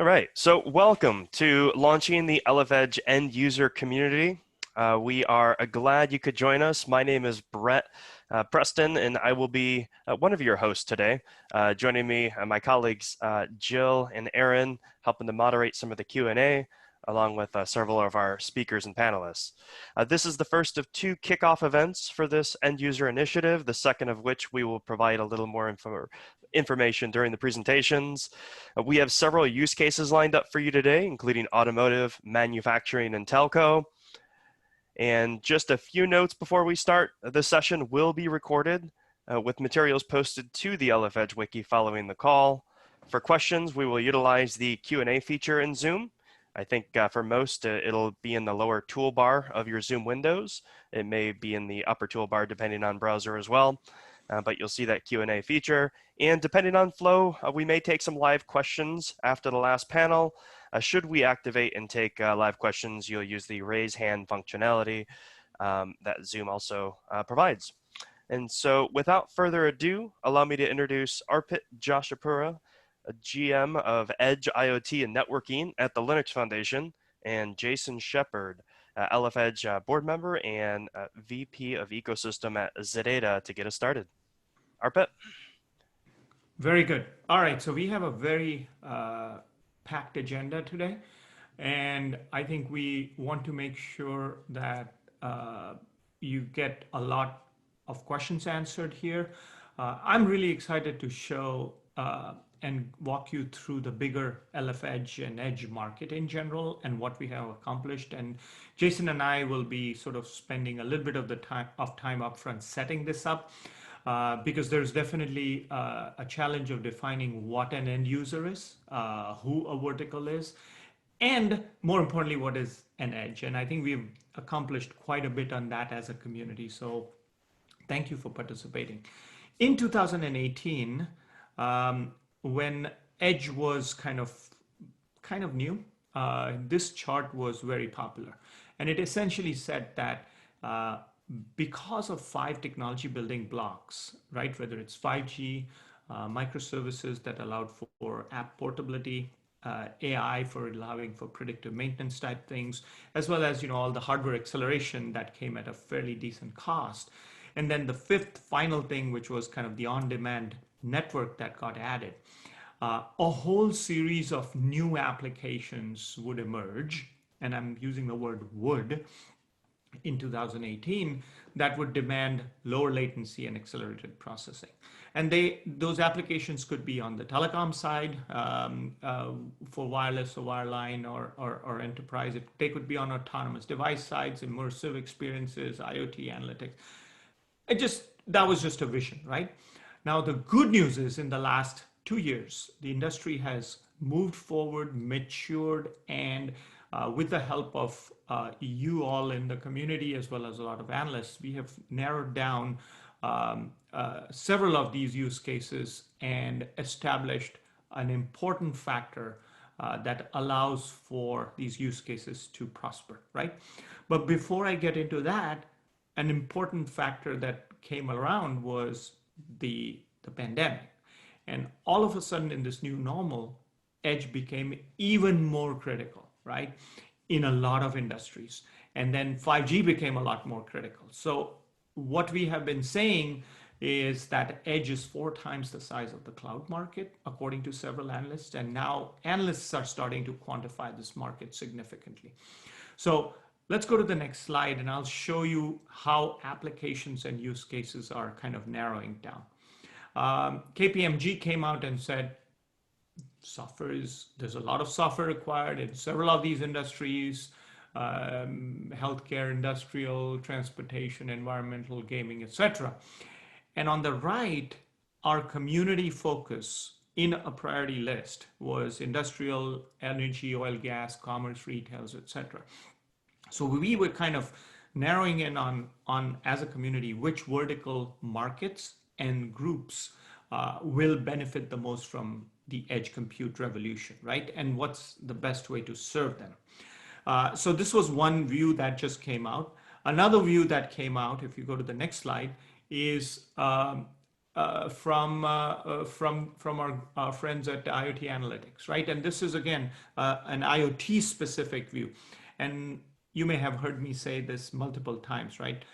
All right, so welcome to launching the LFEdge end user community. We are glad you could join us. My name is Brett Preston, and I will be one of your hosts today. Joining me, my colleagues Jill and Aaron, helping to moderate some of the Q&A, along with several of our speakers and panelists. This is the first of two kickoff events for this end user initiative, the second of which we will provide a little more information during the presentations. We have several use cases lined up for you today, including automotive, manufacturing, and telco. And just a few notes before we start. The session will be recorded with materials posted to the LFEdge wiki following the call. For questions, we will utilize the Q&A feature in Zoom. I think for most, it'll be in the lower toolbar of your Zoom windows. It may be in the upper toolbar depending on browser as well. But you'll see that Q&A feature. And depending on flow, we may take some live questions after the last panel. Should we activate and take live questions, you'll use the raise hand functionality that Zoom also provides. And so without further ado, allow me to introduce Arpit Joshipura, a GM of Edge IoT and Networking at the Linux Foundation, and Jason Shepard, LFEdge board member and VP of Ecosystem at Zedata to get us started. Arpit? Very good. All right, so we have a very packed agenda today, and I think we want to make sure that you get a lot of questions answered here. I'm really excited to show and walk you through the bigger LFEdge and Edge market in general and what we have accomplished. And Jason and I will be sort of spending a little bit of the time up front setting this up. Because there's definitely a challenge of defining what an end user is, who a vertical is, and more importantly, what is an edge. And I think we've accomplished quite a bit on that as a community. So thank you for participating. In 2018, when Edge was kind of new, this chart was very popular. And it essentially said that because of 5 technology building blocks, right? Whether it's 5G, microservices that allowed for app portability, AI for allowing for predictive maintenance type things, as well as all the hardware acceleration that came at a fairly decent cost. And then the 5th final thing, which was kind of the on-demand network that got added. A whole series of new applications would emerge, and I'm using the word would, in 2018 that would demand lower latency and accelerated processing. And those applications could be on the telecom side for wireless or wireline or enterprise. They could be on autonomous device sides, immersive experiences, IoT analytics. That was just a vision, right? Now, the good news is in the last 2 years, the industry has moved forward, matured, and with the help of you all in the community, as well as a lot of analysts, we have narrowed down several of these use cases and established an important factor that allows for these use cases to prosper, right? But before I get into that, an important factor that came around was the pandemic. And all of a sudden in this new normal, Edge became even more critical, right, in a lot of industries. And then 5G became a lot more critical. So what we have been saying is that Edge is 4 times the size of the cloud market, according to several analysts. And now analysts are starting to quantify this market significantly. So let's go to the next slide, and I'll show you how applications and use cases are kind of narrowing down. KPMG came out and said, there's a lot of software required in several of these industries, healthcare, industrial, transportation, environmental, gaming, etc. And on the right, our community focus in a priority list was industrial, energy, oil, gas, commerce, retails, etc. So we were kind of narrowing in on as a community, which vertical markets and groups will benefit the most from the edge compute revolution, right? And what's the best way to serve them? So this was one view that just came out. Another view that came out, if you go to the next slide, is from our friends at IoT Analytics, right? And this is again an IoT specific view, and you may have heard me say this multiple times, right?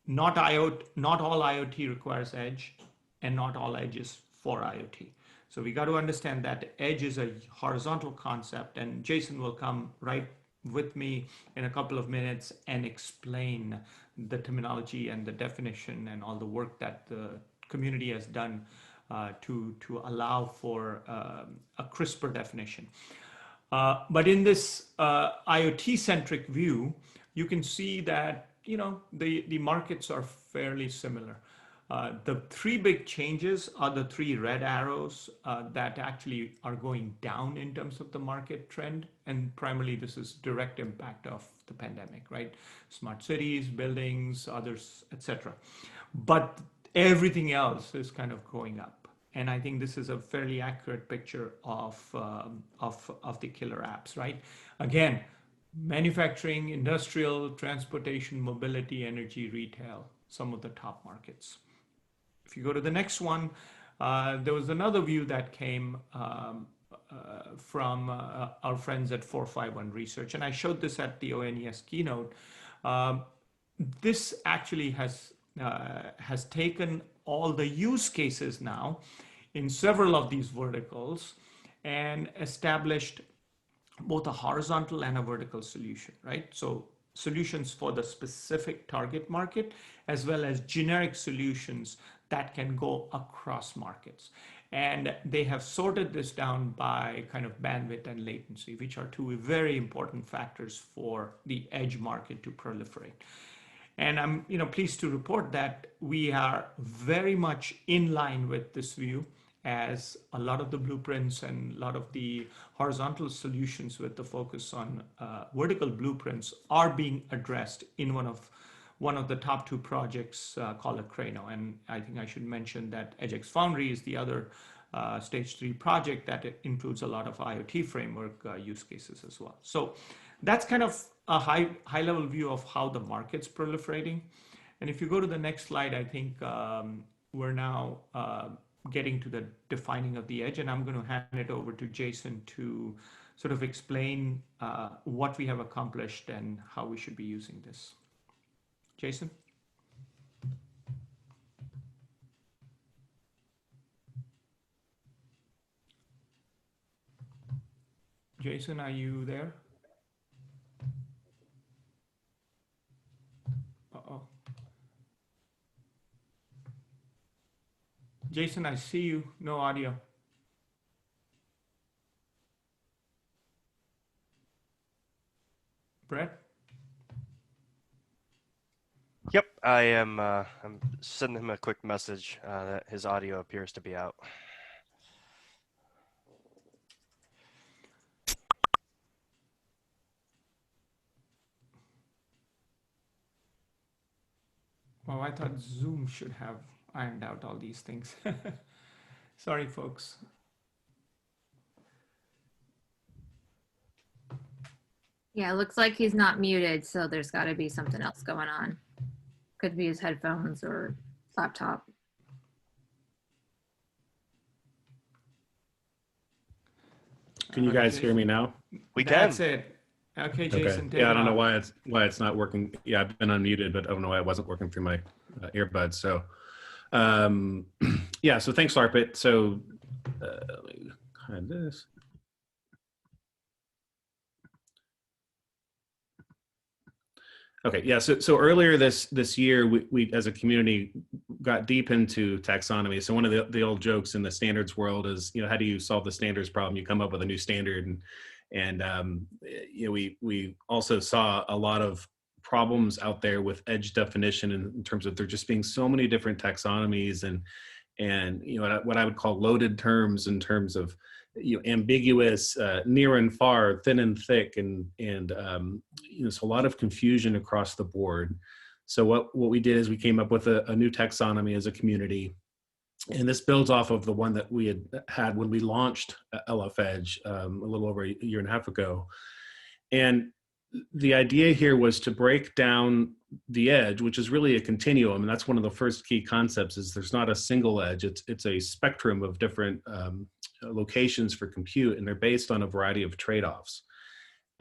Not all IoT requires edge, and not all edge is for IoT. So we got to understand that edge is a horizontal concept, and Jason will come right with me in a couple of minutes and explain the terminology and the definition and all the work that the community has done to allow for a crisper definition. But in this IoT-centric view, you can see that the markets are fairly similar. The three big changes are the three red arrows that actually are going down in terms of the market trend. And primarily, this is direct impact of the pandemic, right? Smart cities, buildings, others, etc. But everything else is kind of going up. And I think this is a fairly accurate picture of the killer apps, right? Again, manufacturing, industrial, transportation, mobility, energy, retail, some of the top markets. If you go to the next one, there was another view that came from our friends at 451 Research, and I showed this at the ONES keynote. This actually has taken all the use cases now in several of these verticals and established both a horizontal and a vertical solution, right? So solutions for the specific target market, as well as generic solutions that can go across markets. And they have sorted this down by kind of bandwidth and latency, which are two very important factors for the edge market to proliferate. And I'm pleased to report that we are very much in line with this view, as a lot of the blueprints and a lot of the horizontal solutions with the focus on vertical blueprints are being addressed in one of the top two projects called Aquaronne. And I think I should mention that EdgeX Foundry is the other stage 3 project that includes a lot of IoT framework use cases as well. So that's kind of a high level view of how the market's proliferating. And if you go to the next slide, I think we're now getting to the defining of the edge, and I'm going to hand it over to Jason to sort of explain what we have accomplished and how we should be using this. Jason? Jason, are you there? Uh-oh. Jason, I see you. No audio. Brett? Yep, I am. I'm sending him a quick message that his audio appears to be out. Well, I thought Zoom should have ironed out all these things. Sorry, folks. Yeah, it looks like he's not muted, so there's got to be something else going on. Could be his headphones or laptop. Can you guys hear me now? We can. That's it. Okay, Jason. Okay. Yeah, I don't know why it's not working. Yeah, I've been unmuted, but I don't know why it wasn't working through my earbuds. So, yeah. So thanks, Larpit. So, let me hide this. Okay, yeah, so earlier this year, we as a community got deep into taxonomy. So one of the old jokes in the standards world is, how do you solve the standards problem? You come up with a new standard, and we also saw a lot of problems out there with edge definition in terms of there just being so many different taxonomies and what I would call loaded terms in terms of ambiguous, near and far, thin and thick, and so a lot of confusion across the board. So what we did is we came up with a new taxonomy as a community, and this builds off of the one that we had when we launched LF Edge a little over a year and a half ago. And the idea here was to break down the edge, which is really a continuum, and that's one of the first key concepts. Is there's not a single edge; it's a spectrum of different locations for compute, and they're based on a variety of trade-offs.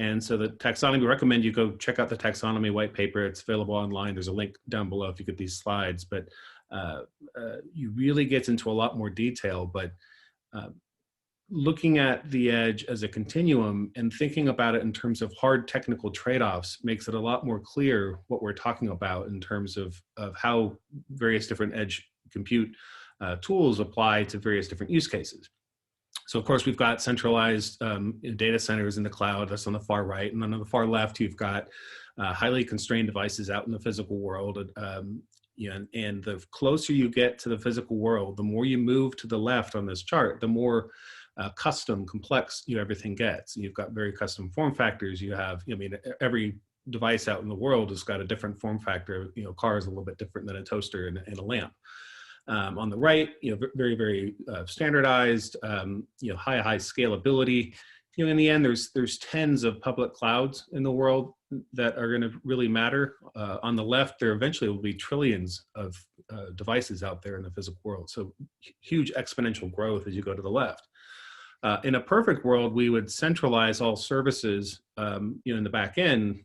And so the taxonomy, we recommend you go check out the taxonomy white paper. It's available online. There's a link down below if you get these slides, but you really get into a lot more detail. But looking at the edge as a continuum and thinking about it in terms of hard technical trade-offs makes it a lot more clear what we're talking about in terms of how various different edge compute tools apply to various different use cases. So of course, we've got centralized data centers in the cloud, that's on the far right. And then on the far left, you've got highly constrained devices out in the physical world. And the closer you get to the physical world, the more you move to the left on this chart, the more custom, complex everything gets. You've got very custom form factors. You have, every device out in the world has got a different form factor. A car is a little bit different than a toaster and a lamp. On the right, very, very standardized, high scalability. In the end, there's tens of public clouds in the world that are going to really matter. On the left, there eventually will be trillions of devices out there in the physical world. So huge exponential growth as you go to the left. In a perfect world, we would centralize all services, in the back end.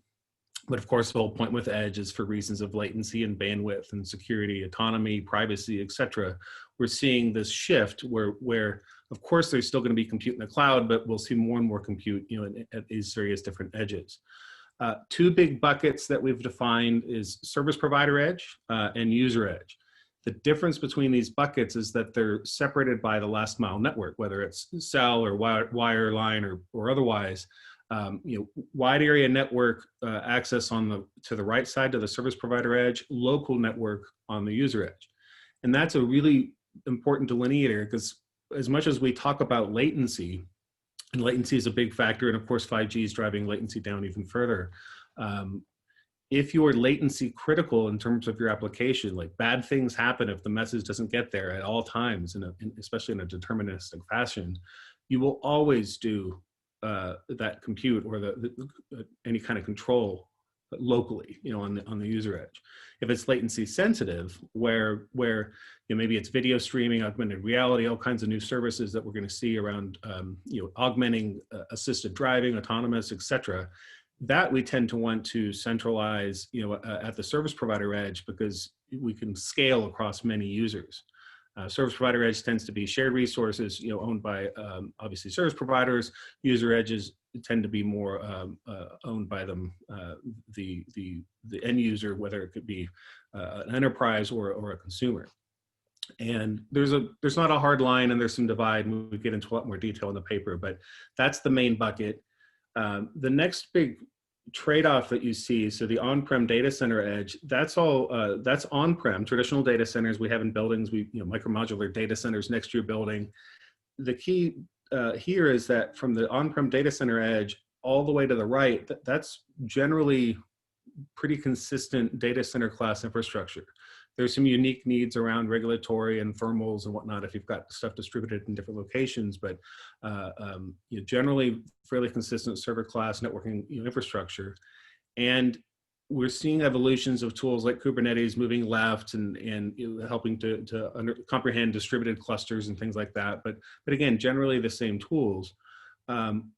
But of course, the whole point with edge is for reasons of latency and bandwidth and security, autonomy, privacy, et cetera. We're seeing this shift where of course, there's still going to be compute in the cloud, but we'll see more and more compute, at these various different edges. Two big buckets that we've defined is service provider edge and user edge. The difference between these buckets is that they're separated by the last mile network, whether it's cell or wire line or otherwise. Wide area network access to the right side to the service provider edge, local network on the user edge. And that's a really important delineator because as much as we talk about latency, and latency is a big factor, and of course 5G is driving latency down even further. If you're latency critical in terms of your application, like bad things happen if the message doesn't get there at all times, especially in a deterministic fashion, you will always do that compute or any kind of control locally, on the user edge. If it's latency sensitive, where maybe it's video streaming, augmented reality, all kinds of new services that we're going to see around augmenting assisted driving, autonomous, et cetera, that we tend to want to centralize at the service provider edge because we can scale across many users. Service provider edge tends to be shared resources, owned by obviously service providers. User edges tend to be more owned by them, the end user, whether it could be an enterprise or a consumer. And there's not a hard line, and there's some divide, and we get into a lot more detail in the paper, but that's the main bucket. The next big trade-off that you see, so the on-prem data center edge, that's all that's on-prem traditional data centers we have in buildings. We micro-modular data centers next to your building. The key here is that from the on-prem data center edge all the way to the right, that's generally pretty consistent data center class infrastructure. There's some unique needs around regulatory and thermals and whatnot if you've got stuff distributed in different locations, but generally fairly consistent server class networking infrastructure. And we're seeing evolutions of tools like Kubernetes moving left and helping to comprehend distributed clusters and things like that. But again, generally the same tools.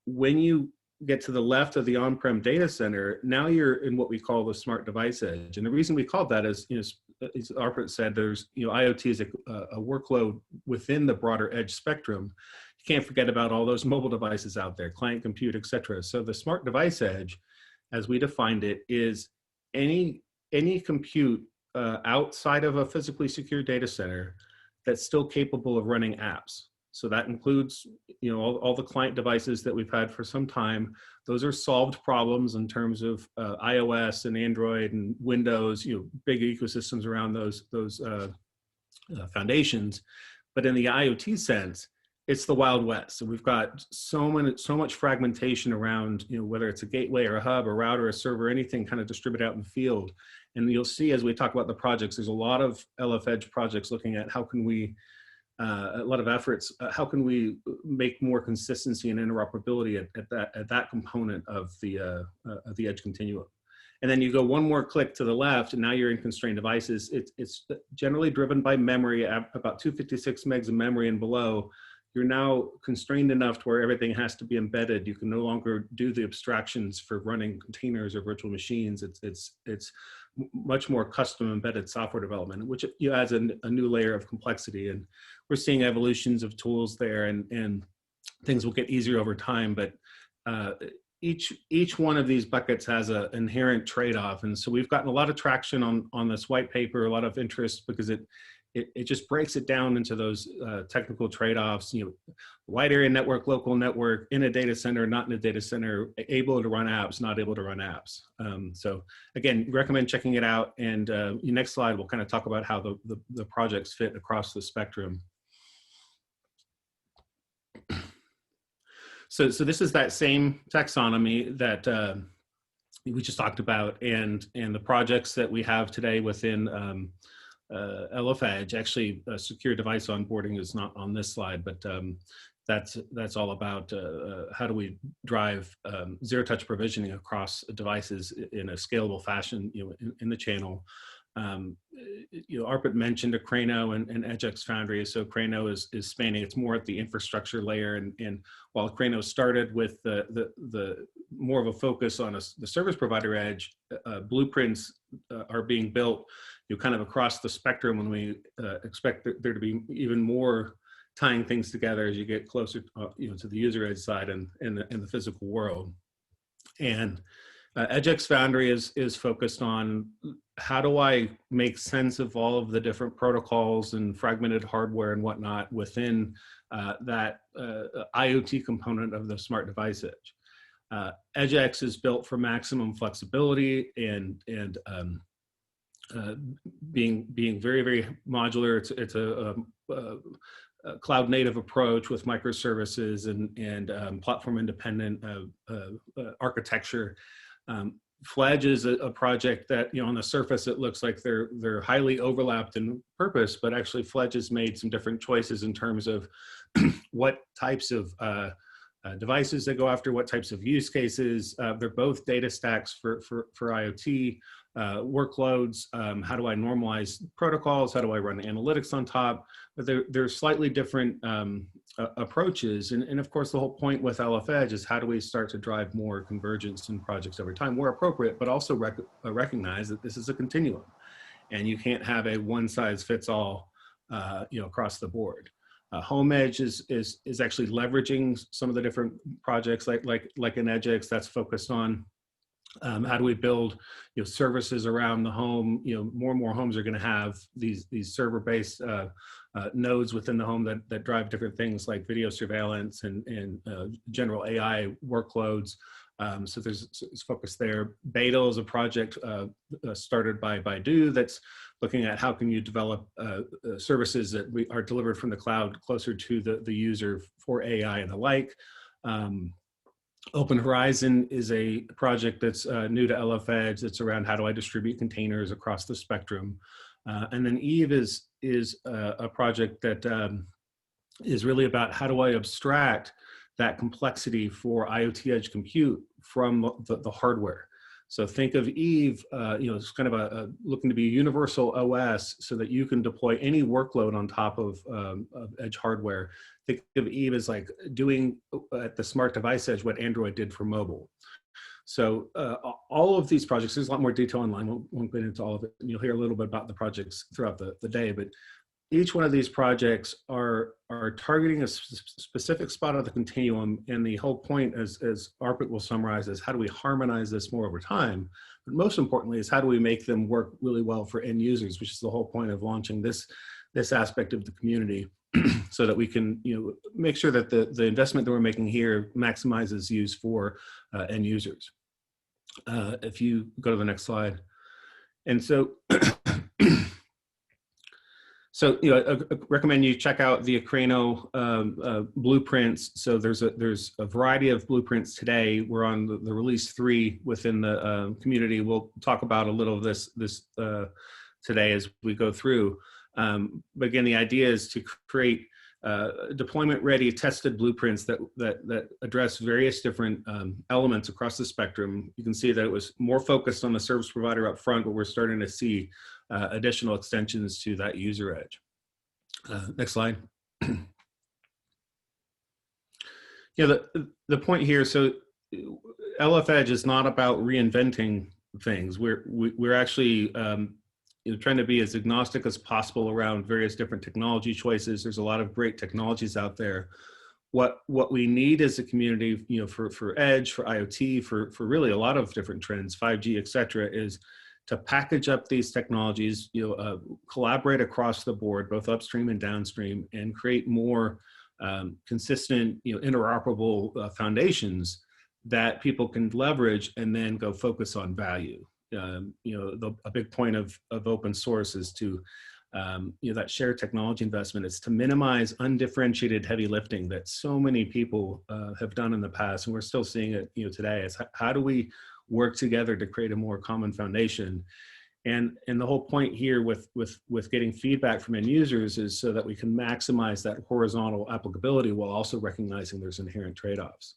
When you get to the left of the on-prem data center, now you're in what we call the smart device edge. And the reason we called that is, as Arpit said, there's, IoT is a workload within the broader edge spectrum. You can't forget about all those mobile devices out there, client compute, et cetera. So the smart device edge, as we defined it, is any compute outside of a physically secure data center that's still capable of running apps. So that includes, all the client devices that we've had for some time. Those are solved problems in terms of iOS and Android and Windows, big ecosystems around those foundations. But in the IoT sense, it's the Wild West. So we've got so much fragmentation around, whether it's a gateway or a hub, a router, a server, anything kind of distributed out in the field. And you'll see as we talk about the projects, there's a lot of LF Edge projects looking at how can we a lot of efforts. How can we make more consistency and interoperability at that component of the edge continuum? And then you go one more click to the left, and now you're in constrained devices. It's generally driven by memory, about 256 megs of memory and below. You're now constrained enough to where everything has to be embedded. You can no longer do the abstractions for running containers or virtual machines. It's much more custom embedded software development, which adds a new layer of complexity. And we're seeing evolutions of tools there, and things will get easier over time. But each one of these buckets has an inherent trade-off. And so we've gotten a lot of traction on this white paper, a lot of interest, because it just breaks it down into those technical trade-offs, wide area network, local network, in a data center, not in a data center, able to run apps, not able to run apps. So again, recommend checking it out. And next slide, we'll kind of talk about how the projects fit across the spectrum. So this is that same taxonomy that we just talked about, and the projects that we have today within LF-Edge. Actually, secure device onboarding is not on this slide, but that's all about how do we drive zero-touch provisioning across devices in a scalable fashion, in the channel. Arpit mentioned Aquaronne and EdgeX Foundry. So Aquaronne is spanning, it's more at the infrastructure layer, and while Aquaronne started with the more of a focus on the service provider edge, blueprints are being built kind of across the spectrum, when we expect there to be even more tying things together as you get closer to the user edge side and in the physical world. And EdgeX Foundry is focused on how do I make sense of all of the different protocols and fragmented hardware and whatnot within that IoT component of the smart device edge. EdgeX is built for maximum flexibility and being very, very modular. It's a cloud native approach with microservices and platform independent architecture. Fledge is a project that, on the surface, it looks like they're highly overlapped in purpose, but actually Fledge has made some different choices in terms of what types of devices they go after, what types of use cases. They're both data stacks for IoT workloads. How do I normalize protocols? How do I run analytics on top? But they're slightly different approaches. And of course, the whole point with LF-Edge is how do we start to drive more convergence in projects over time, where appropriate, but also recognize that this is a continuum, and you can't have a one-size-fits-all across the board. Home Edge is actually leveraging some of the different projects like an EdgeX that's focused on how do we build services around the home. More and more homes are going to have these server-based nodes within the home that drive different things like video surveillance and general AI workloads. So there's focus there. Beidou is a project started by Baidu that's looking at how can you develop services that are delivered from the cloud closer to the user for AI and the like. Open Horizon is a project that's new to LF-Edge. That's around how do I distribute containers across the spectrum. And then Eve is a project that is really about how do I abstract that complexity for IoT edge compute from the hardware. So think of Eve, it's kind of looking to be a universal OS so that you can deploy any workload on top of edge hardware. Think of Eve as like doing at the smart device edge what Android did for mobile. So all of these projects, there's a lot more detail online. Won't get into all of it. And you'll hear a little bit about the projects throughout the day, but each one of these projects are targeting a specific spot of the continuum, and the whole point, as Arpit will summarize, is how do we harmonize this more over time? But most importantly is how do we make them work really well for end users, which is the whole point of launching this aspect of the community, so that we can make sure that the investment that we're making here maximizes use for end users. If you go to the next slide. And so So, I recommend you check out the Aquaronne blueprints. So there's a variety of blueprints today. We're on the release 3 within the community. We'll talk about a little of this today as we go through. But again, the idea is to create deployment-ready, tested blueprints that address various different elements across the spectrum. You can see that it was more focused on the service provider up front, but we're starting to see additional extensions to that user edge. Next slide. Yeah, the point here, so LF Edge is not about reinventing things. We're actually trying to be as agnostic as possible around various different technology choices. There's a lot of great technologies out there. What we need as a community, for Edge, for IoT, for really a lot of different trends, 5G, et cetera, is to package up these technologies, collaborate across the board, both upstream and downstream, and create more consistent, interoperable foundations that people can leverage and then go focus on value. A big point of open source is to, that shared technology investment is to minimize undifferentiated heavy lifting that so many people have done in the past, and we're still seeing it, today. Is how do we work together to create a more common foundation? And the whole point here with getting feedback from end users is so that we can maximize that horizontal applicability while also recognizing there's inherent trade-offs.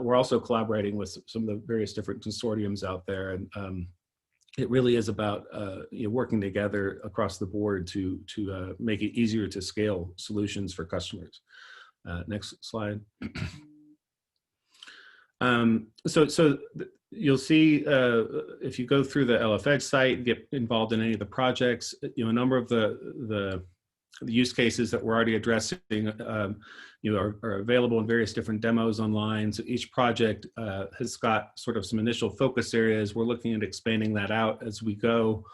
We're also collaborating with some of the various different consortiums out there, and it really is about working together across the board to make it easier to scale solutions for customers. Next slide. So you'll see if you go through the LF Edge site, get involved in any of the projects, a number of the use cases that we're already addressing are available in various different demos online. So each project has got sort of some initial focus areas. We're looking at expanding that out as we go.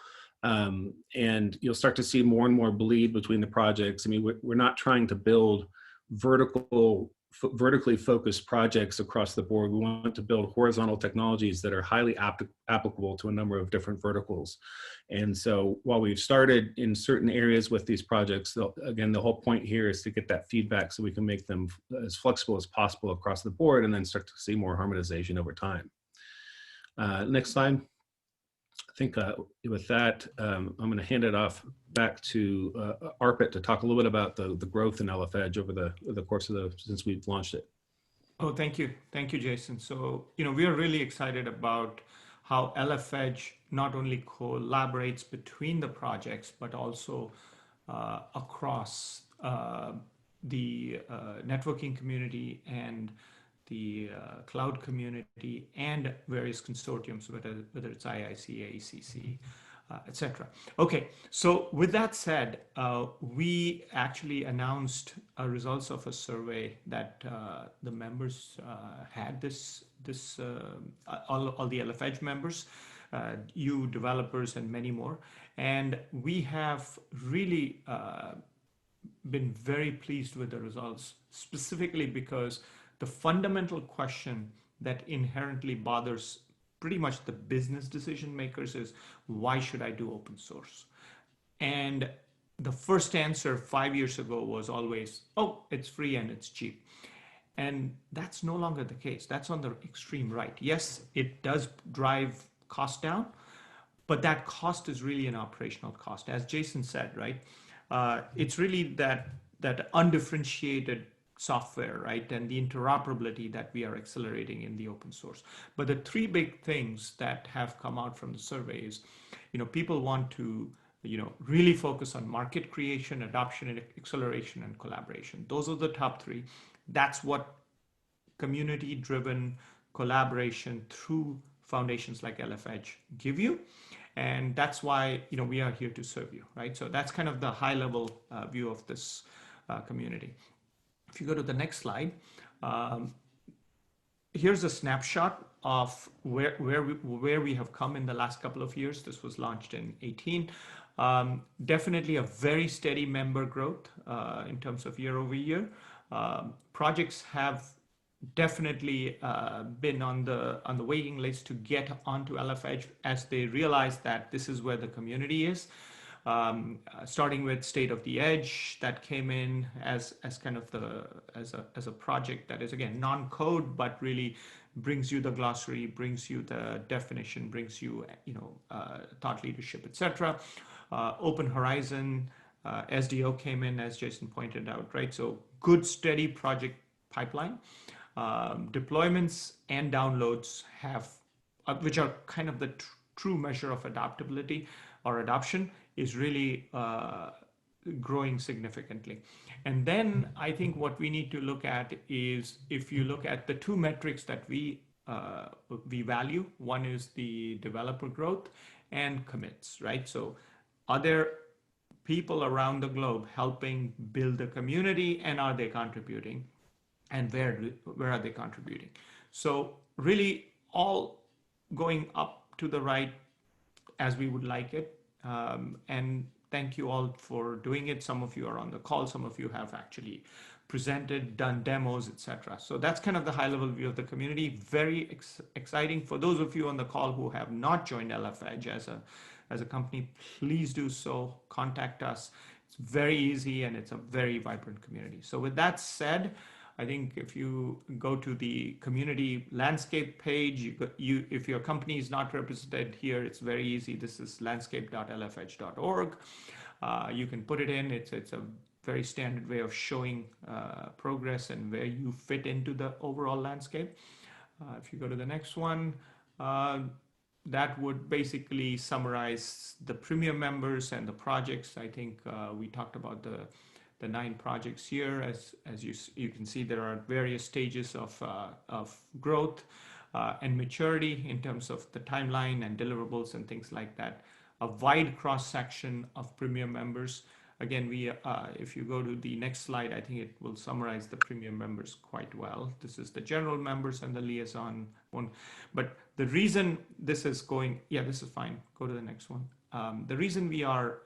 And you'll start to see more and more bleed between the projects. I mean, we're not trying to build vertically focused projects across the board. We want to build horizontal technologies that are highly applicable to a number of different verticals. And so while we've started in certain areas with these projects, again, the whole point here is to get that feedback so we can make them as flexible as possible across the board and then start to see more harmonization over time. Next slide. I think with that, I'm going to hand it off back to Arpit to talk a little bit about the growth in LF Edge over the course of since we've launched it. Oh, thank you, Jason. So we are really excited about how LF Edge not only collaborates between the projects but also across the networking community and the cloud community and various consortiums, whether it's IIC, AECC, etc. Okay, so with that said, we actually announced results of a survey that the members had. All the LF Edge members, you developers, and many more, and we have really been very pleased with the results, specifically because the fundamental question that inherently bothers pretty much the business decision makers is, why should I do open source? And the first answer 5 years ago was always, oh, it's free and it's cheap. And that's no longer the case. That's on the extreme right. Yes, it does drive cost down, but that cost is really an operational cost. As Jason said, right? It's really that undifferentiated software, right? And the interoperability that we are accelerating in the open source. But the three big things that have come out from the survey is, people want to, really focus on market creation, adoption, and acceleration, and collaboration. Those are the top three. That's what community-driven collaboration through foundations like LF Edge give you. And that's why, we are here to serve you, right? So that's kind of the high-level view of this community. If you go to the next slide, here's a snapshot of where we have come in the last couple of years. This was launched in 2018. Definitely a very steady member growth in terms of year over year. Projects have definitely been on the waiting list to get onto LF Edge as they realize that this is where the community is. Starting with State of the Edge that came in as kind of as a project that is, again, non-code, but really brings you the glossary, brings you the definition, brings you thought leadership, etc. Open Horizon, SDO came in, as Jason pointed out, right? So good, steady project pipeline. Deployments and downloads have, which are kind of the true measure of adaptability or adoption, is really growing significantly. And then I think what we need to look at is, if you look at the two metrics that we value, one is the developer growth and commits, right? So are there people around the globe helping build the community, and are they contributing? And where are they contributing? So really all going up to the right as we would like it. And thank you all for doing it. Some of you are on the call. Some of you have actually presented, done demos, etc. So that's kind of the high level view of the community. Very exciting. For those of you on the call who have not joined LF Edge as a company, please do so. Contact us. It's very easy and it's a very vibrant community. So with that said, I think if you go to the community landscape page, if your company is not represented here, it's very easy. This is landscape.lfedge.org. You can put it in. It's a very standard way of showing progress and where you fit into the overall landscape. If you go to the next one, that would basically summarize the premium members and the projects. I think we talked about the 9 projects here. As you can see, there are various stages of growth and maturity in terms of the timeline and deliverables and things like that. A wide cross section of premium members. Again, if you go to the next slide, I think it will summarize the premium members quite well. This is the general members and the liaison one. But the reason this is going, yeah, this is fine. Go to the next one. The reason we are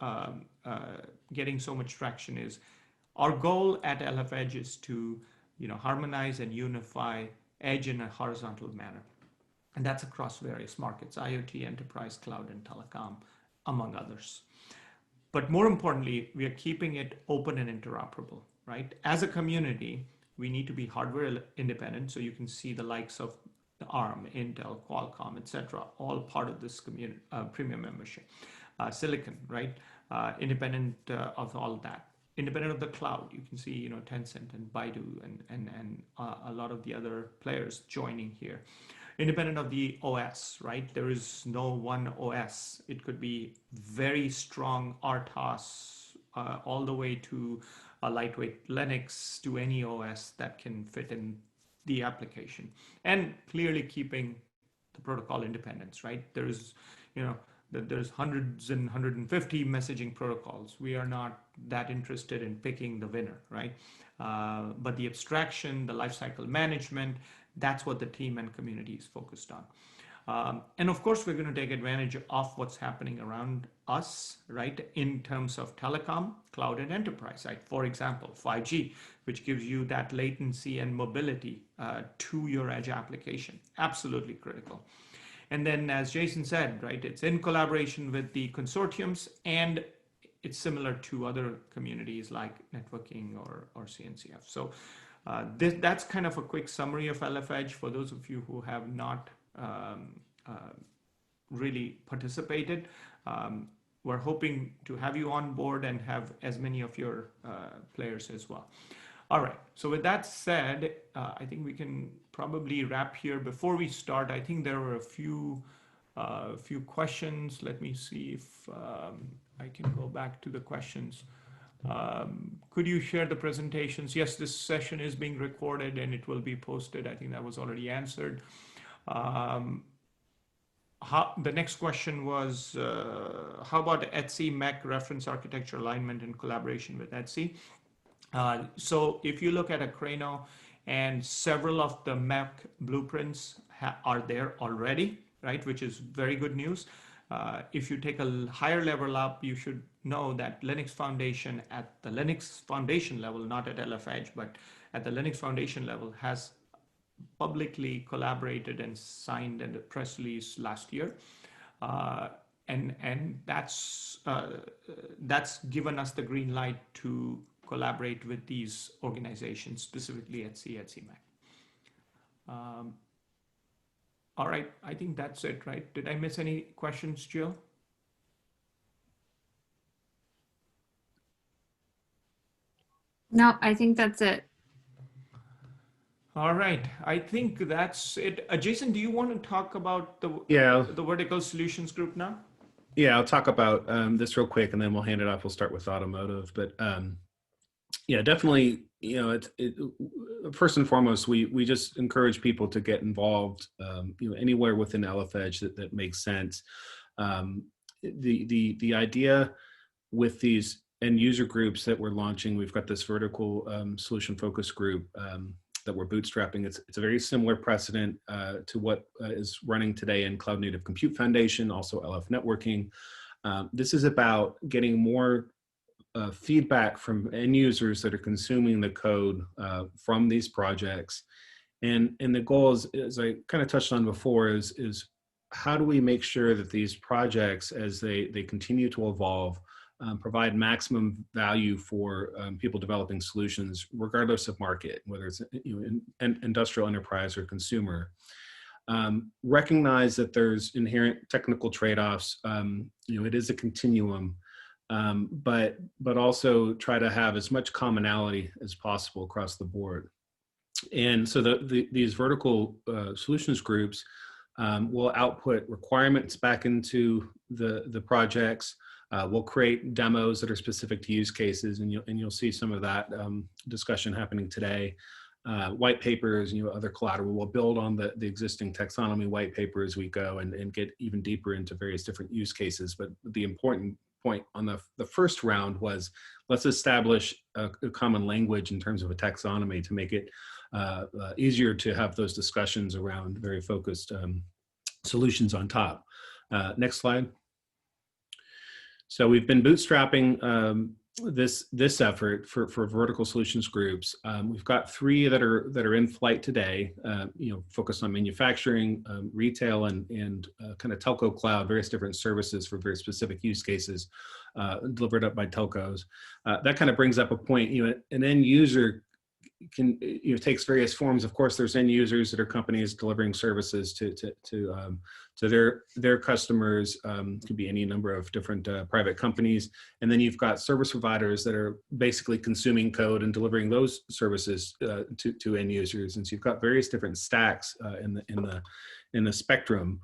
getting so much traction is our goal at LF Edge is to, harmonize and unify Edge in a horizontal manner. And that's across various markets: IoT, enterprise, cloud, and telecom, among others. But more importantly, we are keeping it open and interoperable, right? As a community, we need to be hardware independent. So you can see the likes of the Arm, Intel, Qualcomm, etc., all part of this community, premium membership. Silicon, right? Independent of all that. Independent of the cloud, you can see, Tencent and Baidu and a lot of the other players joining here. Independent of the OS, right? There is no one OS. It could be very strong RTOS all the way to a lightweight Linux, to any OS that can fit in the application, and clearly keeping the protocol independence, right? There's hundreds and 150 messaging protocols. We are not that interested in picking the winner, right? But the abstraction, the lifecycle management, that's what the team and community is focused on. And of course, we're going to take advantage of what's happening around us, right? In terms of telecom, cloud, and enterprise, right? For example, 5G, which gives you that latency and mobility to your edge application. Absolutely critical. And then, as Jason said, right, it's in collaboration with the consortiums, and it's similar to other communities like networking or CNCF. So that's kind of a quick summary of LF Edge for those of you who have not really participated. We're hoping to have you on board and have as many of your players as well. All right, so with that said, I think we can probably wrap here. Before we start, I think there were a few questions. Let me see if I can go back to the questions. Could you share the presentations? Yes, this session is being recorded and it will be posted. I think that was already answered. The next question was, how about Etsy MEC reference architecture alignment and collaboration with Etsy? So if you look at Aquaronne, and several of the MEC blueprints are there already, right? Which is very good news. If you take a higher level up, you should know that Linux Foundation at the Linux Foundation level, not at LF Edge, but at the Linux Foundation level, has publicly collaborated and signed a press release last year. And that's given us the green light to collaborate with these organizations, specifically Etsy MEC. All right, I think that's it, right? Did I miss any questions, Jill? No, I think that's it. All right, I think that's it. Jason, do you want to talk about Yeah, the vertical solutions group now? yeah, I'll talk about this real quick, and then we'll hand it off. We'll start with automotive, but yeah, definitely. You know, first and foremost, we just encourage people to get involved. You know, anywhere within LFEdge that makes sense. The idea with these end user groups that we're launching, we've got this vertical solution focus group that we're bootstrapping. It's a very similar precedent to what is running today in Cloud Native Compute Foundation, also LF networking. This is about getting more feedback from end users that are consuming the code from these projects. And the goal is, as I kind of touched on before, is how do we make sure that these projects, as they continue to evolve, provide maximum value for people developing solutions, regardless of market, whether it's industrial, enterprise, or consumer. Recognize that there's inherent technical trade-offs. It is a continuum, but also try to have as much commonality as possible across the board. And so these vertical solutions groups will output requirements back into the projects. We'll create demos that are specific to use cases, and you'll see some of that discussion happening today. White papers, other collateral. We'll build on the existing taxonomy white paper as we go and get even deeper into various different use cases. But the important point on the first round was, let's establish a common language in terms of a taxonomy to make it easier to have those discussions around very focused solutions on top. Next slide. So we've been bootstrapping this effort for vertical solutions groups. We've got 3 that are in flight today, focused on manufacturing, retail, and kind of telco cloud, various different services for very specific use cases delivered up by telcos. That kind of brings up a point. An end user can takes various forms. Of course, there's end users that are companies delivering services to their customers. Could be any number of different private companies, and then you've got service providers that are basically consuming code and delivering those services to end users. And so you've got various different stacks in the spectrum.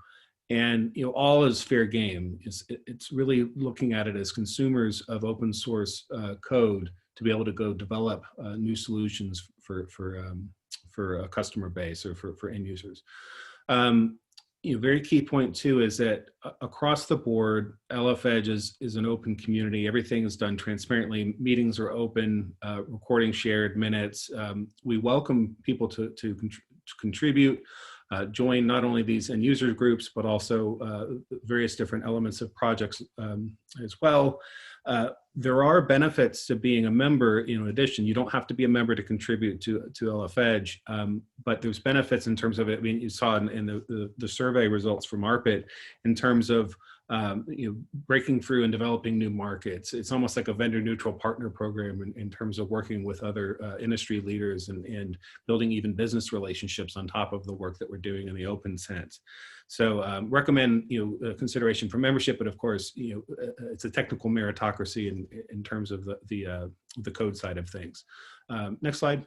And all is fair game. It's really looking at it as consumers of open source code to be able to go develop new solutions for a customer base or for end users. Very key point too is that across the board, LFEdge is an open community. Everything is done transparently. Meetings are open, recording shared, minutes. We welcome people to contribute. Join not only these end user groups, but also various different elements of projects as well. There are benefits to being a member. In addition, you don't have to be a member to contribute to LFEdge, but there's benefits in terms of it. I mean, you saw in the survey results from ARPIT in terms of breaking through and developing new markets. It's almost like a vendor neutral partner program in terms of working with other industry leaders and building even business relationships on top of the work that we're doing in the open sense. So recommend consideration for membership, but of course it's a technical meritocracy in terms of the code side of things. Next slide.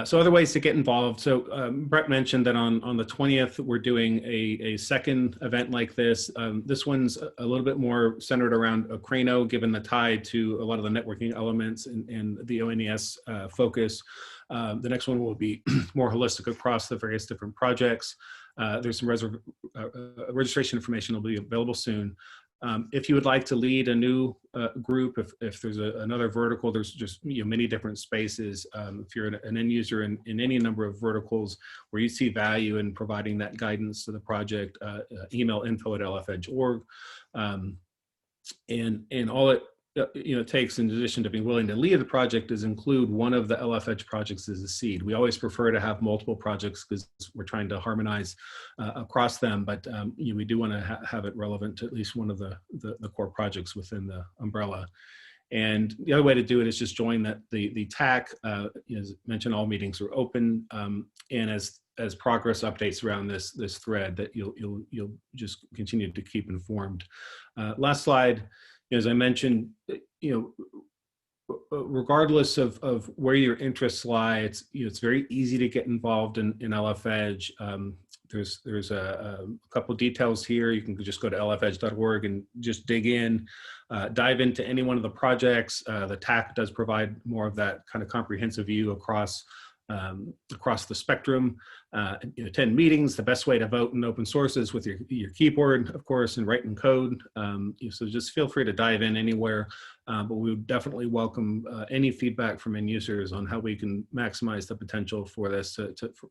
So other ways to get involved. So Brett mentioned that on the 20th, we're doing a second event like this. This one's a little bit more centered around Aarna, given the tie to a lot of the networking elements and the ONES focus. The next one will be more holistic across the various different projects. There's some registration information will be available soon. If you would like to lead a new group, if there's another vertical, there's just many different spaces. If you're an end user in any number of verticals where you see value in providing that guidance to the project, email info@lfedge.org. And all it takes, in addition to being willing to lead the project, is include one of the LFEdge projects as a seed. We always prefer to have multiple projects because we're trying to harmonize across them, but we do want to have it relevant to at least one of the core projects within the umbrella. And the other way to do it is just join the TAC. As mentioned, all meetings are open, and as progress updates around this thread, that you'll just continue to keep informed. Last slide. as I mentioned, regardless of where your interests lie, it's very easy to get involved in LF Edge. There's a couple details here. You can just go to lfedge.org and just dig in, dive into any one of the projects. The TAC does provide more of that kind of comprehensive view across the spectrum. Attend meetings. The best way to vote in open source is with your keyboard, of course, and writing code. So just feel free to dive in anywhere. But we would definitely welcome any feedback from end users on how we can maximize the potential for this,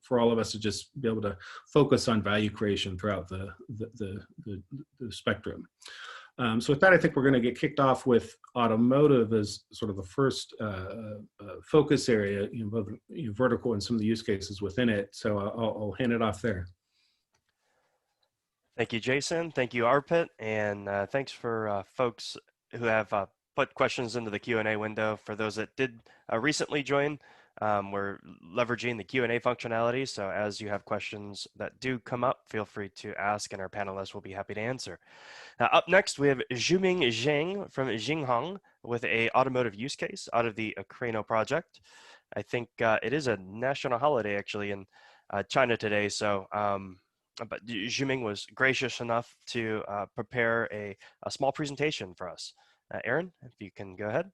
for all of us to just be able to focus on value creation throughout the spectrum. So with that, I think we're going to get kicked off with automotive as sort of the first focus area, both vertical and some of the use cases within it. So I'll hand it off there. Thank you, Jason. Thank you, Arpit. And thanks for folks who have put questions into the Q&A window. For those that did recently join, we're leveraging the Q&A functionality. So as you have questions that do come up, feel free to ask and our panelists will be happy to answer. Up next, we have Zhuming Zhang from Xinhong with a automotive use case out of the Aquaronne project. I think it is a national holiday actually in China today. So, but Zhuming was gracious enough to prepare a small presentation for us. Aaron, if you can go ahead.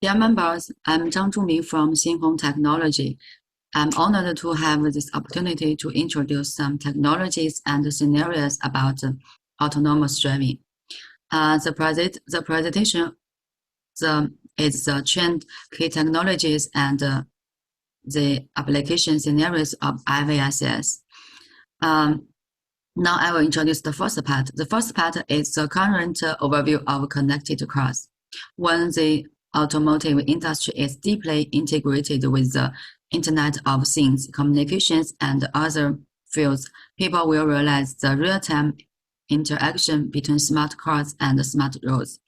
Dear members, I'm Zhang from Xinhong Technology. I'm honored to have this opportunity to introduce some technologies and scenarios about autonomous driving. The presentation is the Chen key technologies and the application scenarios of IVSS. Now I will introduce the first part. The first part is the current overview of connected cars. When the automotive industry is deeply integrated with the Internet of Things, communications, and other fields, people will realize the real-time interaction between smart cars and smart roads,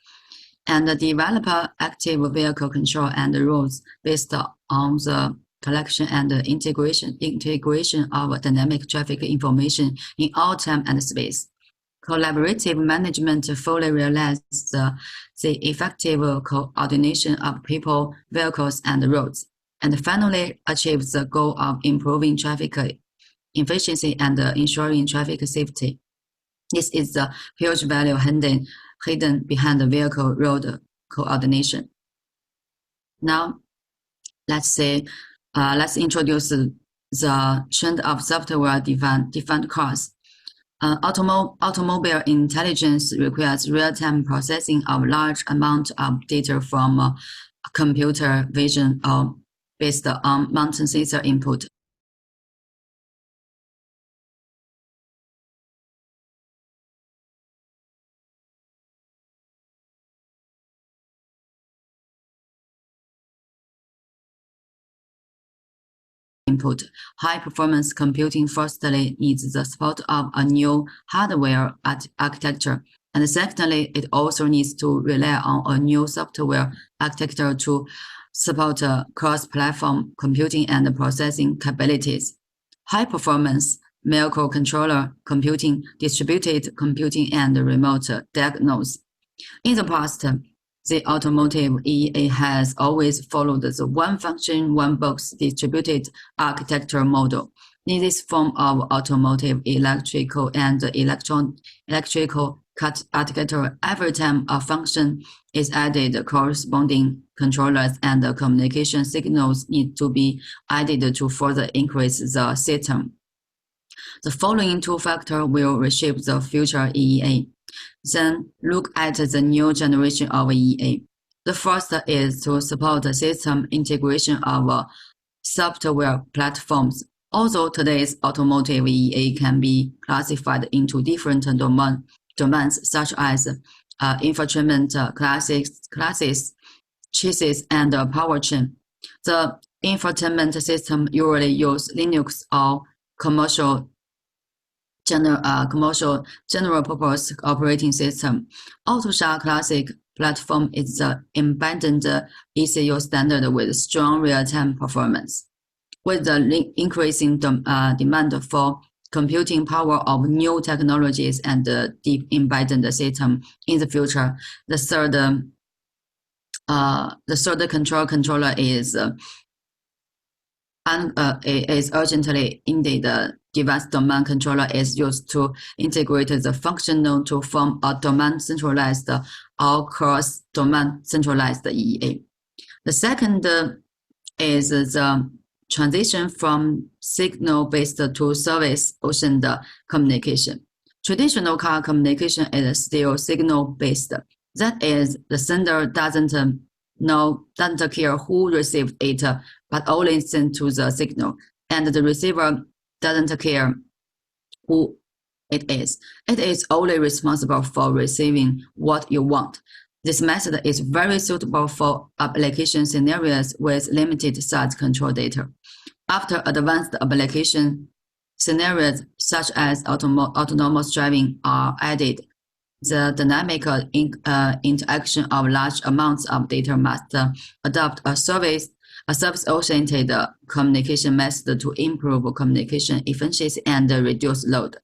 and develop active vehicle control and rules based on the collection and integration of dynamic traffic information in all time and space. Collaborative management fully realizes the effective coordination of people, vehicles, and roads, and finally achieves the goal of improving traffic efficiency and ensuring traffic safety. This is the huge value hidden behind the vehicle-road coordination. Now, let's introduce the trend of software-defined cars. Automobile intelligence requires real-time processing of large amount of data from computer vision based on mountain sensor input. High-performance computing firstly needs the support of a new hardware architecture, and secondly, it also needs to rely on a new software architecture to support cross-platform computing and processing capabilities. High-performance microcontroller computing, distributed computing, and remote diagnosis. In the past, the automotive EEA has always followed the one function, one box distributed architecture model. In this form of automotive electrical and electrical architecture, every time a function is added, corresponding controllers and communication signals need to be added to further increase the system. The following two factors will reshape the future EEA. Then look at the new generation of EEA. The first is to support the system integration of software platforms. Although today's automotive EEA can be classified into different domains such as infotainment classes, chassis, and powertrain. The infotainment system usually use Linux or commercial general purpose operating system. AutoSHA Classic platform is the embedded ECU standard with strong real-time performance. With the increasing demand for computing power of new technologies and deep embedded system in the future. The third controller is urgently needed. The device domain controller is used to integrate the function node to form a domain centralized or cross-domain centralized EA. The second is the transition from signal-based to service-ocean communication. Traditional car communication is still signal-based. That is, the sender doesn't care who received it, but only sent to the signal, and the receiver doesn't care who it is. It is only responsible for receiving what you want. This method is very suitable for application scenarios with limited size control data. After advanced application scenarios such as autonomous driving are added, the dynamic interaction of large amounts of data must adopt a service-oriented communication method to improve communication efficiency and reduce load.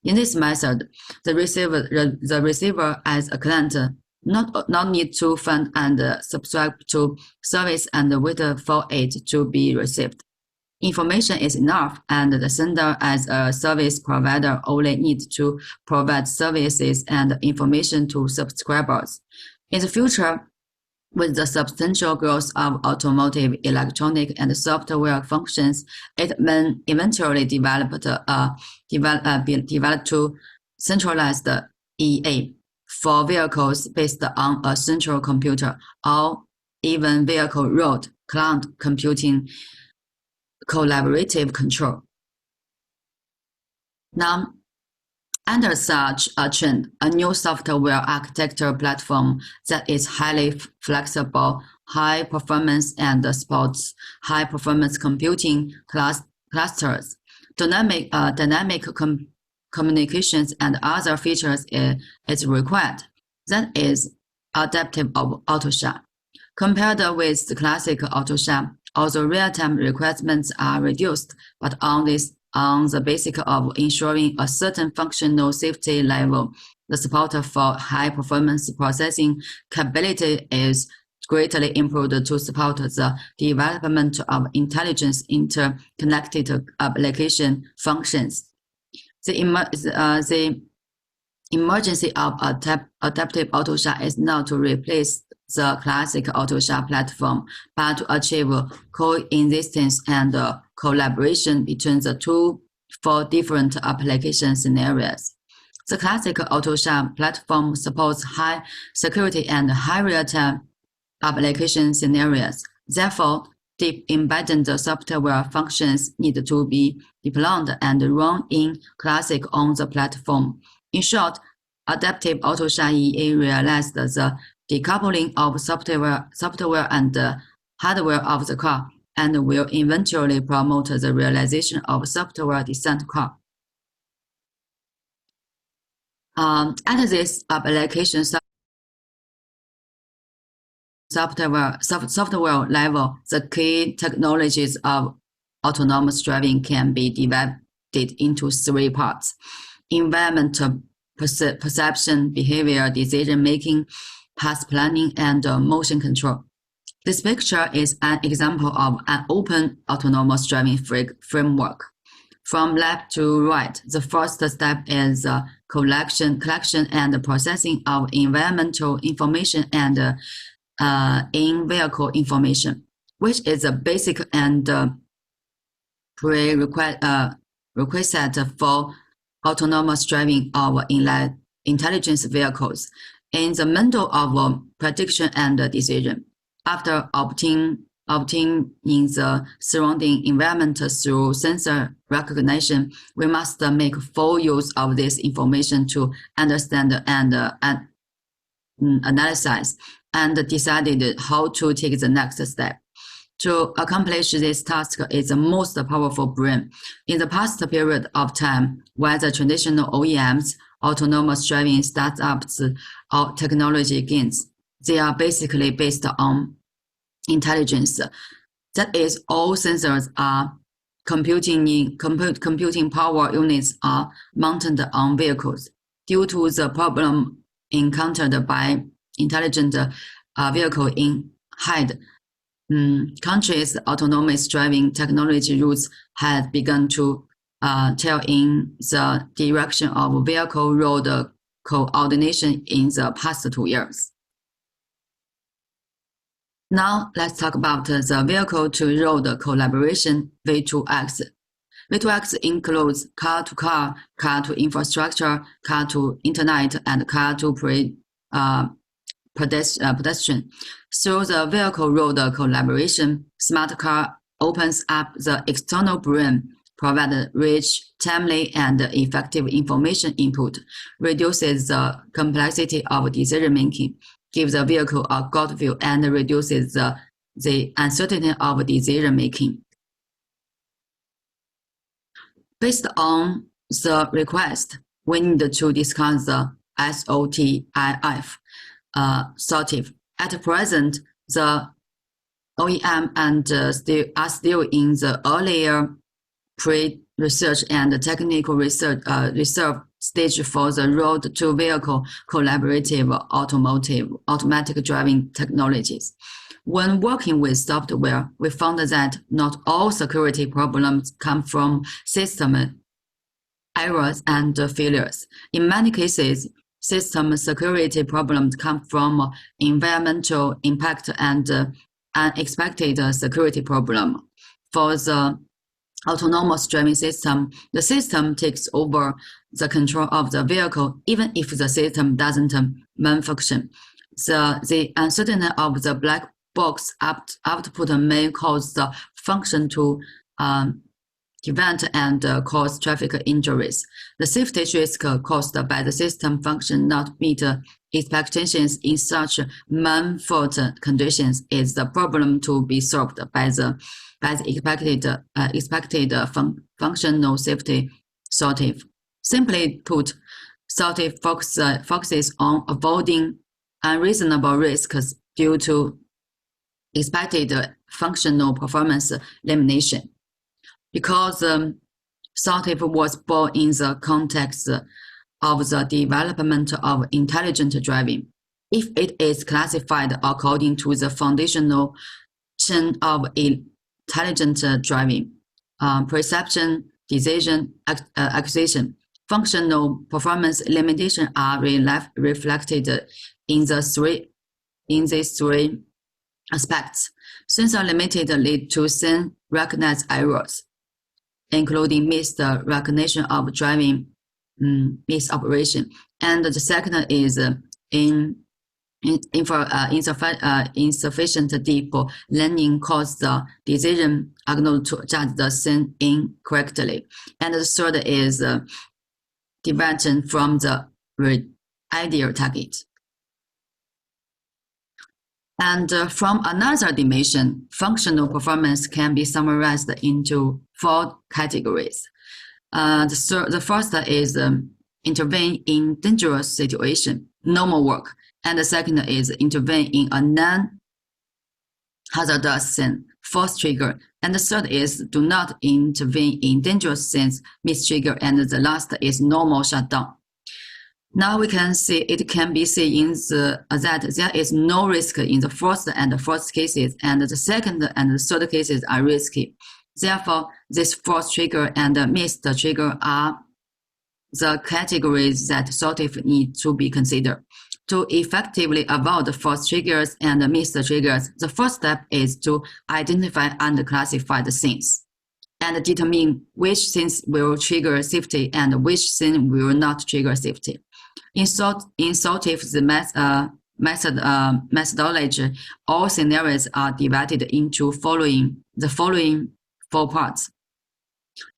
In this method, the receiver as a client not need to find and subscribe to service and wait for it to be received. Information is enough, and the sender as a service provider only needs to provide services and information to subscribers. In the future, with the substantial growth of automotive electronic and software functions, it may eventually develop to centralized EA for vehicles based on a central computer, or even vehicle road cloud computing collaborative control. Now, under such a trend, a new software architecture platform that is highly flexible, high performance, and supports high performance computing clusters, dynamic communications, and other features is required. That is adaptive AutoSHA. Compared with the classic AutoSHA, although real-time requirements are reduced, but on the basis of ensuring a certain functional safety level, the support for high-performance processing capability is greatly improved to support the development of intelligence interconnected application functions. The emergency of adaptive AutoSHA is not to replace the classic AutoSHA platform, but to achieve coexistence and collaboration between the two for different application scenarios. The classic AutoSHA platform supports high security and high real-time application scenarios. Therefore, deep embedded software functions need to be deployed and run in classic on the platform. In short, adaptive AutoSHA EA realized the decoupling of software and hardware of the car, and will eventually promote the realization of software-defined car. At this application software level, the key technologies of autonomous driving can be divided into three parts: environmental perception, behavior, decision-making, path planning, and motion control. This picture is an example of an open autonomous driving framework. From left to right, the first step is collection and processing of environmental information and in-vehicle information, which is a basic and prerequisite for autonomous driving of intelligence vehicles. In the middle of prediction and decision, after obtaining the surrounding environment through sensor recognition, we must make full use of this information to understand and analyze and decide how to take the next step. To accomplish this task is the most powerful brain. In the past period of time, when the traditional OEMs, autonomous driving startups, or technology gains, they are basically based on intelligence. That is, all sensors are computing power units are mounted on vehicles. Due to the problem encountered by intelligent vehicle in HUD, countries' autonomous driving technology routes had begun to tell in the direction of vehicle-road coordination in the past 2 years. Now let's talk about the vehicle-to-road collaboration V2X. V2X includes car-to-car, car-to-infrastructure, car-to-internet, and car-to-pedestrian. Through the vehicle-road collaboration, Smart Car opens up the external brain, provides rich, timely, and effective information input, reduces the complexity of decision-making, gives the vehicle a God view, and reduces the uncertainty of decision-making. Based on the request, we need to discuss the SOTIF. At present, the OEM and are still in the earlier pre-research and technical research stage for the road-to-vehicle collaborative automatic driving technologies. When working with software, we found that not all security problems come from system errors and failures. In many cases, system security problems come from environmental impact and unexpected security problem. For the autonomous driving system, the system takes over the control of the vehicle, even if the system doesn't malfunction. The uncertainty of the black box output may cause the function to prevent and cause traffic injuries. The safety risk caused by the system function not meet expectations in such manifold conditions is the problem to be solved by the expected functional safety SOTIF. Simply put, SOTIF focuses on avoiding unreasonable risks due to expected functional performance elimination. Because SOTIF was born in the context of the development of intelligent driving, if it is classified according to the foundational chain of intelligent driving, perception, decision, acquisition, functional performance elimination are reflected in these three aspects. Sensor limited lead to scene recognized errors, including missed recognition of driving misoperation. And the second is insufficient deep learning caused the decision algorithm to judge the scene incorrectly. And the third is diversion from the ideal target. And from another dimension, functional performance can be summarized into 4 categories. The first is intervene in dangerous situation, normal work. And the second is intervene in a non-hazardous scene, force trigger. And the third is do not intervene in dangerous scenes, miss trigger. And the last is normal shutdown. Now we can see it can be seen that there is no risk in the first and fourth cases, and the second and the third cases are risky. Therefore, this force trigger and missed trigger are the categories that SOTIF need to be considered. To effectively avoid force triggers and missed triggers, the first step is to identify and classify the scenes and determine which scenes will trigger safety and which scene will not trigger safety. In SOTIF's methodology, all scenarios are divided into the following 4 parts.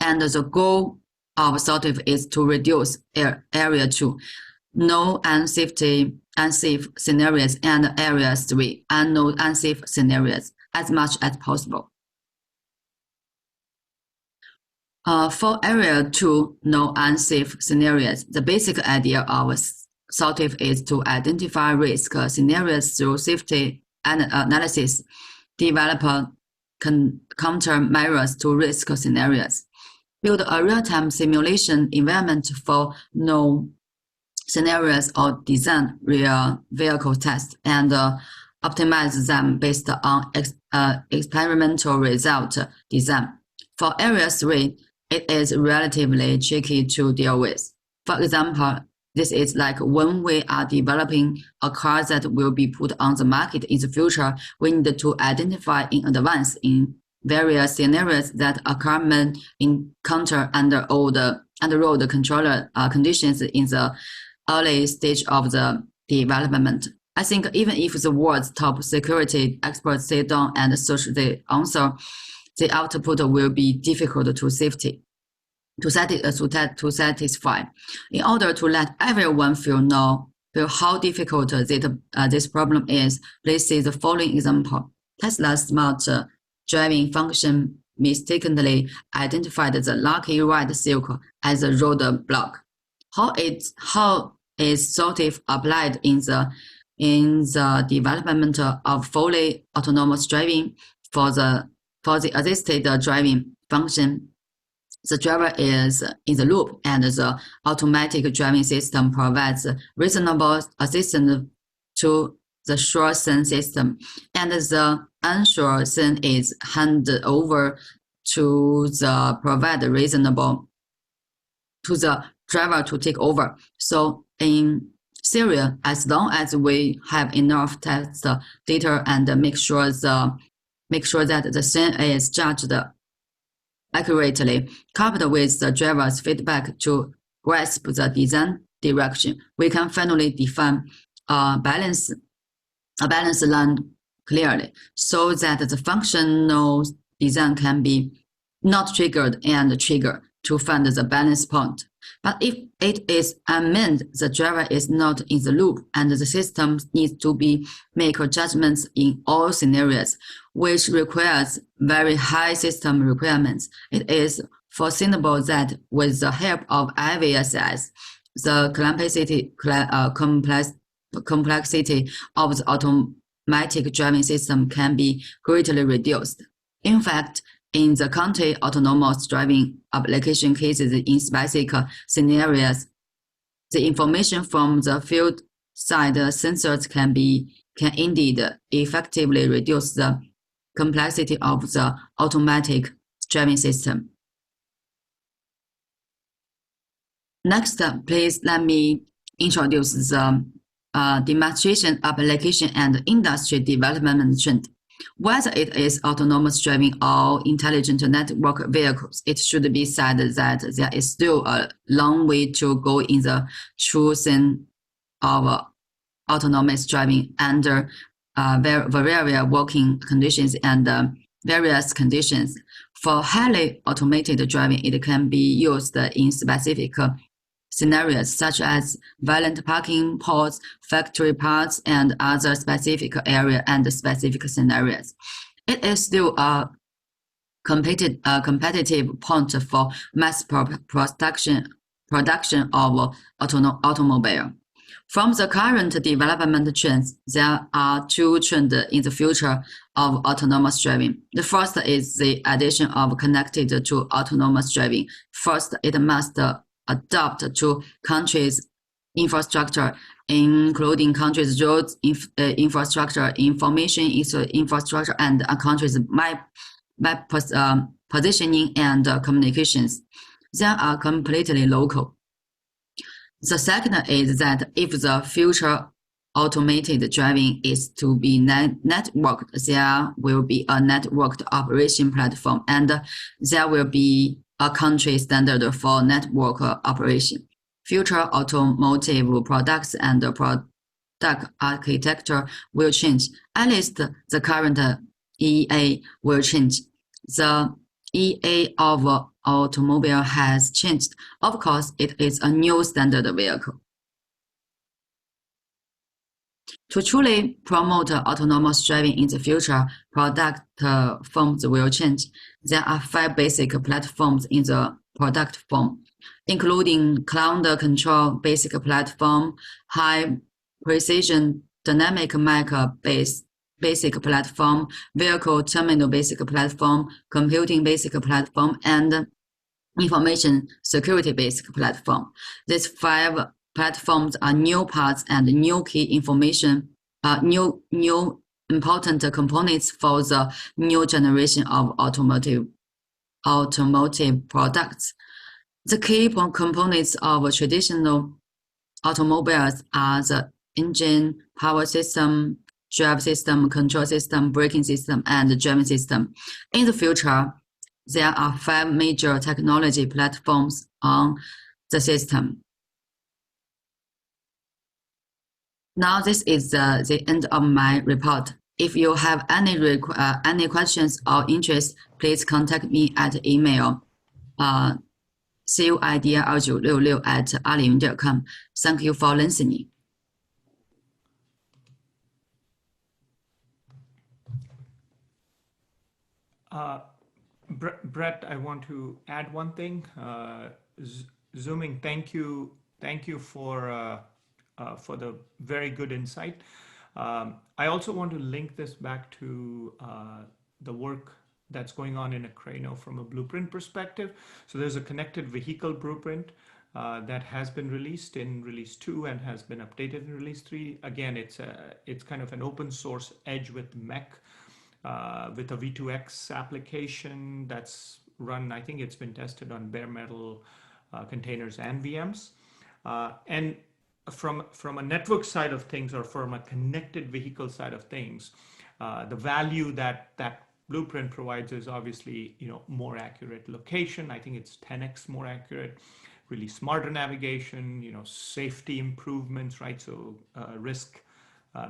And the goal of SOTIF is to reduce area 2, no unsafe scenarios, and area 3, unknown unsafe scenarios, as much as possible. For area 2, no unsafe scenarios, the basic idea of SOTIF is to identify risk scenarios through safety analysis, develop countermeasures to risk scenarios, build a real-time simulation environment for known scenarios, or design real vehicle tests and optimize them based on experimental result design. For Area 3, it is relatively tricky to deal with. For example, this is like when we are developing a car that will be put on the market in the future, we need to identify in advance in various scenarios that a car may encounter under road controller conditions in the early stage of the development. I think even if the world's top security experts sit down and search the answer, the output will be difficult to satisfy. In order to let everyone feel how difficult this problem is, please see the following example. Tesla's smart driving function mistakenly identified the lucky right circle as a roadblock. How is Soltive applied in the development of fully autonomous driving? For the assisted driving function, the driver is in the loop, and the automatic driving system provides reasonable assistance to the sure scene system, and the unsure scene is handed over to the driver to take over. So in theory, as long as we have enough test data and make sure that the scene is judged accurately, coupled with the driver's feedback to grasp the design direction, we can finally define a balance line clearly, so that the functional design can be not triggered and triggered to find the balance point. But if it is unmanned, the driver is not in the loop, and the system needs to make judgments in all scenarios, which requires very high system requirements. It is foreseeable that with the help of IVSS, the complexity of the automatic driving system can be greatly reduced. In fact, in the county autonomous driving application cases in specific scenarios, the information from the field side sensors can indeed effectively reduce the complexity of the automatic driving system. Next, please let me introduce the demonstration application and industry development trend. Whether it is autonomous driving or intelligent network vehicles, it should be said that there is still a long way to go in the true sense of autonomous driving under various working conditions and various conditions. For highly automated driving, it can be used in specific scenarios such as violent parking ports, factory parts, and other specific area and specific scenarios. It is still a competitive point for mass production of automobile. From the current development trends, there are two trends in the future of autonomous driving. The first is the addition of connected to autonomous driving. First, it must adapt to countries' infrastructure, including countries' roads infrastructure, information infrastructure, and countries' map positioning and communications. They are completely local. The second is that if the future automated driving is to be networked, there will be a networked operation platform, and there will be a country standard for network operation. Future automotive products and product architecture will change. At least the current EA will change. The EA of automobile has changed. Of course, it is a new standard vehicle. To truly promote autonomous driving in the future, product forms will change. There are 5 basic platforms in the product form, including cloud control basic platform, high precision dynamic mic based basic platform, vehicle terminal basic platform, computing basic platform, and information security basic platform. These 5 platforms are new parts and new key information, new important components for the new generation of automotive products. The key components of traditional automobiles are the engine, power system, drive system, control system, braking system, and driving system. In the future, there are 5 major technology platforms on the system. Now this is the end of my report. If you have any questions or interest, please contact me at email cuidea2966@261.com. Thank you for listening. Brett, I want to add one thing. Zhuming, thank you for the very good insight. I also want to link this back to the work that's going on in Aquaronne from a blueprint perspective. So there's a connected vehicle blueprint that has been released in release 2 and has been updated in release 3. Again, it's kind of an open source edge with mech with a V2X application that's run. I think it's been tested on bare metal containers and VMs. And from a network side of things, or from a connected vehicle side of things, the value that blueprint provides is obviously, more accurate location. I think it's 10x more accurate, really smarter navigation, safety improvements, right? So risk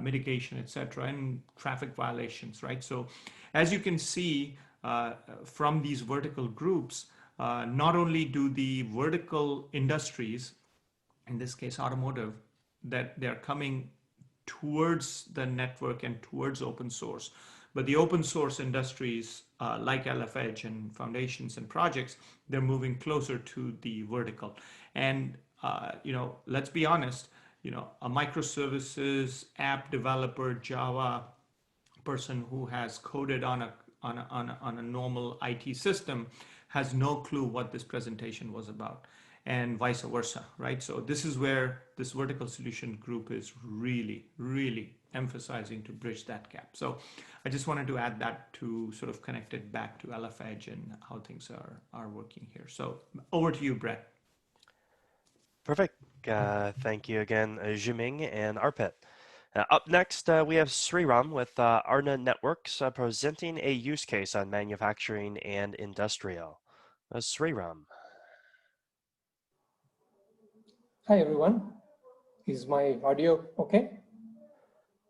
mitigation, etc., and traffic violations, right? So as you can see from these vertical groups, not only do the vertical industries, in this case automotive, that they're coming towards the network and towards open source, but the open source industries like LF Edge and foundations and projects, they're moving closer to the vertical. And let's be honest, a microservices app developer, Java person who has coded on a normal IT system has no clue what this presentation was about, and vice versa, right? So this is where this vertical solution group is really, really emphasizing to bridge that gap. So I just wanted to add that to sort of connect it back to LF Edge and how things are working here. So over to you, Brett. Perfect. Thank you again, Zhuming and Arpit. Up next, we have Siram with Aarna Networks presenting a use case on manufacturing and industrial. Siram. Hi, everyone. Is my audio okay?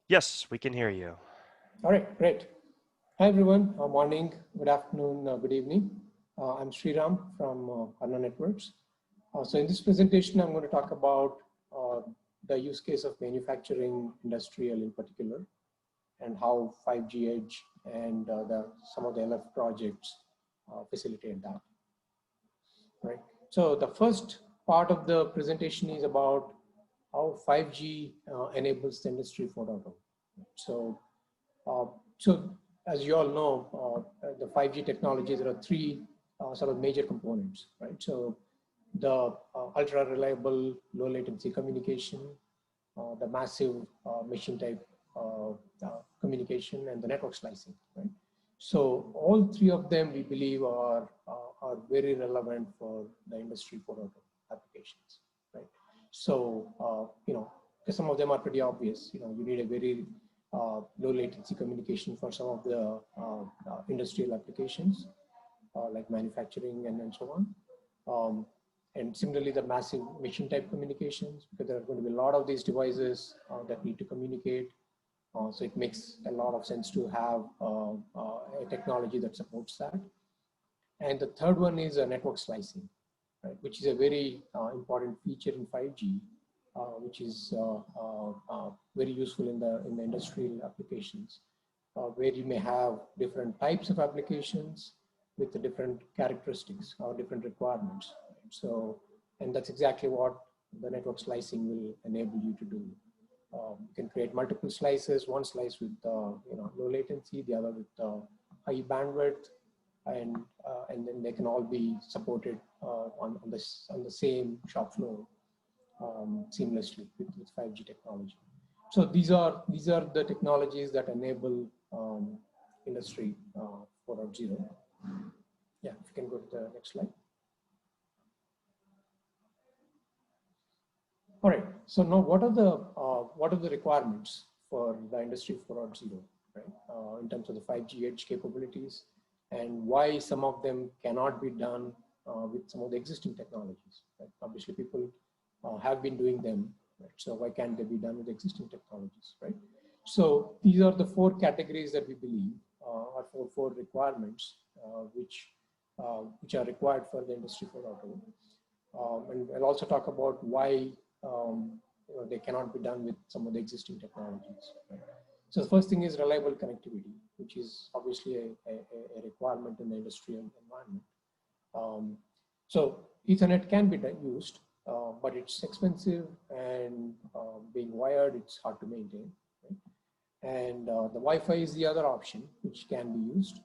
Yes, we can hear you. All right, great. Hi, everyone. Morning, good afternoon, good evening. I'm Siram from Aarna Networks. So in this presentation, I'm going to talk about the use case of manufacturing industrial in particular, and how 5G Edge and some of the LF projects facilitate that. Right. So the first part of the presentation is about how 5G enables the industry 4.0. So, as you all know, the 5G technology, there are 3 sort of major components, right? So the ultra reliable low latency communication, the massive machine type communication, and the network slicing, right? So all 3 of them we believe are very relevant for the industry 4.0 applications, right? So some of them are pretty obvious. You need a very low latency communication for some of the industrial applications like manufacturing and so on. And similarly, the massive machine type communications, because there are going to be a lot of these devices that need to communicate. So it makes a lot of sense to have a technology that supports that. And the third one is network slicing, right, which is a very important feature in 5G, which is very useful in the industrial applications, where you may have different types of applications with the different characteristics or different requirements. So, and that's exactly what the network slicing will enable you to do. You can create multiple slices, one slice with low latency, the other with high bandwidth, and then they can all be supported on the same shop floor seamlessly with 5G technology. So these are the technologies that enable Industry 4.0. Yeah, if you can go to the next slide. All right. So now, what are the requirements for the Industry 4.0, right? In terms of the 5G edge capabilities, and why some of them cannot be done with some of the existing technologies. Right? Obviously, people have been doing them, right? So why can't they be done with existing technologies, right? So these are the 4 categories that we believe are 4 requirements which are required for the Industry 4.0. And I'll also talk about why they cannot be done with some of the existing technologies. Right? So the first thing is reliable connectivity, which is obviously a requirement in the industrial environment. So Ethernet can be used, but it's expensive, and being wired, it's hard to maintain. Right? And the Wi-Fi is the other option, which can be used,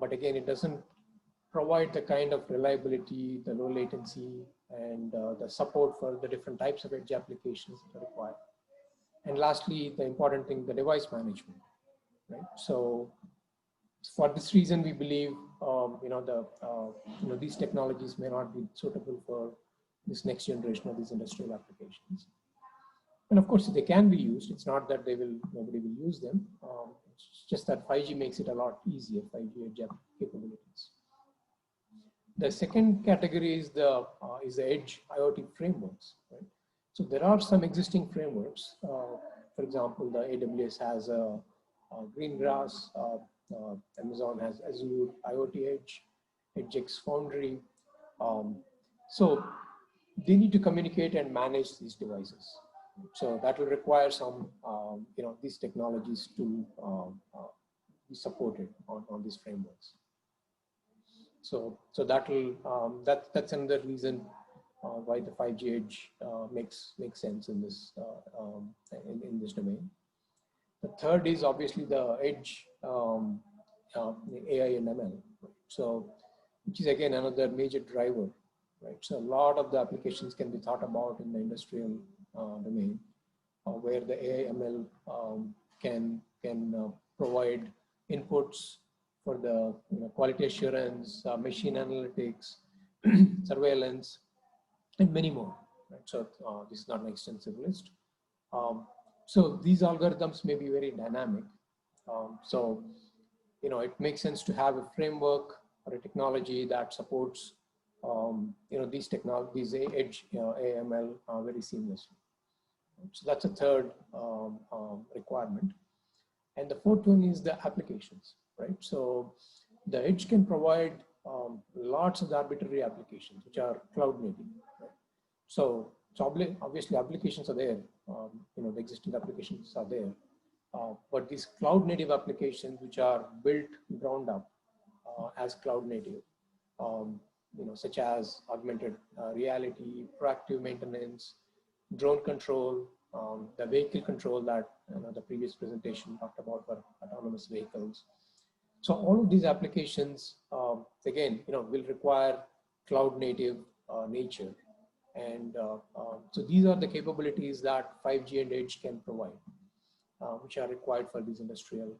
but again, it doesn't provide the kind of reliability, the low latency, and the support for the different types of edge applications that are required. And lastly, the important thing, the device management, right? So for this reason, we believe, these technologies may not be suitable for this next generation of these industrial applications. And of course, they can be used. It's not that nobody will use them. It's just that 5G makes it a lot easier, 5G edge capabilities. The second category is the edge IoT frameworks. Right? So there are some existing frameworks. For example, the AWS has a Greengrass, Amazon has Azure IoT Edge, EdgeX Foundry. So they need to communicate and manage these devices. So that will require some, these technologies to be supported on these frameworks. So that will that's another reason why the 5G edge makes sense in this in this domain. The third is obviously the edge AI and ML. So which is again another major driver, right? So a lot of the applications can be thought about in the industrial domain, where the AI ML can provide inputs for the quality assurance, machine analytics, surveillance, and many more. Right? So this is not an extensive list. So these algorithms may be very dynamic. So it makes sense to have a framework or a technology that supports these technologies, edge AML very seamlessly. So that's a third requirement. And the fourth one is the applications, right? So the edge can provide lots of arbitrary applications, which are cloud native. Right? So obviously applications are there, the existing applications are there, but these cloud native applications, which are built ground up as cloud native, such as augmented reality, proactive maintenance, drone control, the vehicle control that the previous presentation talked about for autonomous vehicles. So all of these applications, again, will require cloud native nature. And so these are the capabilities that 5G and edge can provide, which are required for these industrial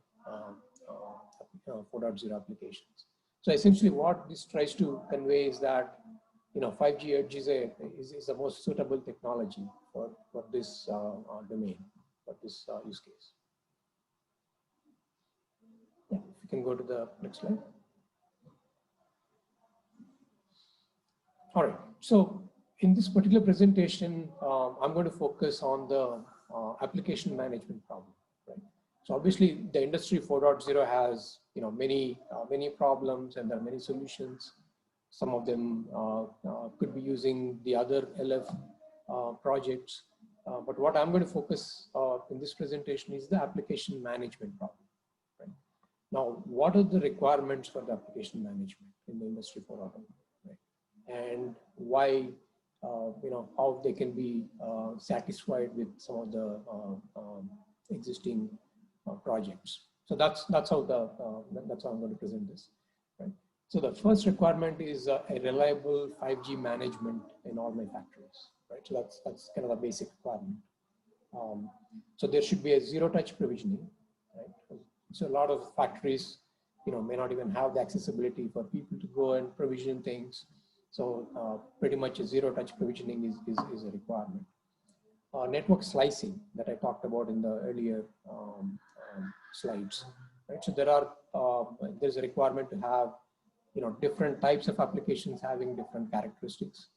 4.0 applications. So essentially what this tries to convey is that 5G edge is the most suitable technology for this domain, for this use case. Yeah, if you can go to the next slide. All right, so in this particular presentation, I'm going to focus on the application management problem. Right? So obviously, the industry 4.0 has many problems, and there are many solutions. Some of them could be using the other LF projects, but what I'm going to focus in this presentation is the application management problem. Right? Now, what are the requirements for the application management in the industry 4.0? Right? And why how they can be satisfied with some of the existing projects. So that's how I'm going to present this. Right. So the first requirement is a reliable 5G management in all my factories. Right. So that's kind of a basic requirement. So there should be a zero-touch provisioning. Right. So a lot of factories, may not even have the accessibility for people to go and provision things. So pretty much a zero-touch provisioning is a requirement. Network slicing that I talked about in the earlier slides. Right. So there's a requirement to have different types of applications having different characteristics,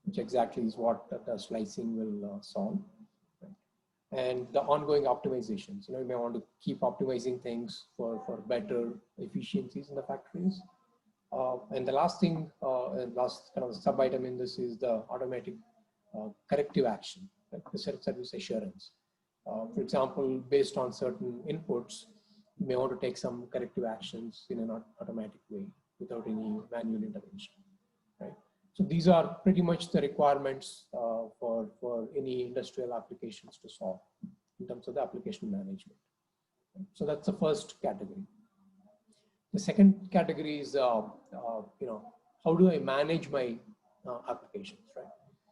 which exactly is what the slicing will solve. Right. And the ongoing optimizations. You may want to keep optimizing things for better efficiencies in the factories. And the last thing, last kind of sub item in this is the automatic corrective action, like the service assurance. For example, based on certain inputs, you may want to take some corrective actions in an automatic way without any manual intervention. Right. So these are pretty much the requirements for any industrial applications to solve in terms of the application management. So that's the first category. The second category is, how do I manage my applications, right?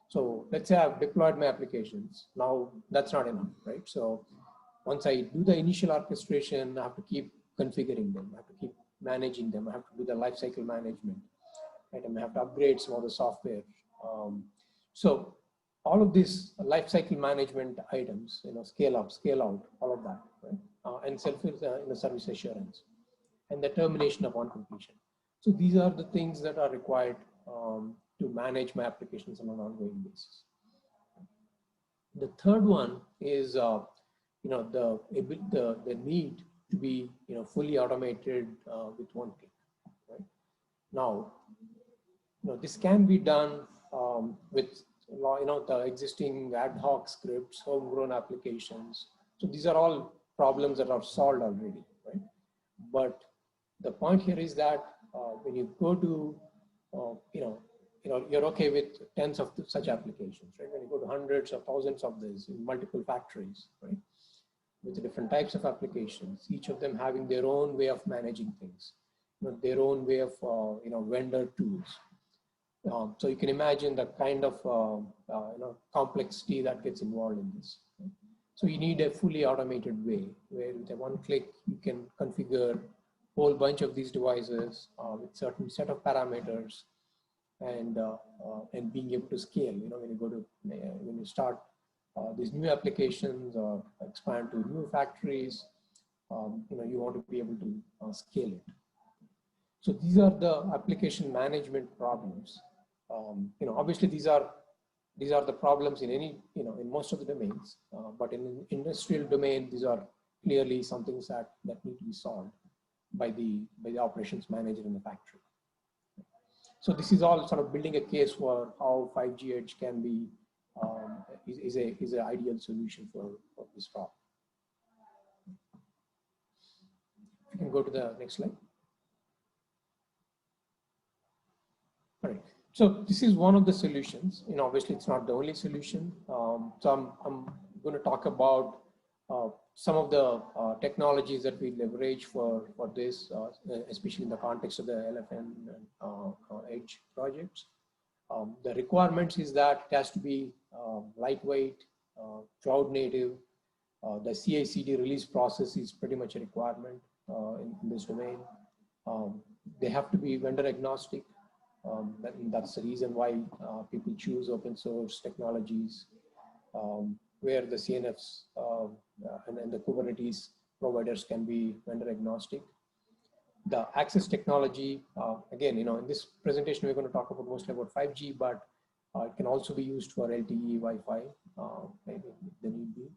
So let's say I've deployed my applications. Now that's not enough, right? So once I do the initial orchestration, I have to keep configuring them. I have to keep managing them. I have to do the lifecycle management, right? And I have to upgrade some of the software. So all of these lifecycle management items, scale up, scale out, all of that, right? And service assurance, and the termination upon completion. So these are the things that are required to manage my applications on an ongoing basis. The third one is the need to be fully automated with one click. Right? Now, this can be done with the existing ad hoc scripts, homegrown applications. So these are all problems that are solved already, right? But the point here is that when you go to, you're okay with tens of such applications, right? When you go to hundreds or thousands of these in multiple factories, right? With different types of applications, each of them having their own way of managing things, their own way of, vendor tools. So you can imagine the kind of, complexity that gets involved in this. Right? So you need a fully automated way where with a one click, you can configure whole bunch of these devices with certain set of parameters, and being able to scale. When you start these new applications or expand to new factories, you want to be able to scale it. So these are the application management problems. Obviously these are the problems in any in most of the domains, but in an industrial domain, these are clearly some things that need to be solved by the operations manager in the factory. So this is all sort of building a case for how 5G Edge can be is an ideal solution for this problem. You can go to the next slide. All right. So this is one of the solutions. Obviously it's not the only solution. So I'm going to talk about some of the technologies that we leverage for this, especially in the context of the LFN Edge projects. The requirements is that it has to be lightweight, cloud native. The CI/CD release process is pretty much a requirement in this domain. They have to be vendor agnostic. That's the reason why people choose open source technologies, where the CNFs and the Kubernetes providers can be vendor agnostic. The access technology, again, in this presentation, we're going to talk about mostly about 5G, but it can also be used for LTE, Wi-Fi, maybe if the need be.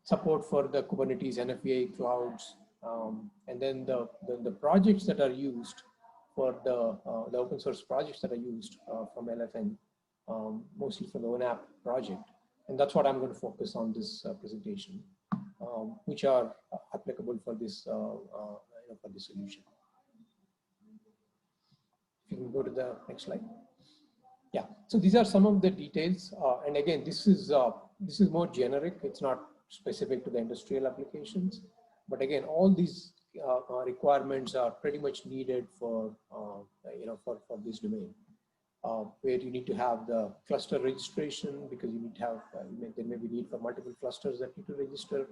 Support for the Kubernetes, NFVA clouds, and then the projects that are used for the open source projects that are used from LFN, mostly from the ONAP project. And that's what I'm going to focus on this presentation, which are applicable for this for the solution. If you can go to the next slide. Yeah, so these are some of the details. And again, this is more generic. It's not specific to the industrial applications. But again, all these requirements are pretty much needed for, for this domain. Where you need to have the cluster registration because you need to have, there may be need for multiple clusters that need to register.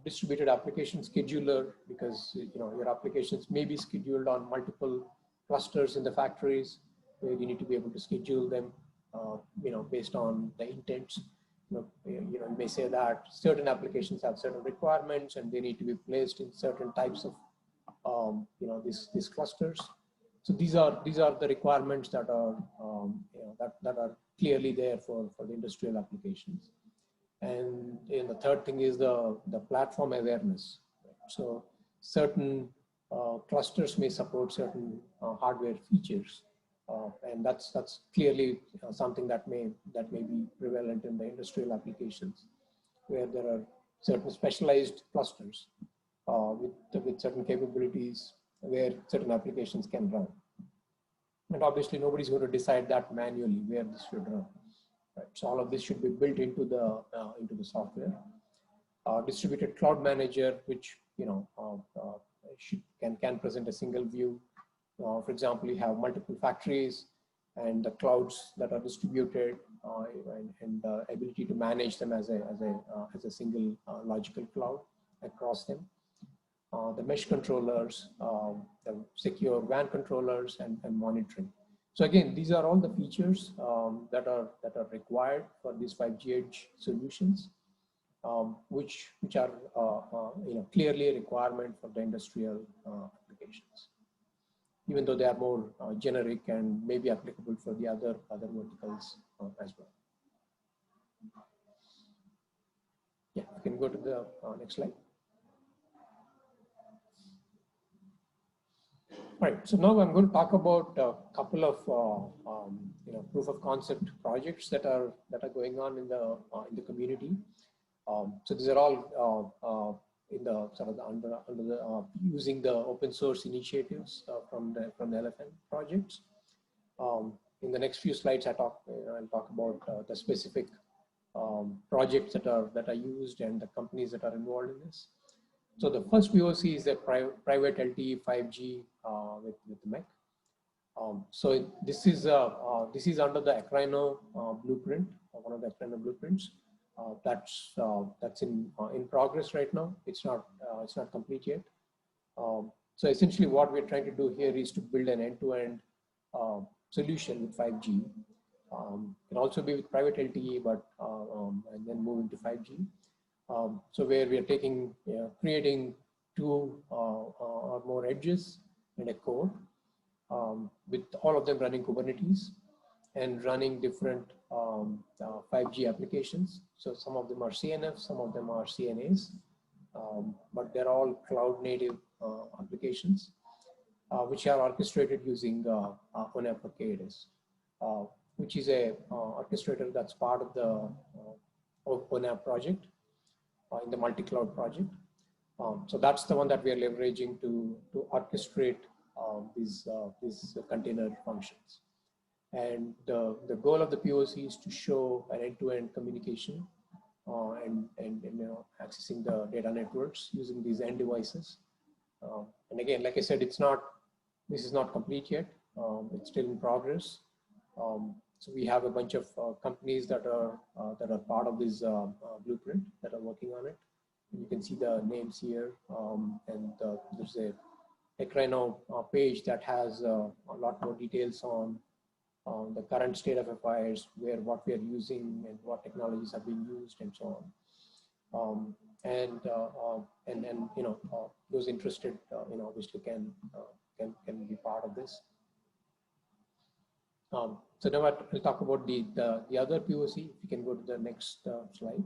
Distributed application scheduler because your applications may be scheduled on multiple clusters in the factories where you need to be able to schedule them, based on the intents. You may say that certain applications have certain requirements and they need to be placed in certain types of, these clusters. So these are the requirements that are that are clearly there for the industrial applications. And the third thing is the platform awareness. So certain clusters may support certain hardware features, and that's clearly something that may be prevalent in the industrial applications, where there are certain specialized clusters with certain capabilities where certain applications can run. And obviously, nobody's going to decide that manually where this should run. Right. So all of this should be built into the software. Distributed cloud manager, which can present a single view. For example, you have multiple factories and the clouds that are distributed, and ability to manage them as a single logical cloud across them. The mesh controllers, the secure WAN controllers, and monitoring. So again, these are all the features that are required for these 5G edge solutions, which are clearly a requirement for the industrial applications, even though they are more generic and maybe applicable for the other verticals as well. Yeah, you can go to the next slide. Right. So now I'm going to talk about a couple of proof of concept projects that are going on in the community. So these are all in the sort of under the using the open source initiatives from the LFN projects. In the next few slides, I'll talk about the specific projects that are used and the companies that are involved in this. So the first POC is a private LTE 5G with MEC. So this is under the Aquaronne blueprint, one of the Aquaronne blueprints. That's in progress right now. It's not complete yet. So essentially, what we're trying to do here is to build an end-to-end solution with 5G. Can also be with private LTE, but and then move into 5G. So where we are creating two or more edges and a core, with all of them running Kubernetes and running different 5G applications. So some of them are CNFs, some of them are CNAs, but they're all cloud native applications, which are orchestrated using ONAP for KDS, which is a orchestrator that's part of the ONAP project. In the multi-cloud project. So that's the one that we are leveraging to orchestrate these container functions. And the goal of the POC is to show an end-to-end communication and accessing the data networks using these end devices. And again, like I said, this is not complete yet. It's still in progress. So we have a bunch of companies that are part of this blueprint that are working on it. And you can see the names here, and there's a Aquaronne page that has a lot more details on the current state of affairs, what we are using and what technologies are being used, and so on. And those interested, obviously can be part of this. So now I'll talk about the other POC. If you can go to the next slide.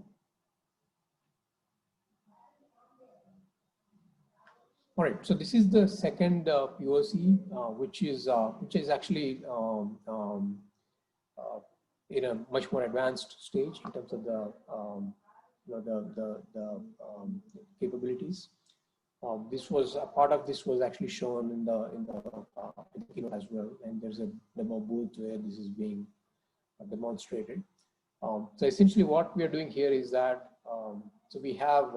All right. So this is the second POC, which is actually in a much more advanced stage in terms of the capabilities. This was a part of this was actually shown in the keynote as well, and there's a demo booth where this is being demonstrated. So essentially, what we are doing here is that so we have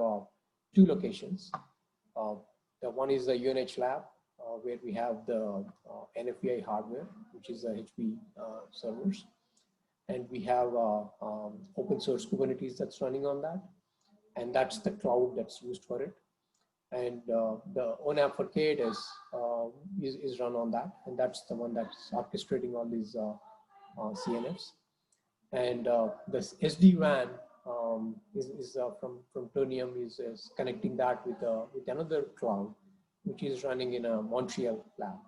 two locations. The one is the UNH lab, where we have the NFVI hardware, which is the HP servers, and we have open source Kubernetes that's running on that, and that's the cloud that's used for it. And the ONAP for KDS is run on that, and that's the one that's orchestrating all these CNFs. And the SD-WAN is from Tonium is connecting that with another cloud, which is running in a Montreal lab.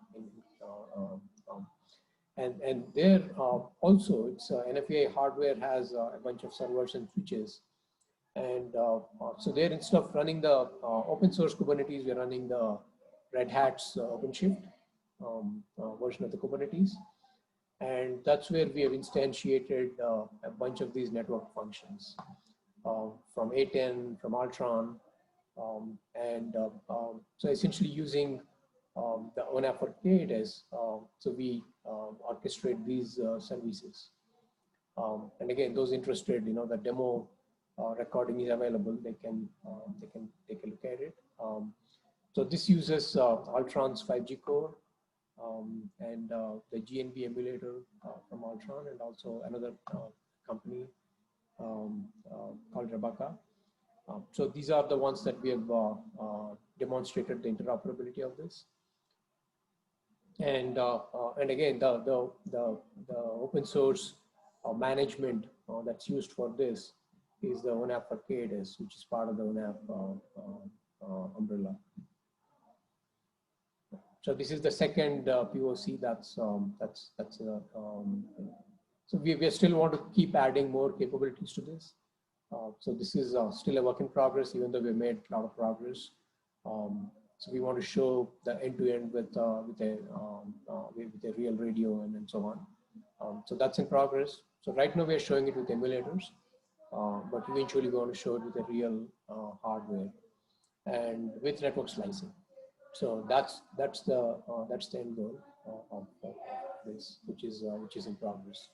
And there also, it's NFVI hardware has a bunch of servers and switches. And so there, instead of running the open source Kubernetes, we're running the Red Hat's OpenShift version of the Kubernetes. And that's where we have instantiated a bunch of these network functions from A10, from Altron, so essentially using the ONAP for KDS, so we orchestrate these services. And again, those interested, the demo recording is available. They can take a look at it. So this uses Altron's 5G core and the GNB emulator from Altron, and also another company called Rebecca. So these are the ones that we have demonstrated the interoperability of this. And again, the open source management that's used for this is the ONAP for KDS, which is part of the ONAP umbrella. So this is the second POC so we still want to keep adding more capabilities to this. So this is still a work in progress, even though we've made a lot of progress. So we want to show the end-to-end with a real radio and so on. So that's in progress. So right now we are showing it with emulators, but eventually we want to show it with a real hardware and with network slicing. So that's the end goal of this, which is in progress.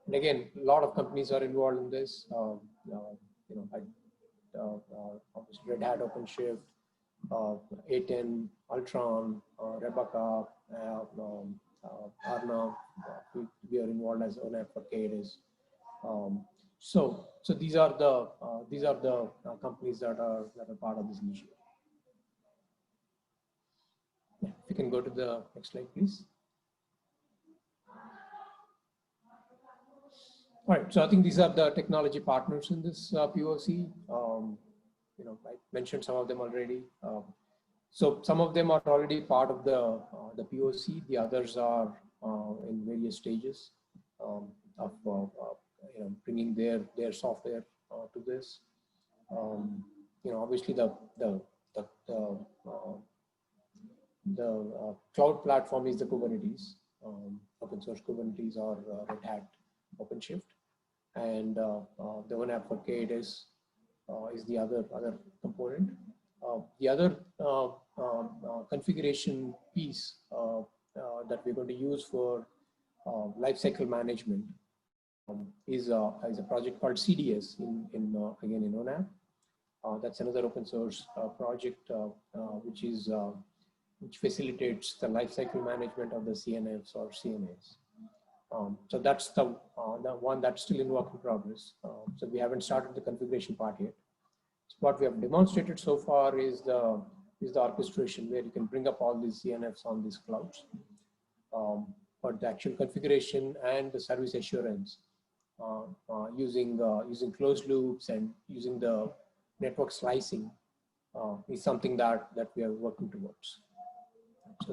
And again, a lot of companies are involved in this. Obviously Red Hat OpenShift, A10, Altron, Rebecca, Aarna. We are involved as ONAP for KDS. So these are the companies that are part of this initiative. Yeah, if you can go to the next slide, please. All right, so I think these are the technology partners in this POC. I mentioned some of them already. So some of them are already part of the POC. The others are in various stages of bringing their software to this. Obviously the cloud platform is the Kubernetes, open source Kubernetes or Red Hat OpenShift, and the ONAP for KDS is the other component. The other configuration piece that we're going to use for lifecycle management is a project called CDS in ONAP. That's another open source project which facilitates the lifecycle management of the CNFs or CNAs. So that's the one that's still in work in progress. So we haven't started the configuration part yet. So what we have demonstrated so far is the orchestration, where you can bring up all these CNFs on these clouds. But the actual configuration and the service assurance using closed loops and using the network slicing is something that we are working towards. So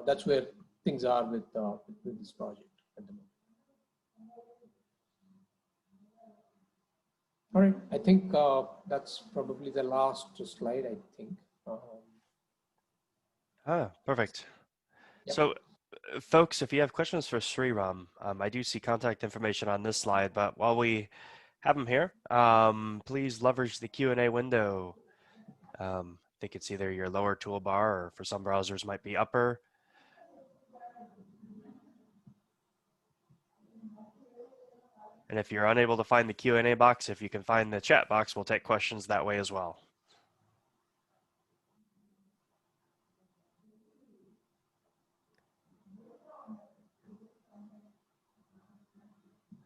that's where things are with this project at the moment. All right, I think that's probably the last slide, I think. Perfect. Yep. So folks, if you have questions for Siram, I do see contact information on this slide, but while we have him here, please leverage the Q&A window think it's either your lower toolbar or for some browsers might be upper. And if you're unable to find the Q&A box, if you can find the chat box, we'll take questions that way as well.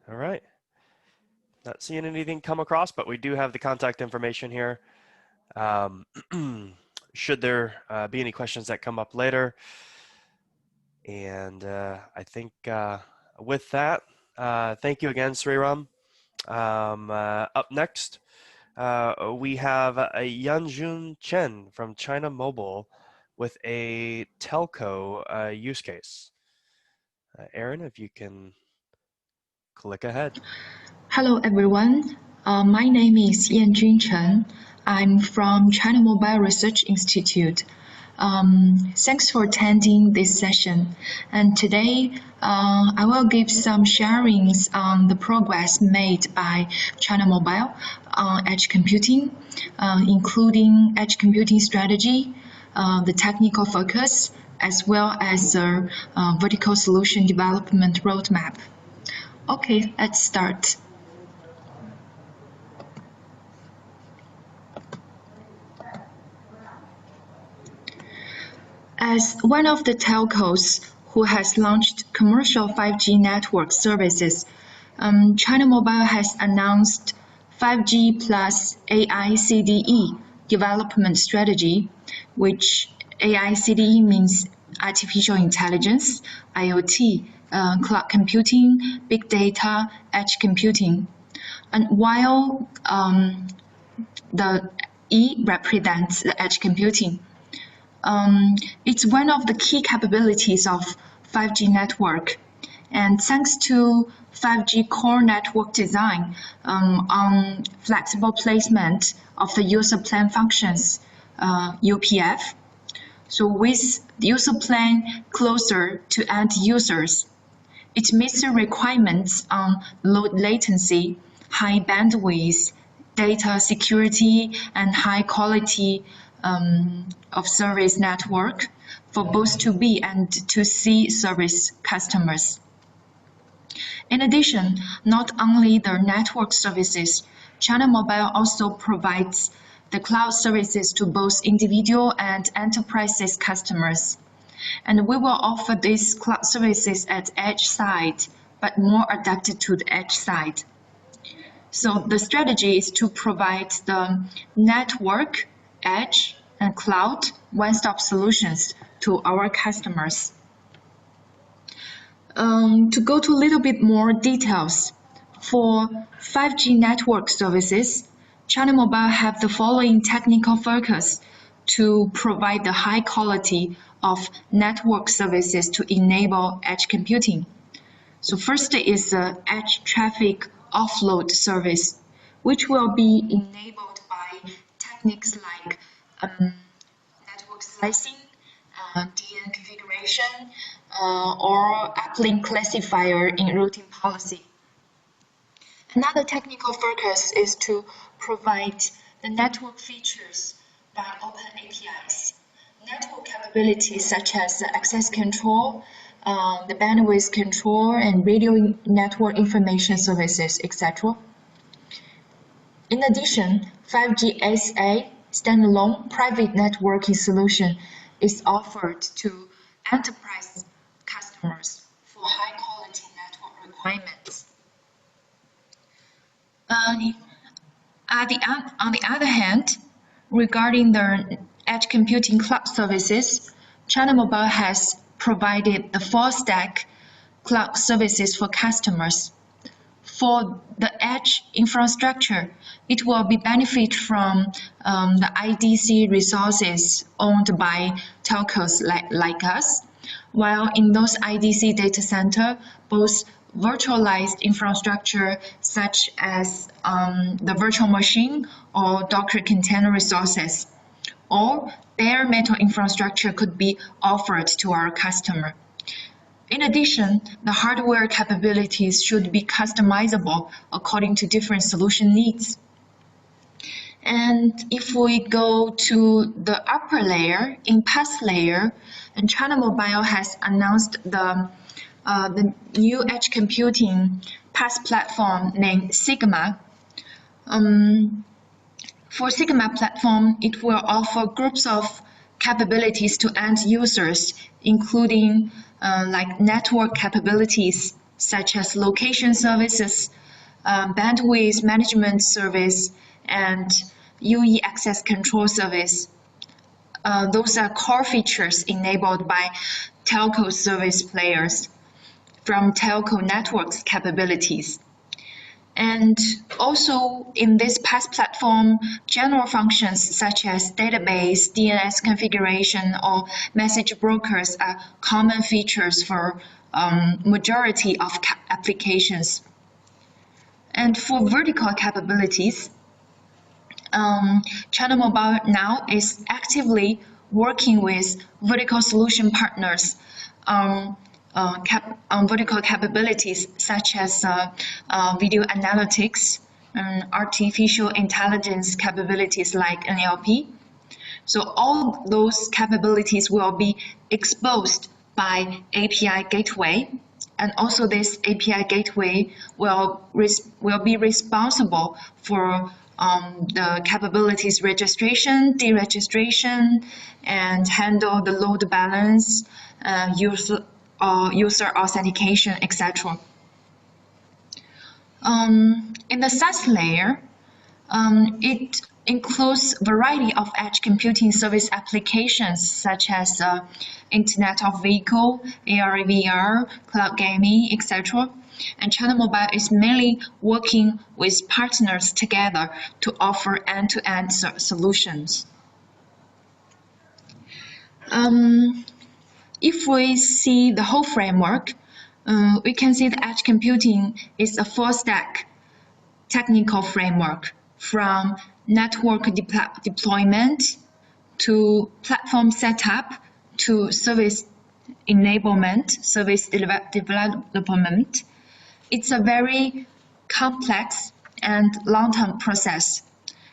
All right. Not seeing anything come across, but we do have the contact information here. Should there be any questions that come up later. And I think with that, thank you again, Siram. Up next, we have a Yanjun Chen from China Mobile with a telco use case. Aaron, if you can click ahead. Hello, everyone. My name is Yanjun Chen. I'm from China Mobile Research Institute. Thanks for attending this session. And today, I will give some sharings on the progress made by China Mobile on edge computing, including edge computing strategy, the technical focus, as well as the vertical solution development roadmap. Okay, let's start. As one of the telcos who has launched commercial 5G network services, China Mobile has announced 5G plus AICDE development strategy, which AICDE means artificial intelligence, IoT, cloud computing, big data, edge computing. And while the E represents the edge computing, it's one of the key capabilities of 5G network. And thanks to 5G core network design on flexible placement of the user plan functions, UPF, so with user plan closer to end users, it meets the requirements on low latency, high bandwidth, data security, and high quality of service network for both 2B and 2C service customers. In addition, not only the network services, China Mobile also provides the cloud services to both individual and enterprises customers. And we will offer these cloud services at edge side, but more adapted to the edge side. So the strategy is to provide the network, edge, and cloud one-stop solutions to our customers. To go to a little bit more details, for 5G network services, China Mobile have the following technical focus to provide the high quality of network services to enable edge computing. So first is the edge traffic offload service, which will be enabled by techniques like network slicing, DN configuration, or uplink classifier in routing policy. Another technical focus is to provide the network features by open APIs. Network capabilities such as the access control, the bandwidth control, and radio network information services, etc. In addition, 5G SA standalone private networking solution is offered to enterprise customers for high-quality network requirements. On the other hand, regarding the edge computing cloud services, China Mobile has provided the full-stack cloud services for customers. For the edge infrastructure, it will be benefit from the IDC resources owned by telcos like us, while in those IDC data center, both virtualized infrastructure such as the virtual machine or Docker container resources, or bare metal infrastructure could be offered to our customer. In addition, the hardware capabilities should be customizable according to different solution needs. And if we go to the upper layer, in PaaS layer, and China Mobile has announced the new edge computing PaaS platform named Sigma. For Sigma platform, it will offer groups of capabilities to end users, including like network capabilities such as location services, bandwidth management service, and UE access control service. Those are core features enabled by telco service players from telco networks capabilities. And also in this PaaS platform, general functions such as database, DNS configuration, or message brokers are common features for majority of applications. And for vertical capabilities, China Mobile now is actively working with vertical solution partners on vertical capabilities such as video analytics and artificial intelligence capabilities like NLP. So all those capabilities will be exposed by API gateway, and also this API gateway will be responsible for the capabilities registration, deregistration, and handle the load balance, user authentication, etc. In the SaaS layer, it includes a variety of edge computing service applications such as Internet of Vehicle, AR, VR, cloud gaming, etc. And China Mobile is mainly working with partners together to offer end-to-end solutions. If we see the whole framework, we can see that edge computing is a full-stack technical framework from network deployment to platform setup to service enablement, service development. It's a very complex and long-term process.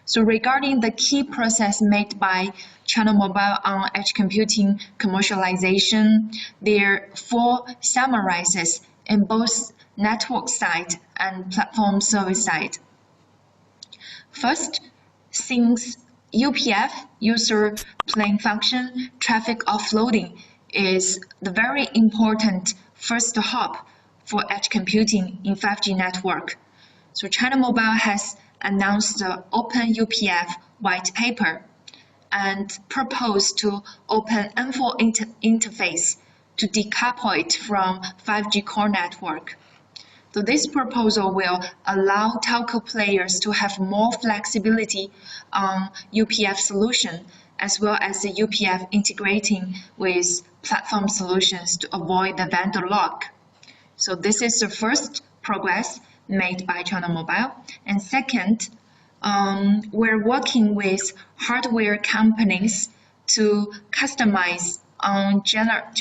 So regarding the key process made by China Mobile on edge computing commercialization, there are 4 summarizes in both network side and platform service side. First, since UPF, user plane function traffic offloading, is the very important first hop for edge computing in 5G network. So China Mobile has announced the Open UPF white paper and proposed to open M4 interface to decouple it from 5G core network. So this proposal will allow telco players to have more flexibility on UPF solution, as well as the UPF integrating with platform solutions to avoid the vendor lock. So this is the first progress made by China Mobile. And second, we're working with hardware companies to customize on general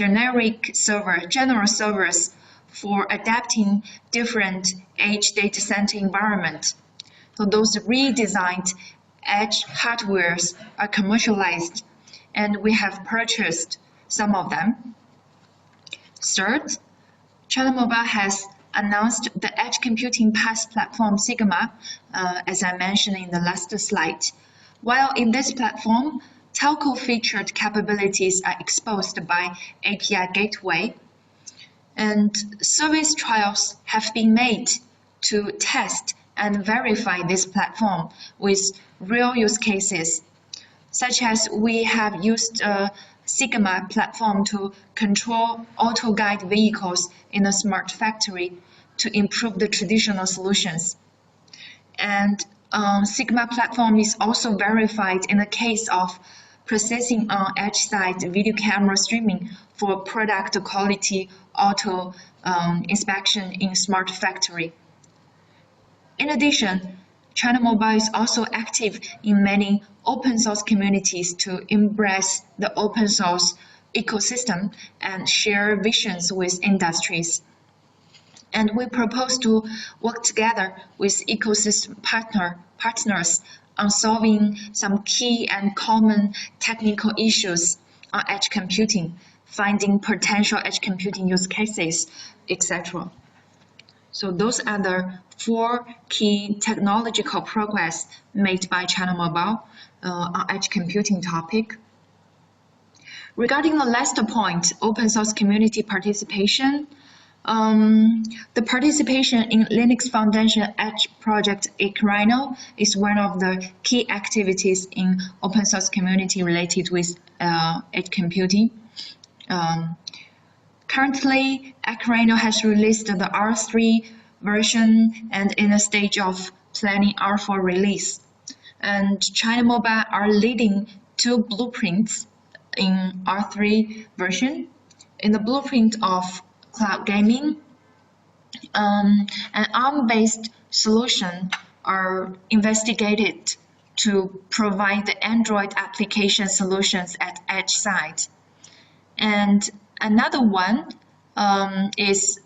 servers for adapting different edge data center environment. So those redesigned edge hardwares are commercialized, and we have purchased some of them. Third, China Mobile has announced the edge computing PaaS platform Sigma, as I mentioned in the last slide. While in this platform, telco featured capabilities are exposed by API gateway, and service trials have been made to test and verify this platform with real use cases, such as we have used a Sigma platform to control auto-guide vehicles in a smart factory to improve the traditional solutions. And Sigma platform is also verified in the case of processing on edge side video camera streaming for product quality auto inspection in smart factory. In addition, China Mobile is also active in many open source communities to embrace the open source ecosystem and share visions with industries. And we propose to work together with ecosystem partners on solving some key and common technical issues on edge computing, finding potential edge computing use cases, etc. So those are the 4 key technological progress made by China Mobile on edge computing topic. Regarding the last point, open source community participation, the participation in Linux Foundation Edge project Aquaronne is one of the key activities in open source community related with edge computing. Currently, Aquaronne has released the R3 version and in the stage of planning R4 release. And China Mobile are leading 2 blueprints in R3 version. In the blueprint of cloud gaming, an ARM-based solution are investigated to provide the Android application solutions at edge side. And another one is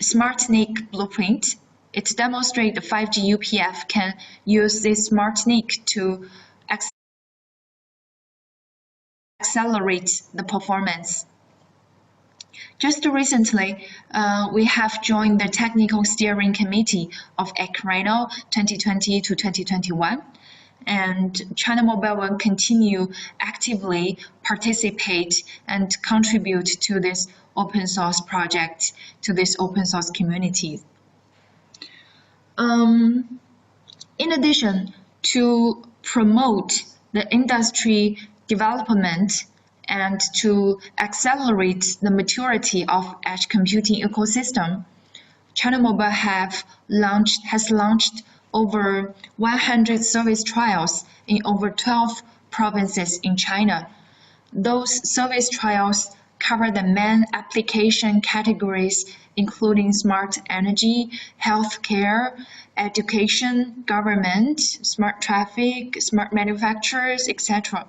SmartNIC blueprint. It demonstrates the 5G UPF can use this SmartNIC to accelerate the performance. Just recently, we have joined the technical steering committee of Aquaronne 2020 to 2021, and China Mobile will continue actively participate and contribute to this open source project, to this open source community. In addition, to promote the industry development and to accelerate the maturity of edge computing ecosystem, China Mobile has launched over 100 service trials in over 12 provinces in China. Those service trials cover the main application categories including smart energy, healthcare, education, government, smart traffic, smart manufacturers, etc.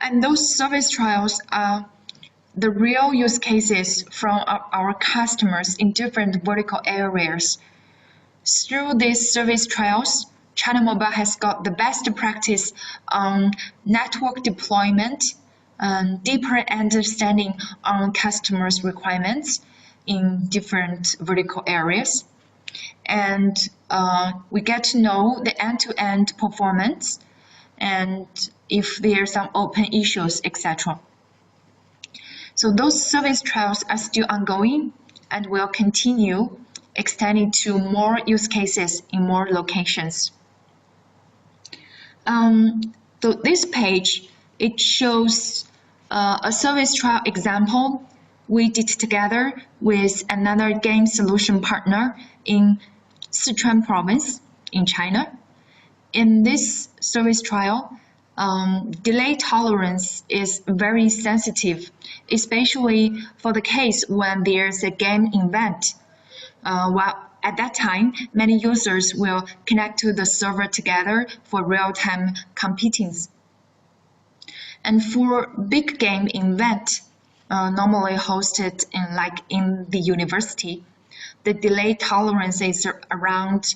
And those service trials are the real use cases from our customers in different vertical areas. Through these service trials, China Mobile has got the best practice on network deployment, deeper understanding on customers' requirements in different vertical areas. And we get to know the end-to-end performance and if there are some open issues, etc. So those service trials are still ongoing and will continue extending to more use cases in more locations. So this page, it shows a service trial example we did together with another game solution partner in Sichuan province in China. In this service trial, delay tolerance is very sensitive, especially for the case when there's a game event. While at that time, many users will connect to the server together for real-time competing. And for big game event, normally hosted in the university, the delay tolerance is around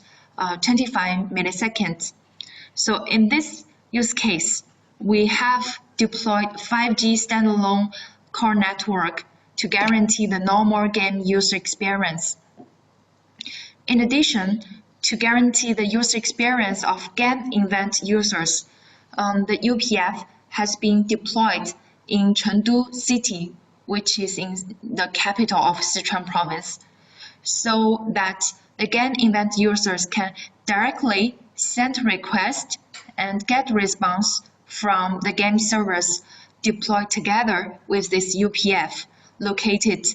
25 milliseconds. So in this use case, we have deployed 5G standalone core network to guarantee the normal game user experience. In addition, to guarantee the user experience of game event users, the UPF has been deployed in Chengdu city, which is in the capital of Sichuan province, so that the game event users can directly send request and get response from the game servers deployed together with this UPF located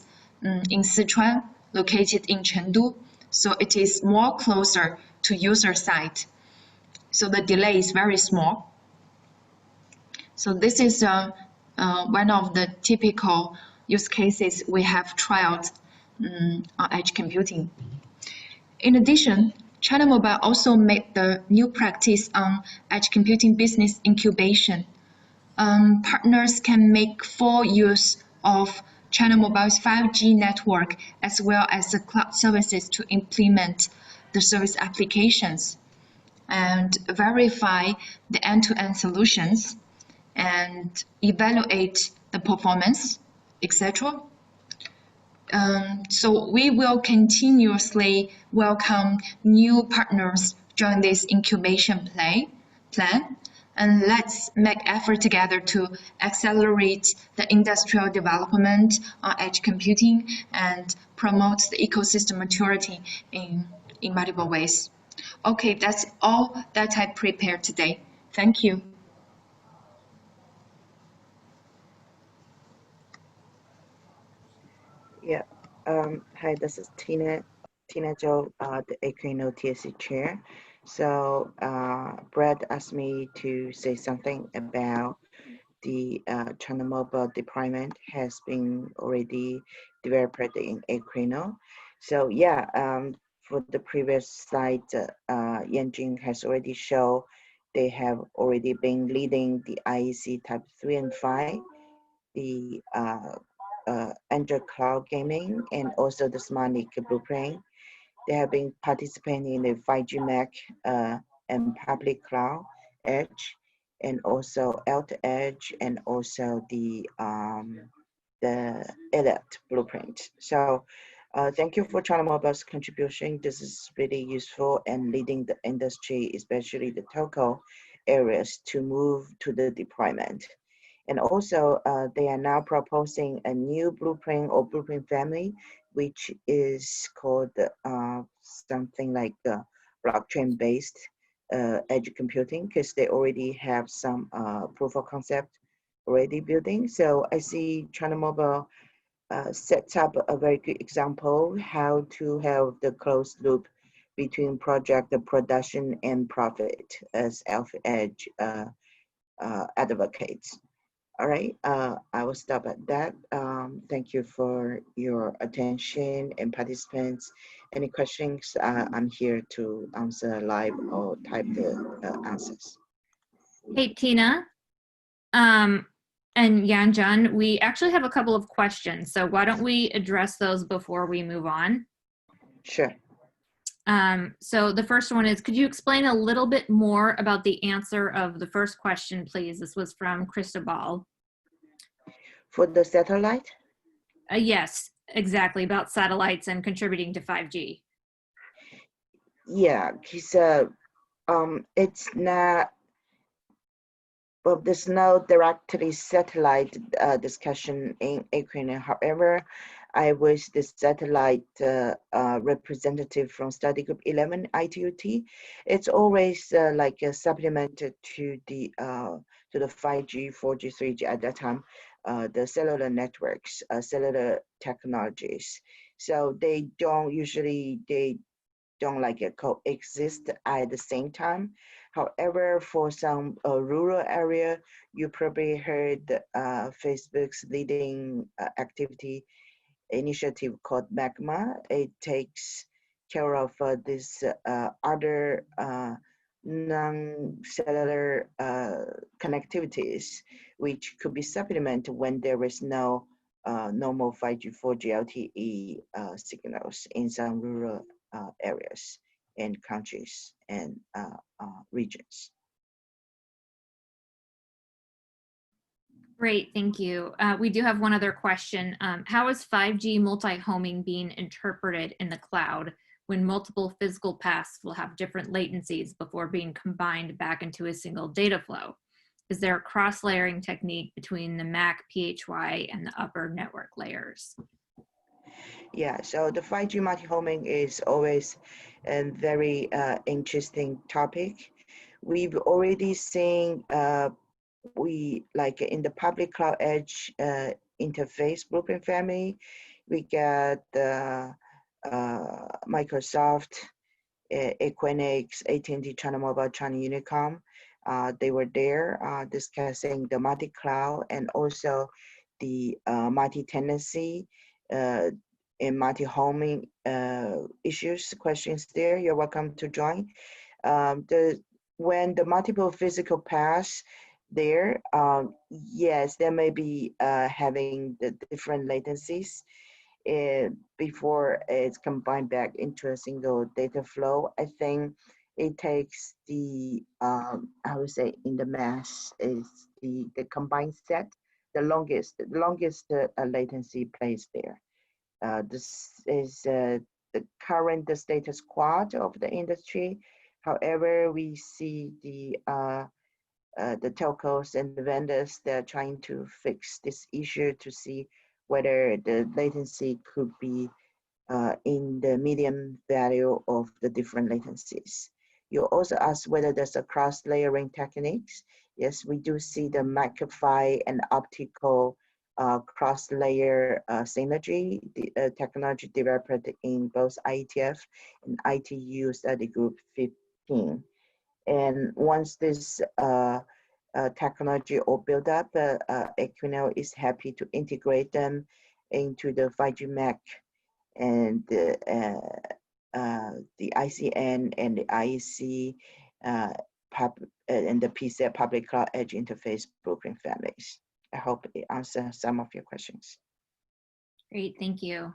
in Sichuan, located in Chengdu. So it is more closer to user side. So the delay is very small. So this is one of the typical use cases we have trialed on edge computing. In addition, China Mobile also made the new practice on edge computing business incubation. Partners can make full use of China Mobile's 5G network as well as the cloud services to implement the service applications. and verify the end-to-end solutions and evaluate the performance, etc. So we will continuously welcome new partners join this incubation plan, and let's make effort together to accelerate the industrial development on edge computing and promote the ecosystem maturity in multiple ways. Okay, that's all that I prepared today. Thank you. Yeah. Hi, this is Tina Zhou, the Aquaronne TSC chair. So Brad asked me to say something about the China Mobile deployment has been already developed in Aquaronne. So yeah, for the previous slide, Yanjun has already shown they have already been leading the IEC Type 3 and 5, the Android cloud gaming, and also the Smart Blueprint. They have been participating in the 5G MAC and public cloud edge, and also Alt Edge, and also the Elite Blueprint. So thank you for China Mobile's contribution. This is really useful and leading the industry, especially the telco areas, to move to the deployment. And also, they are now proposing a new blueprint or blueprint family, which is called something like blockchain-based edge computing, because they already have some proof of concept already building. So I see China Mobile sets up a very good example how to have the closed loop between project, the production, and profit as Alpha Edge advocates. All right, I will stop at that. Thank you for your attention and participants. Any questions? I'm here to answer live or type the answers. Hey, Tina. And Yanjun, we actually have a couple of questions. So why don't we address those before we move on? Sure. So the first one is, could you explain a little bit more about the answer of the first question, please? This was from Cristobal. For the satellite? Yes, exactly, about satellites and contributing to 5G. Yeah, because it's not, well, there's no directly satellite discussion in Aquaronne. However, I was the satellite representative from study group 11 ITUT. It's always like supplemented to the 5G, 4G, 3G at that time, the cellular networks, cellular technologies. So they don't like coexist at the same time. However, for some rural area, you probably heard Facebook's leading activity initiative called Magma. It takes care of this other non-cellular connectivities, which could be supplemented when there is no normal 5G, 4G LTE signals in some rural areas and countries and regions. Great, thank you. We do have one other question. How is 5G multi-homing being interpreted in the cloud when multiple physical paths will have different latencies before being combined back into a single data flow? Is there a cross-layering technique between the MAC, PHY, and the upper network layers? Yeah, so the 5G multi-homing is always a very interesting topic. We've already seen we like in the public cloud edge interface blueprint family, we got Microsoft, Equinix, AT&T, China Mobile, China Unicom. They were there discussing the multi-cloud and also the multi-tenancy and multi-homing issues, questions there. You're welcome to join. When the multiple physical paths there, yes, there may be having the different latencies before it's combined back into a single data flow. I think it takes the, I would say in the mass is the combined set, the longest latency plays there. This is the current status quo of the industry. However, we see the telcos and the vendors, they're trying to fix this issue to see whether the latency could be in the median value of the different latencies. You also asked whether there's a cross-layering techniques. Yes, we do see the McAfee and optical cross-layer synergy, the technology developed in both IETF and ITU study group 15. And once this technology all built up, Equinel is happy to integrate them into the 5G MAC and the ICN and the IEC and the PCI public cloud edge interface blueprint families. I hope it answers some of your questions. Great, thank you.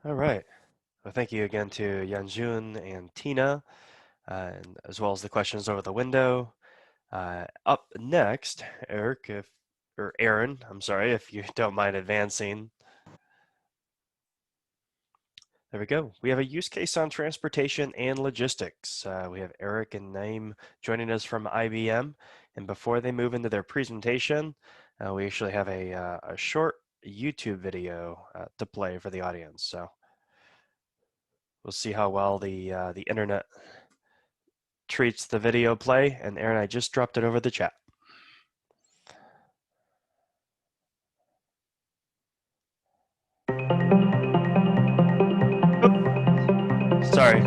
All right. Well, thank you again to Yanjun and Tina, and as well as the questions over the window. Up next, Aaron, I'm sorry, if you don't mind advancing. There we go. We have a use case on transportation and logistics. We have Eric and Naeem joining us from IBM. And before they move into their presentation, we actually have a short YouTube video to play for the audience. So we'll see how well the internet treats the video play. And Aaron, I just dropped it over the chat. Sorry.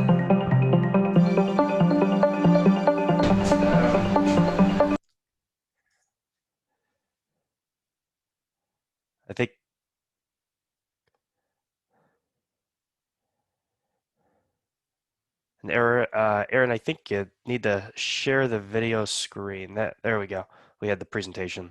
I think and Aaron, I think you need to share the video screen. There we go. We had the presentation.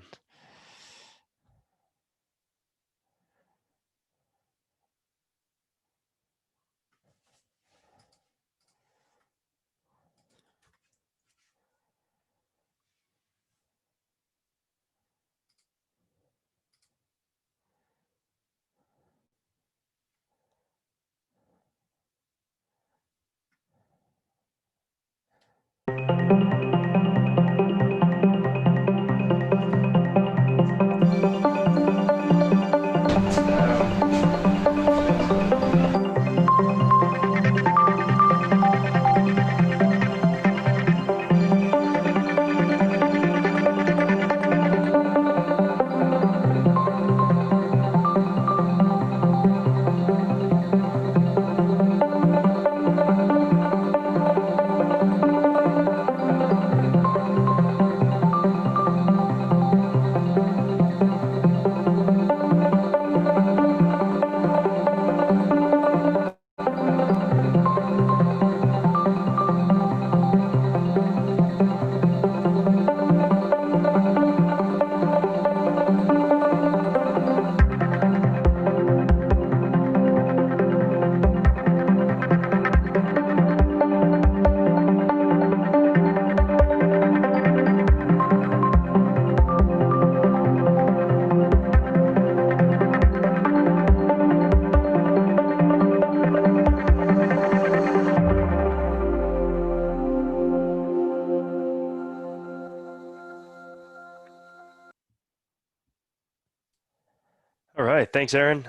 All right, thanks, Aaron.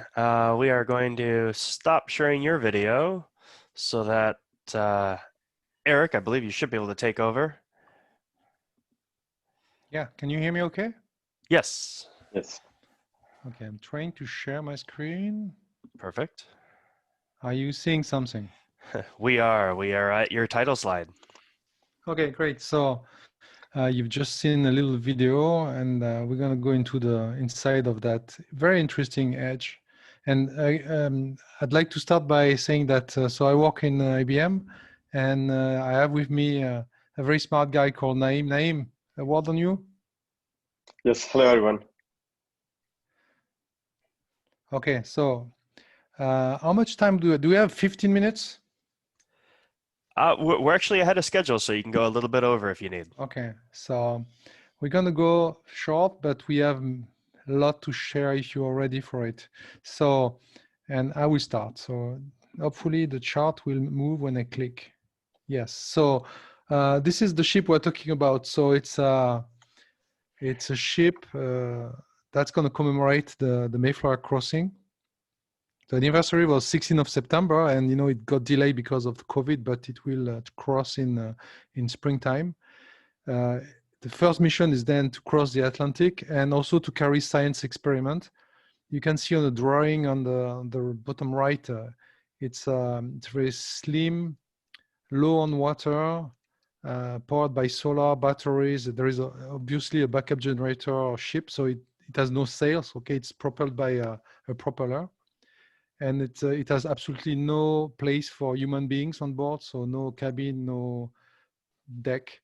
We are going to stop sharing your video so that Eric, I believe you should be able to take over. Yeah, can you hear me okay? Yes. Yes. Okay, I'm trying to share my screen. Perfect. Are you seeing something? We are at your title slide. Okay, great. So you've just seen a little video, and we're going to go into the inside of that very interesting edge. And I'd like to start by saying that, so I work in IBM, and I have with me a very smart guy called Naeem. Naeem, a word on you? Yes, hello everyone. Okay, so How much time do we have? 15 minutes? We're actually ahead of schedule, so you can go a little bit over if you need. Okay, so we're gonna go short, but we have a lot to share if you're ready for it. So, and I will start. So hopefully the chart will move when I click. Yes, so this is the ship we're talking about. So it's a ship that's gonna commemorate the Mayflower crossing. The anniversary was 16th of September, and you know it got delayed because of COVID, but it will cross in springtime. The first mission is then to cross the Atlantic and also to carry science experiment. You can see on the drawing on the bottom right, it's very slim, low on water, powered by solar batteries. There is obviously a backup generator or ship, so it has no sails. Okay, it's propelled by a propeller. And it has absolutely no place for human beings on board, so no cabin, no deck.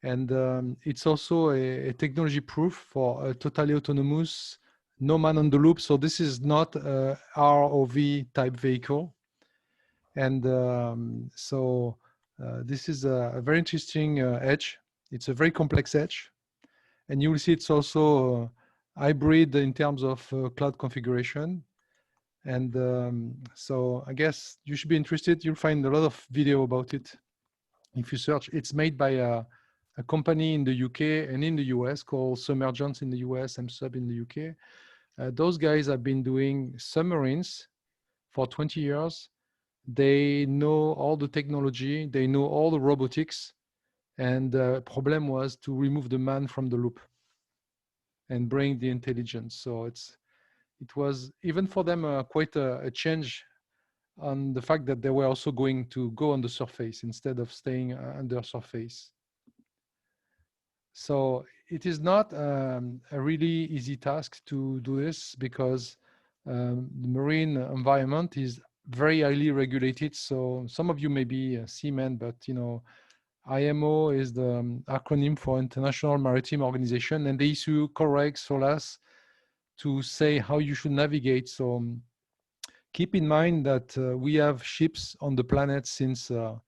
And it's also a technology proof for a totally autonomous, no man on the loop. So this is not a ROV type vehicle. And this is a very interesting edge. It's a very complex edge. And you will see it's also hybrid in terms of cloud configuration. And so I guess you should be interested. You'll find a lot of video about it. If you search, it's made by a company in the UK and in the US called Submergence in the US and Sub in the UK. Those guys have been doing submarines for 20 years. They know all the technology. They know all the robotics. And the problem was to remove the man from the loop and bring the intelligence. So it was even for them quite a change on the fact that they were also going to go on the surface instead of staying under surface. So it is not a really easy task to do this because the marine environment is very highly regulated. So some of you may be seamen, but you know, IMO is the acronym for International Maritime Organization, and they issue correct SOLAS to say how you should navigate. So keep in mind that we have ships on the planet since a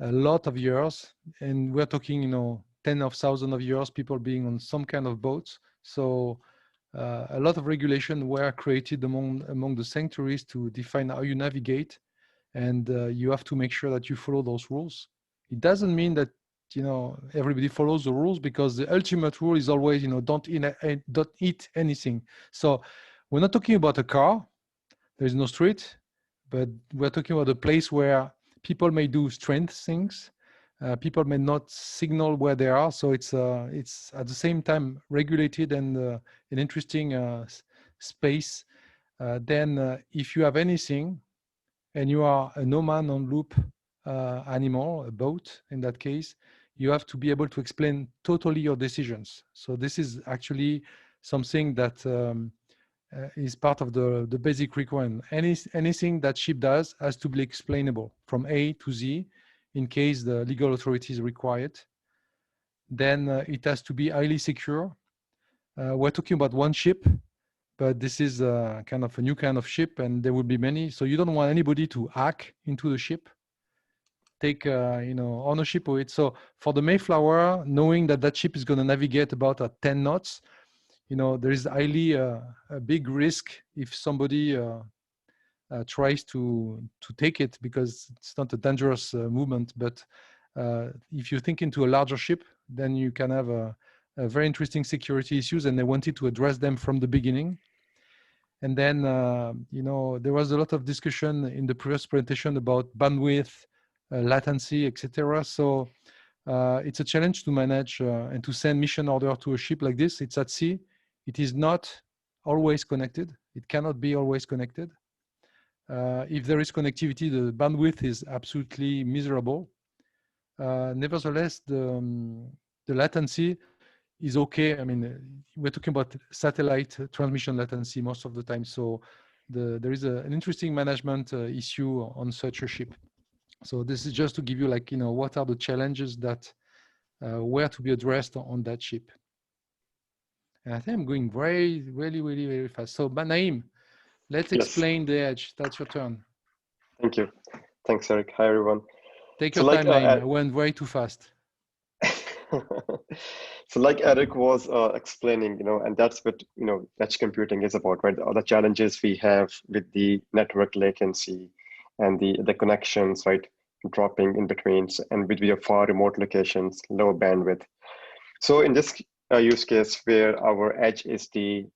lot of years, and we're talking, you know, 10 of thousands of years, people being on some kind of boats. So a lot of regulation were created among the sanctuaries to define how you navigate, and you have to make sure that you follow those rules. It doesn't mean that, you know, everybody follows the rules, because the ultimate rule is always, you know, don't eat anything. So we're not talking about a car. There's no street, but we're talking about a place where people may do strange things. People may not signal where they are. So it's at the same time regulated and an interesting space. Then if you have anything and you are a no man on loop animal, a boat in that case, you have to be able to explain totally your decisions. So this is actually something that is part of the basic requirement. Anything that ship does has to be explainable from A to Z in case the legal authorities require it. Then it has to be highly secure. We're talking about one ship, but this is kind of a new kind of ship, and there will be many. So you don't want anybody to hack into the ship, take you know, ownership of it. So for the Mayflower, knowing that that ship is going to navigate about at 10 knots, you know, there is highly a big risk if somebody tries to take it, because it's not a dangerous movement. But if you think into a larger ship, then you can have a very interesting security issues, and they wanted to address them from the beginning. And then, you know, there was a lot of discussion in the previous presentation about bandwidth, latency, etc. So it's a challenge to manage and to send mission order to a ship like this. It's at sea. It is not always connected. It cannot be always connected. If there is connectivity, the bandwidth is absolutely miserable. Nevertheless, the latency is okay. I mean, we're talking about satellite transmission latency most of the time. So there is an interesting management issue on such a ship. So this is just to give you, like, you know, what are the challenges that were to be addressed on that ship. And I think I'm going really fast. So Naeem, Let's Yes. explain the edge. That's your turn. Thank you. Thanks, Eric. Hi, everyone. Take So your like time, Naeem. I went way too fast. so like Eric was explaining, and that's what, edge computing is about, right? All the challenges we have with the network latency and the connections, right? Dropping in between and with your far remote locations, low bandwidth. So in this use case where our edge is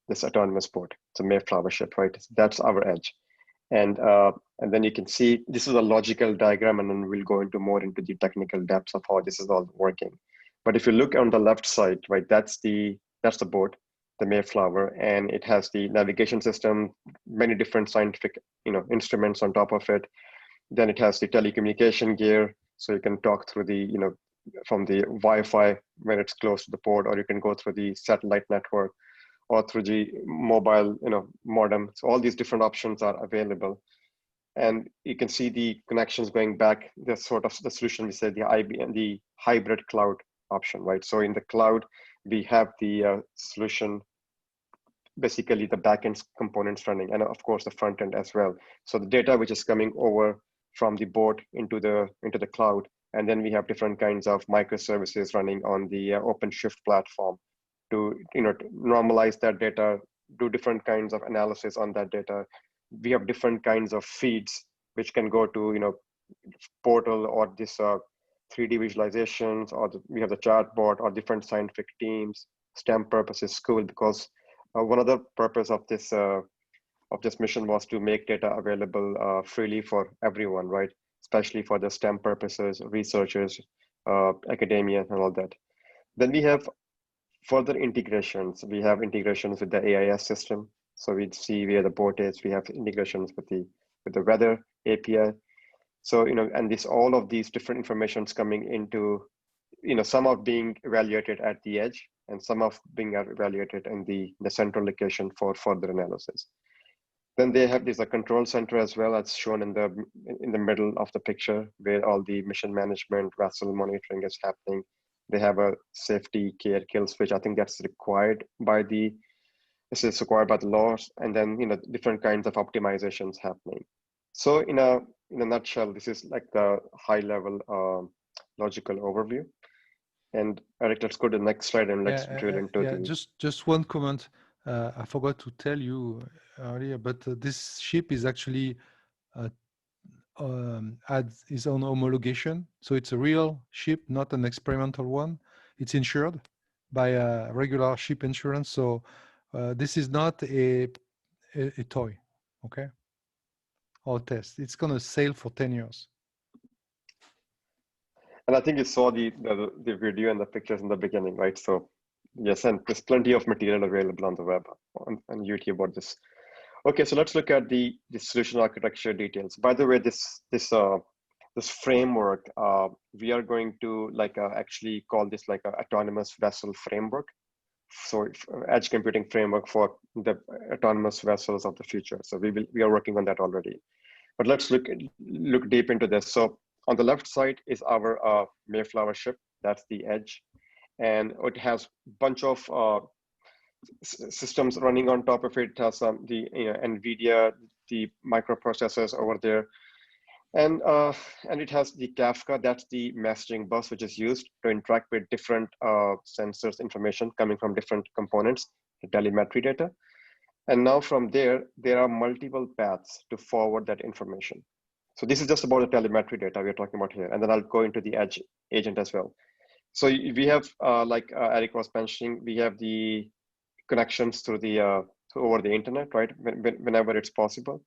this autonomous port, it's a Mayflower ship, right? That's our edge. And then you can see this is a logical diagram, and then we'll go into more into the technical depths of how this is all working. But if you look on the left side, right, that's the board, the Mayflower, and it has the navigation system, many different scientific instruments on top of it. Then it has the telecommunication gear, so you can talk through the from the Wi-Fi when it's close to the port, or you can go through the satellite network, or through the mobile, modem. So all these different options are available. And you can see the connections going back, the sort of the solution we said, the hybrid cloud option, right? So in the cloud, we have the solution, basically the backend components running, and of course the front end as well. So the data which is coming over from the board into the cloud, and then we have different kinds of microservices running on the OpenShift platform to normalize that data, do different kinds of analysis on that data. We have different kinds of feeds which can go to portal or this 3D visualizations, or we have the chatbot or different scientific teams, STEM purposes, school, because one of the purpose of this mission was to make data available freely for everyone, right? Especially for the STEM purposes, researchers, academia, and all that. Then we have further integrations. We have integrations with the AIS system. So we see where the boat is. We have integrations with the weather API. So, and all of these different informations coming into, some of being evaluated at the edge, and some of being evaluated in the central location for further analysis. Then they have this control center as well, as shown in the middle of the picture, where all the mission management, vessel monitoring is happening. They have a safety care kill switch. I think that's required by the laws, and then different kinds of optimizations happening. So in a nutshell, this is like the high level logical overview. And Eric, let's go to the next slide and let's drill into the. Just one comment. I forgot to tell you earlier, but this ship is actually had its own homologation. So it's a real ship, not an experimental one. It's insured by a regular ship insurance. So this is not a toy, okay? Or test. It's going to sail for 10 years. And I think you saw the video and the pictures in the beginning, right? So yes, and there's plenty of material available on the web, on YouTube about this. Okay, so let's look at the solution architecture details. By the way, this framework, we are going to actually call this like an autonomous vessel framework. So edge computing framework for the autonomous vessels of the future. So we are working on that already. But let's look deep into this. So on the left side is our Mayflower ship. That's the edge, and it has a bunch of systems running on top of it. It has the NVIDIA, the microprocessors over there, and it has the Kafka. That's the messaging bus which is used to interact with different sensors information coming from different components, the telemetry data. And now from there are multiple paths to forward that information. So this is just about the telemetry data we're talking about here. And then I'll go into the edge agent as well. So we have, like Eric was mentioning, we have the connections through the over the internet, right? Whenever it's possible.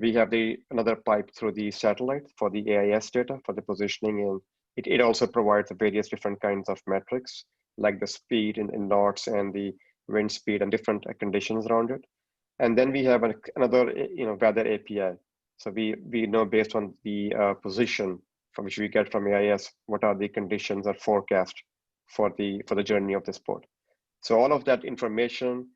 We have another pipe through the satellite for the AIS data for the positioning, and it also provides various different kinds of metrics, like the speed in knots and the wind speed and different conditions around it. And then we have another weather API. So we know based on the position from which we get from AIS, what are the conditions or forecast for the journey of this port. So all of that information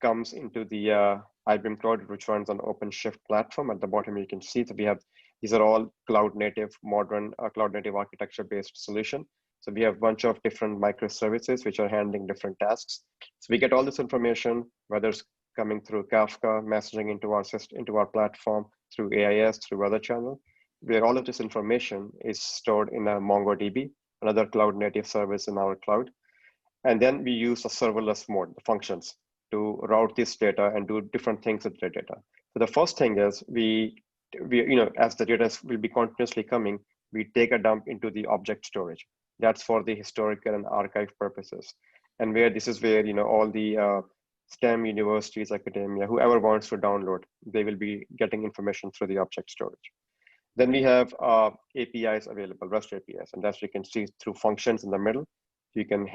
comes into the IBM Cloud, which runs on OpenShift platform. At the bottom, you can see that we have, these are all cloud native, modern cloud native architecture based solution. So we have a bunch of different microservices which are handling different tasks. So we get all this information, whether it's coming through Kafka, messaging into our system, into our platform through AIS, through weather channel, where all of this information is stored in a MongoDB, another cloud native service in our cloud. And then we use a serverless mode, the functions, to route this data and do different things with the data. So the first thing is we as the data will be continuously coming, we take a dump into the object storage. That's for the historical and archive purposes. And this is where all the STEM universities, academia, whoever wants to download, they will be getting information through the object storage. Then we have APIs available, REST APIs, and that's you can see through functions in the middle. You can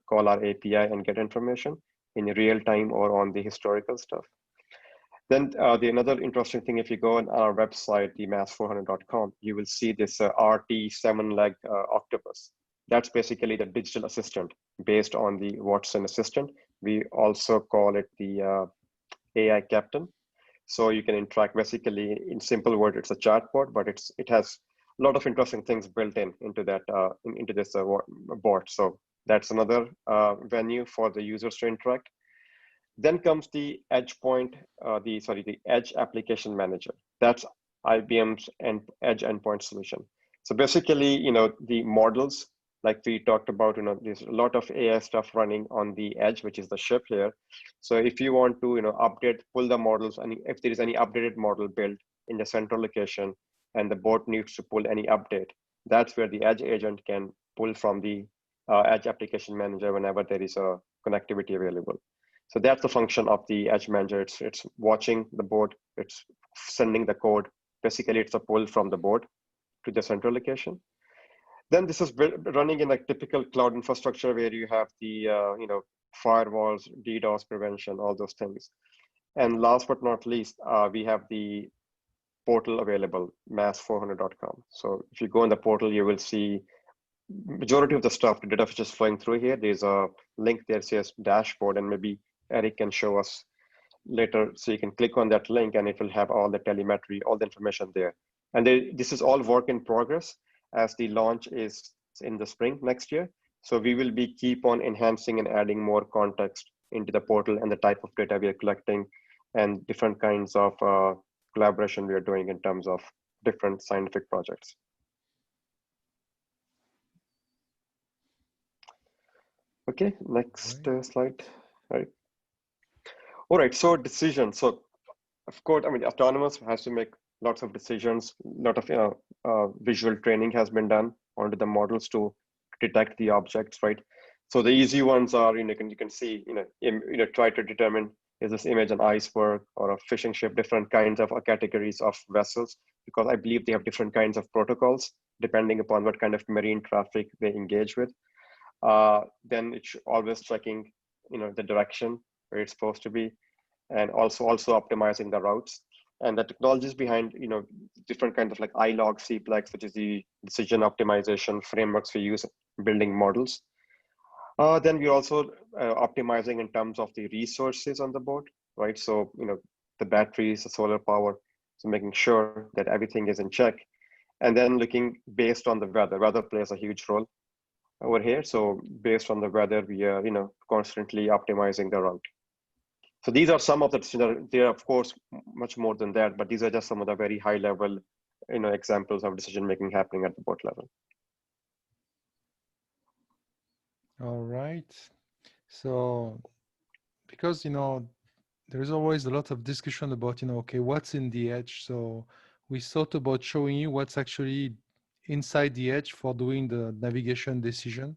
call our API and get information in real time or on the historical stuff. Then another interesting thing, if you go on our website, themas400.com, you will see this RT 7-leg octopus. That's basically the digital assistant based on the Watson assistant. We also call it the AI captain. So you can interact basically in simple words, it's a chatbot, but it has a lot of interesting things built into that into this bot. So that's another venue for the users to interact. Then comes the EdgePoint, the Edge Application Manager. That's IBM's Edge Endpoint solution. So basically, the models, like we talked about, there's a lot of AI stuff running on the edge, which is the ship here. So if you want to, pull the models, and if there is any updated model built in the central location, and the bot needs to pull any update, that's where the Edge agent can pull from the Edge Application Manager whenever there is a connectivity available. So that's the function of the Edge Manager. It's watching the board, it's sending the code. Basically, it's a pull from the board to the central location. Then this is running in a typical cloud infrastructure where you have the firewalls, DDoS prevention, all those things. And last but not least, we have the portal available, mas400.com. So if you go on the portal, you will see majority of the stuff, the data which is flowing through here. There's a link there says dashboard, and maybe Eric can show us later. So you can click on that link and it will have all the telemetry, all the information there. And this is all work in progress as the launch is in the spring next year. So we will keep on enhancing and adding more context into the portal and the type of data we are collecting and different kinds of collaboration we are doing in terms of different scientific projects. Okay, next slide. All right, so decisions. So of course, autonomous has to make lots of decisions. A lot of visual training has been done onto the models to detect the objects, right? So the easy ones are, you can see, try to determine, is this image an iceberg or a fishing ship, different kinds of categories of vessels, because I believe they have different kinds of protocols depending upon what kind of marine traffic they engage with. Then it's always checking, the direction where it's supposed to be, and also optimizing the routes. And the technologies behind, different kinds of like iLog, CPLEX, which is the decision optimization frameworks we use building models. Then we're also optimizing in terms of the resources on the board, right? So, the batteries, the solar power, so making sure that everything is in check. And then looking based on the weather. Weather plays a huge role over here. So based on the weather, we are, constantly optimizing the route. So these are some of the, there are of course much more than that, but these are just some of the very high level, examples of decision making happening at the board level. All right. So, because, there is always a lot of discussion about, okay, what's in the edge. So we thought about showing you what's actually inside the edge for doing the navigation decision.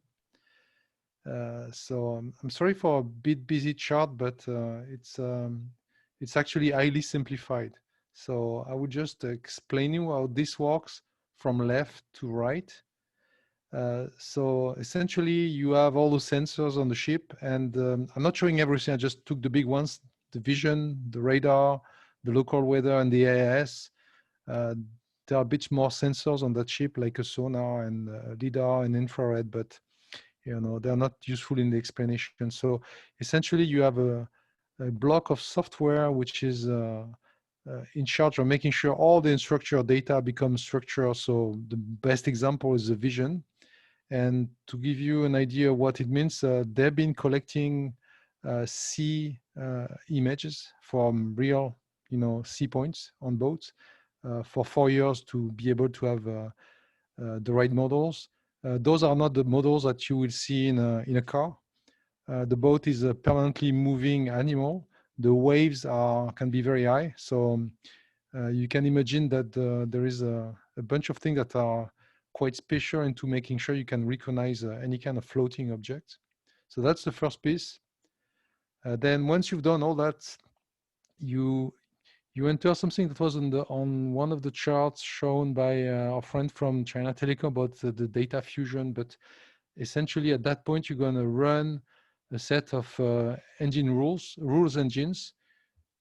So I'm sorry for a bit busy chart, but it's actually highly simplified. So I would just explain you how this works from left to right. So essentially you have all the sensors on the ship, and I'm not showing everything. I just took the big ones: the vision, the radar, the local weather, and the AIS. There are a bit more sensors on that ship, like a sonar and LIDAR and infrared, but they're not useful in the explanation. So essentially you have a block of software which is in charge of making sure all the unstructured data becomes structured. So the best example is the vision. And to give you an idea of what it means, they've been collecting sea images from real, sea points on boats for 4 years to be able to have the right models. Those are not the models that you will see in a car. The boat is a permanently moving animal. The waves can be very high. So you can imagine that there is a bunch of things that are quite special into making sure you can recognize any kind of floating object. So that's the first piece. Then once you've done all that, you enter something that was on one of the charts shown by our friend from China Telco about the data fusion. But essentially at that point, you're going to run a set of engine rules engines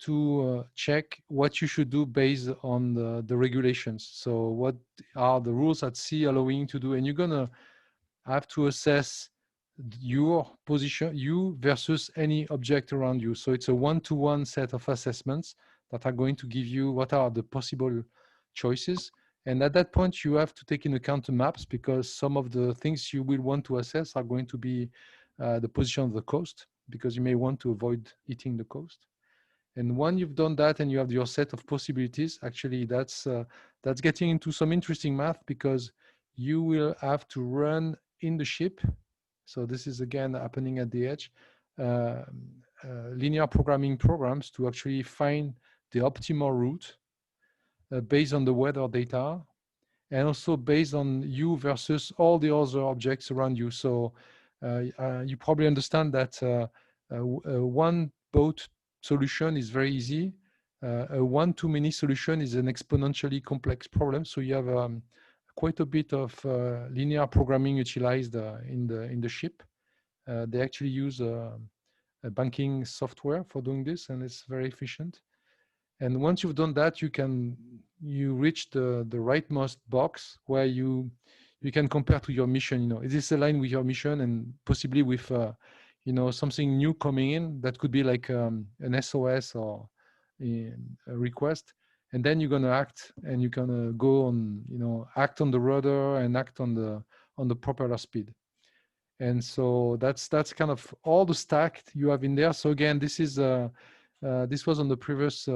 to check what you should do based on the regulations. So what are the rules at sea allowing to do? And you're going to have to assess your position, you versus any object around you. So it's a one-to-one set of assessments that are going to give you what are the possible choices. And at that point, you have to take into account the maps, because some of the things you will want to assess are going to be the position of the coast, because you may want to avoid hitting the coast. And when you've done that and you have your set of possibilities, actually that's getting into some interesting math, because you will have to run in the ship. So this is again happening at the edge, linear programming programs to actually find the optimal route based on the weather data, and also based on you versus all the other objects around you. So you probably understand that one boat solution is very easy. A one-to-many solution is an exponentially complex problem. So you have quite a bit of linear programming utilized in the ship. They actually use a banking software for doing this, and it's very efficient. And once you've done that, you reach the rightmost box where you can compare to your mission. Is this aligned with your mission, and possibly with something new coming in that could be like an SOS or a request. And then you're going to act, and you're going to go on, act on the rudder and act on the propeller speed. And so that's kind of all the stack you have in there. So again, this is this was on the previous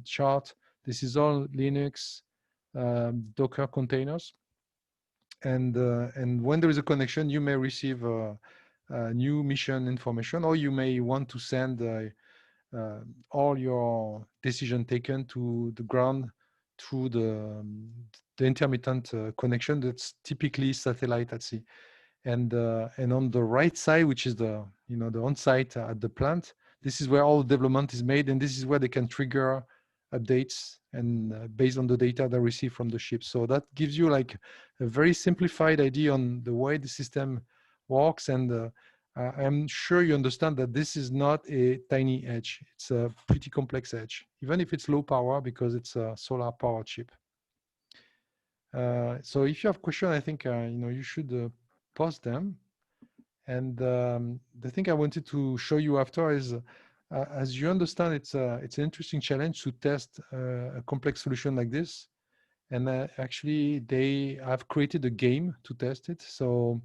chart. This is all Linux Docker containers. And when there is a connection, you may receive new mission information, or you may want to send all your decision taken to the ground through the intermittent connection that's typically satellite at sea. And on the right side, which is the on-site at the plant, this is where all the development is made, and this is where they can trigger updates and based on the data they receive from the ship. So that gives you like a very simplified idea on the way the system works. And I'm sure you understand that this is not a tiny edge. It's a pretty complex edge, even if it's low power, because it's a solar powered chip. So if you have questions, I think you should pause them. And the thing I wanted to show you after is, as you understand, it's an interesting challenge to test a complex solution like this. And actually, they have created a game to test it. So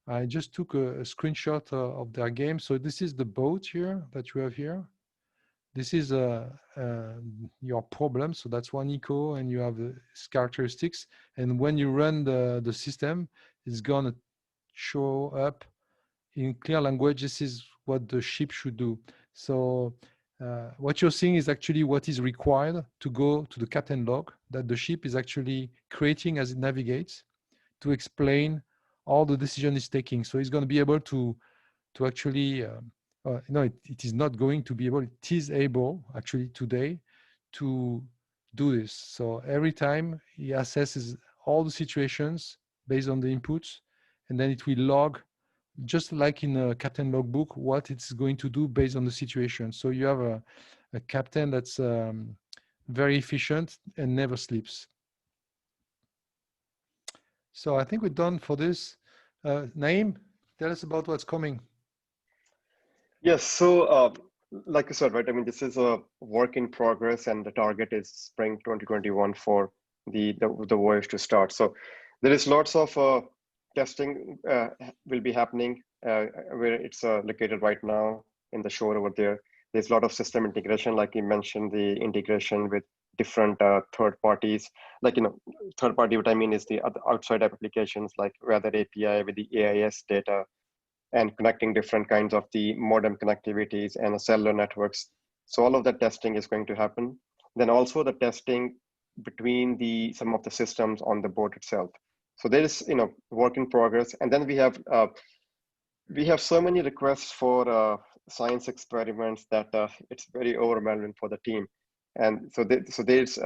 I just took a screenshot of their game. So this is the boat here that you have here. This is your problem. So that's one eco, and you have its characteristics. And when you run the system, it's going to show up in clear language. This is what the ship should do. So what you're seeing is actually what is required to go to the captain log that the ship is actually creating as it navigates, to explain all the decision it's taking. So it's going to be able to actually, it is not going to be able, it is able actually today to do this. So every time he assesses all the situations based on the inputs, and then it will log, just like in a captain logbook, what it's going to do based on the situation. So you have a captain that's very efficient and never sleeps. So I think we're done for this. Naeem, tell us about what's coming. Yes, so like you said, right, I mean, this is a work in progress, and the target is spring 2021 for the voyage to start. So there is lots of testing will be happening where it's located right now in the shore over there. There's a lot of system integration, like you mentioned, the integration with different third parties. Like, third party, what I mean is the outside applications like weather API with the AIS data, and connecting different kinds of the modem connectivities and cellular networks. So all of that testing is going to happen. Then also the testing between some of the systems on the board itself. So there is, work in progress. And then we have so many requests for science experiments that it's very overwhelming for the team. And so there's,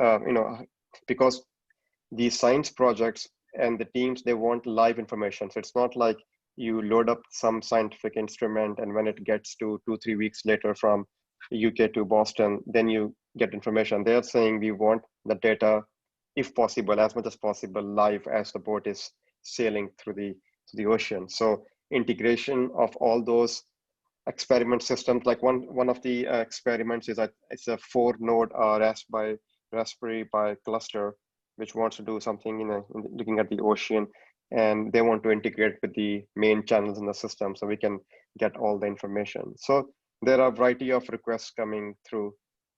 because these science projects and the teams, they want live information. So it's not like you load up some scientific instrument and when it gets to 2-3 weeks later from UK to Boston, then you get information. They're saying we want the data, if possible, as much as possible, live as the boat is sailing through the ocean. So integration of all those experiment systems, like one of the experiments is it's a 4-node Raspberry Pi cluster, which wants to do something looking at the ocean, and they want to integrate with the main channels in the system so we can get all the information. So there are a variety of requests coming through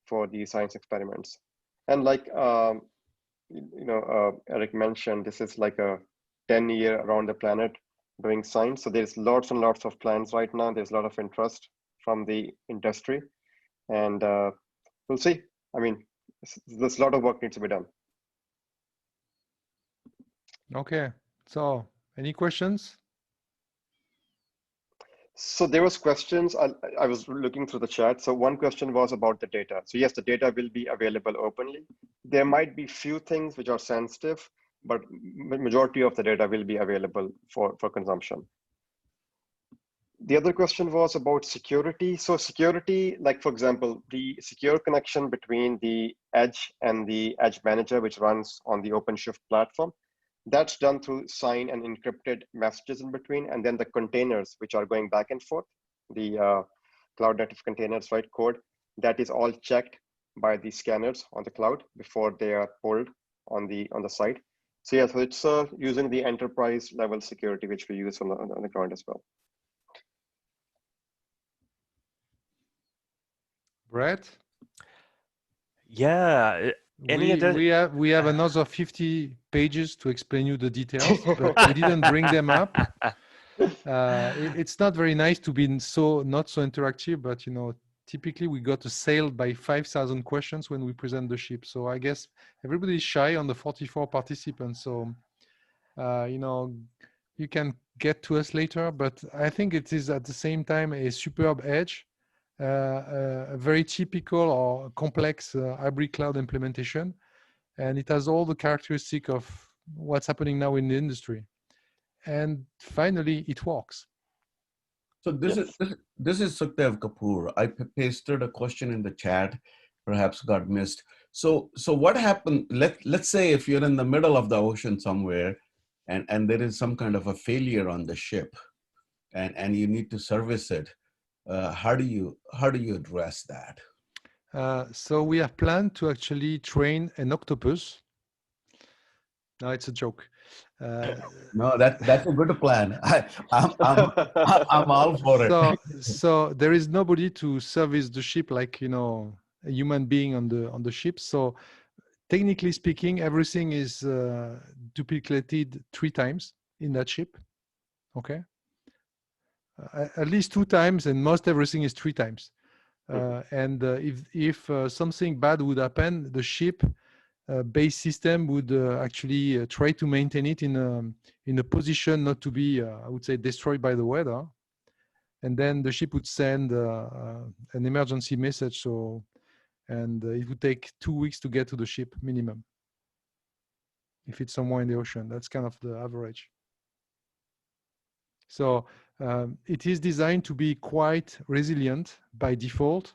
for the science experiments. And like Eric mentioned, this is like a 10-year around the planet doing science. So there's lots and lots of plans right now. There's a lot of interest from the industry, and we'll see. I mean, there's a lot of work needs to be done. Okay, so any questions? So there was questions. I was looking through the chat. So one question was about the data. So yes, the data will be available openly. There might be few things which are sensitive, but majority of the data will be available for consumption. The other question was about security. So security, like for example, the secure connection between the edge and the edge manager, which runs on the OpenShift platform, that's done through signed and encrypted messages in between. And then the containers, which are going back and forth, the cloud native containers, right, code, that is all checked by the scanners on the cloud before they are pulled on the site. So yeah, so it's using the enterprise level security, which we use on the ground as well. Brett? Yeah. We have another 50 pages to explain you the details, but we didn't bring them up. It's not very nice to be not so interactive, but typically we got assailed by 5,000 questions when we present the ship. So I guess everybody's shy on the 44 participants. So you can get to us later, but I think it is at the same time a superb edge. A very typical or complex hybrid cloud implementation, and it has all the characteristics of what's happening now in the industry. And finally, it works. So this is Sukhdev Kapoor. I pasted a question in the chat, perhaps got missed. So what happened? Let's say if you're in the middle of the ocean somewhere, and there is some kind of a failure on the ship, and you need to service it. How do you address that? So we have planned to actually train an octopus. No, it's a joke. No, that's a good plan. I'm all for it. So there is nobody to service the ship like a human being on the ship. So technically speaking, everything is duplicated 3 times in that ship. Okay. At least 2 times, and most everything is 3 times. And if something bad would happen, the ship base system would actually try to maintain it in a position not to be, I would say, destroyed by the weather. And then the ship would send an emergency message. And it would take 2 weeks to get to the ship minimum. If it's somewhere in the ocean, that's kind of the average. So it is designed to be quite resilient by default.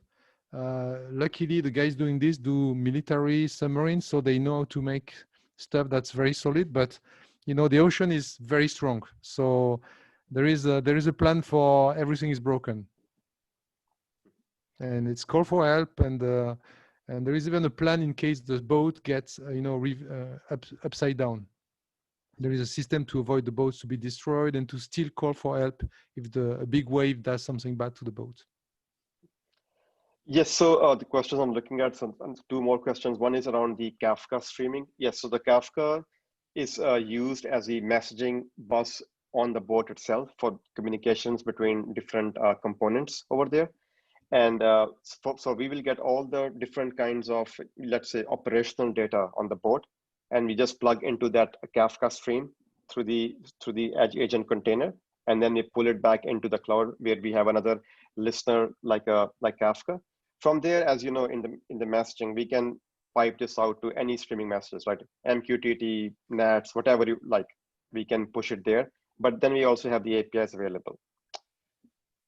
Luckily, the guys doing this do military submarines, so they know how to make stuff that's very solid. But the ocean is very strong, so there is a plan for everything is broken, and it's call for help. And there is even a plan in case the boat gets upside down. There is a system to avoid the boats to be destroyed and to still call for help if a big wave does something bad to the boat. Yes, so the questions I'm looking at, two more questions. One is around the Kafka streaming. Yes, so the Kafka is used as a messaging bus on the boat itself for communications between different components over there. And so we will get all the different kinds of, let's say, operational data on the boat, and we just plug into that Kafka stream through the edge agent container, and then we pull it back into the cloud where we have another listener like Kafka. From there, as you know, in the messaging, we can pipe this out to any streaming messages, right? MQTT, NATs, whatever you like, we can push it there. But then we also have the APIs available.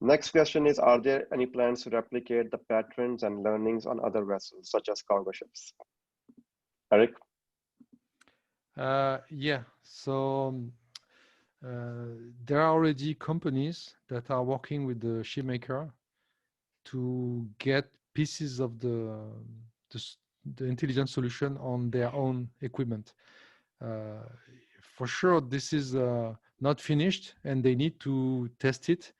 Next question is, are there any plans to replicate the patterns and learnings on other vessels, such as cargo ships? Eric? Yeah, so there are already companies that are working with the shipmaker to get pieces of the intelligent solution on their own equipment. For sure, this is not finished and they need to test it,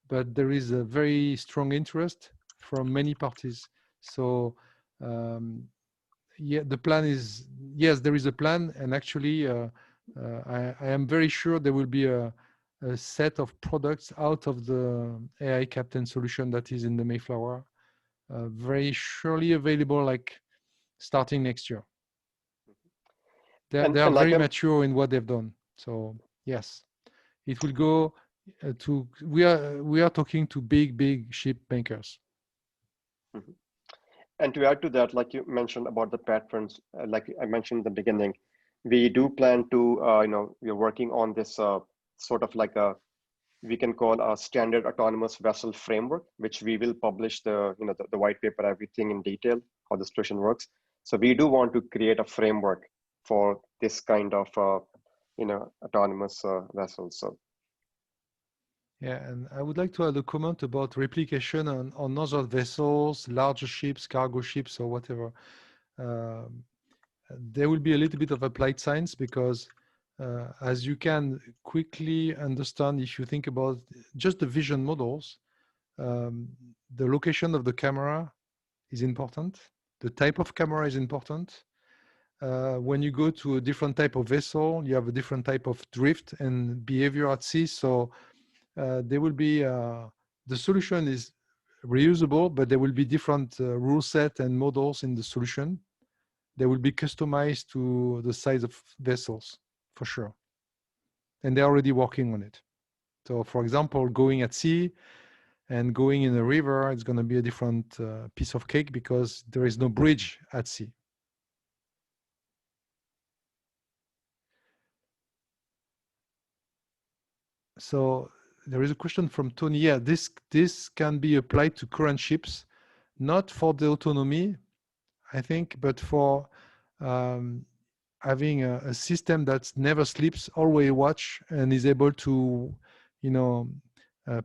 but there is a very strong interest from many parties. So yeah, the plan is, yes, there is a plan, and actually I am very sure there will be a set of products out of the AI Captain solution that is in the Mayflower, very surely available, like starting next year. They are like very mature in what they've done. So yes, it will go to, we are talking to big ship makers. Mm-hmm. And to add to that, like you mentioned about the patterns, like I mentioned in the beginning, we do plan to, we're working on this sort of like we can call a standard autonomous vessel framework, which we will publish the white paper, everything in detail, how the solution works. So we do want to create a framework for this kind of, autonomous vessels. So. Yeah, and I would like to add a comment about replication on other vessels, larger ships, cargo ships, or whatever. There will be a little bit of applied science because as you can quickly understand, if you think about just the vision models, the location of the camera is important. The type of camera is important. When you go to a different type of vessel, you have a different type of drift and behavior at sea. So there will be, the solution is reusable, but there will be different rule set and models in the solution. They will be customized to the size of vessels, for sure. And they're already working on it. So for example, going at sea and going in a river, it's going to be a different piece of cake because there is no bridge at sea. So there is a question from Tony. Yeah, this can be applied to current ships, not for the autonomy, I think, but for having a system that never sleeps, always watch, and is able to,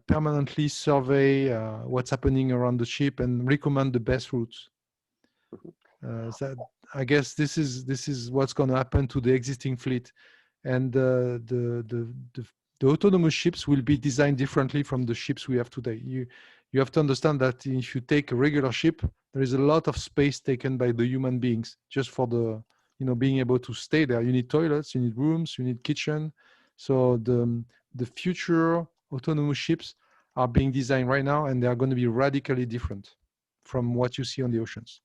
permanently survey what's happening around the ship and recommend the best routes. So I guess this is what's going to happen to the existing fleet, and the autonomous ships will be designed differently from the ships we have today. You have to understand that if you take a regular ship, there is a lot of space taken by the human beings just for the, being able to stay there. You need toilets, you need rooms, you need kitchen. So the future autonomous ships are being designed right now, and they are going to be radically different from what you see on the oceans.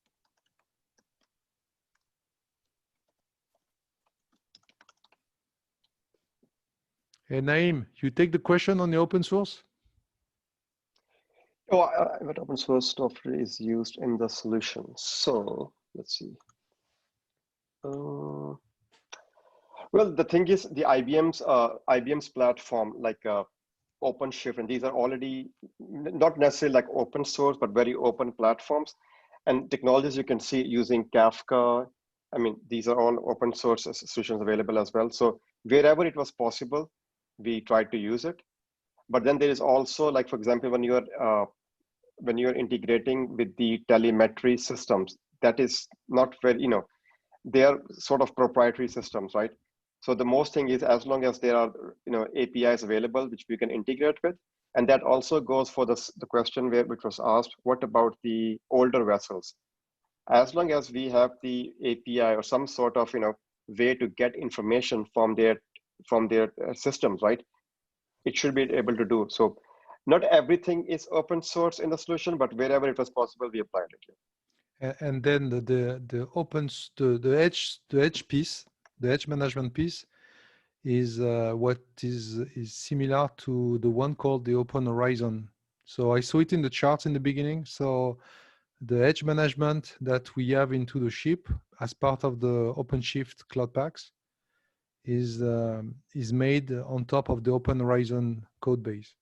Hey, Naeem, you take the question on the open source? Oh, what open source software is used in the solution? So let's see. Well, the thing is, the IBM's platform, like OpenShift, and these are already not necessarily like open source, but very open platforms. And technologies you can see using Kafka. I mean, these are all open source solutions available as well. So wherever it was possible, we tried to use it. But then there is also, like, for example, when you're integrating with the telemetry systems, that is not very, they are sort of proprietary systems, right? So the most thing is, as long as there are, APIs available, which we can integrate with, And that also goes for the question which was asked, what about the older vessels? As long as we have the API or some sort of way to get information from their systems, right? It should be able to do. So not everything is open source in the solution, but wherever it was possible, we applied it. And then the edge piece, the edge management piece, is what is similar to the one called the Open Horizon. So I saw it in the charts in the beginning. So the edge management that we have into the ship as part of the OpenShift Cloud Packs is made on top of the Open Horizon code base.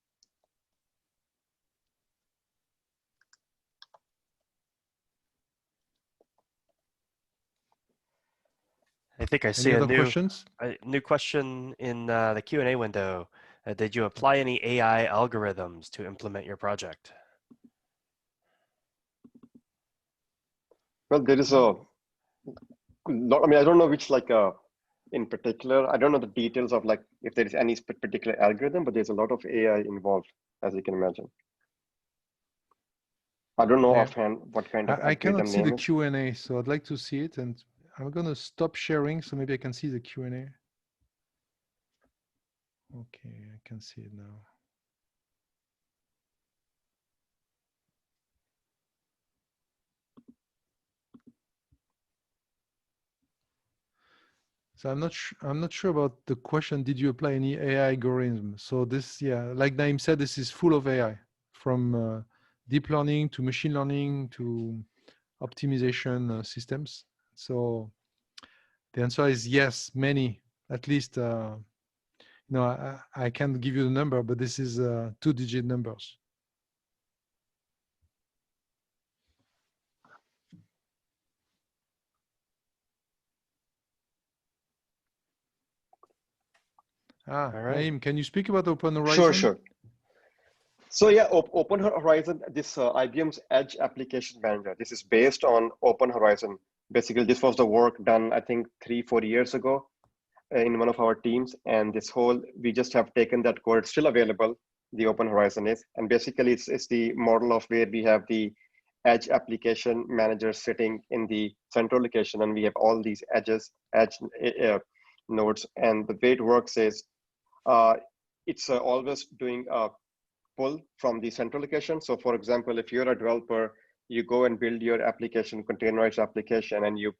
I think I see Any a other questions? new question in the Q&A window. Did you apply any AI algorithms to implement your project? Well, there is a lot. I mean, I don't know which in particular. I don't know the details of if there is any particular algorithm, but there's a lot of AI involved, as you can imagine. I don't know offhand what kind of I cannot algorithm see the name is. Q&A, so I'd like to see it, and I'm going to stop sharing so maybe I can see the Q&A. Okay, I can see it now. So I'm not sure about the question. Did you apply any AI algorithm? So this, yeah, like Naeem said, this is full of AI, from deep learning to machine learning to optimization systems. So the answer is yes, many. At least, I can't give you the number, but this is 2-digit numbers. All right. Naeem, can you speak about Open Horizon? Sure. So yeah, Open Horizon, this IBM's Edge Application Manager, this is based on Open Horizon. Basically, this was the work done, I think, 3-4 years ago in one of our teams. And we just have taken that code. It's still available, the Open Horizon is. And basically, it's the model of where we have the Edge Application Manager sitting in the central location. And we have all these edge nodes. And the way it works is, it's always doing a pull from the central location. So for example, if you're a developer, you go and build your application, containerized application, and you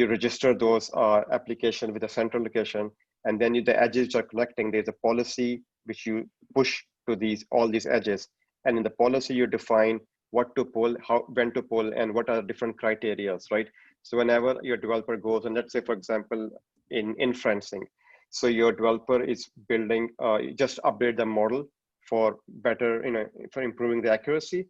register those application with a central location, and then the edges are collecting. There's a policy which you push to all these edges. And in the policy, you define what to pull, when to pull, and what are the different criteria, right? So whenever your developer goes, and let's say, for example, in inferencing, so your developer is building, just update the model for better, for improving the accuracy.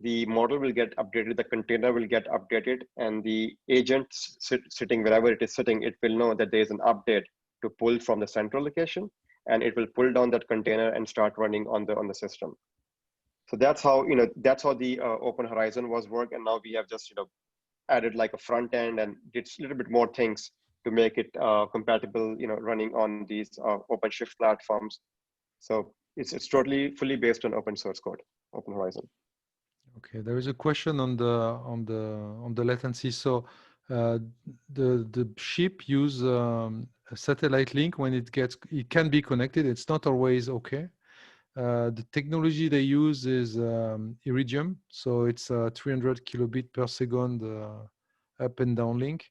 The model will get updated, the container will get updated, and the agent sitting wherever it is sitting, it will know that there is an update to pull from the central location, and it will pull down that container and start running on the system. So that's how the Open Horizon was work, and now we have just added like a front end and did a little bit more things to make it compatible, running on these OpenShift platforms. So it's totally fully based on open source code, Open Horizon. Okay, there is a question on the latency. So the ship use a satellite link when it can be connected. It's not always okay. The technology they use is Iridium, so it's 300 kilobit per second up and down link.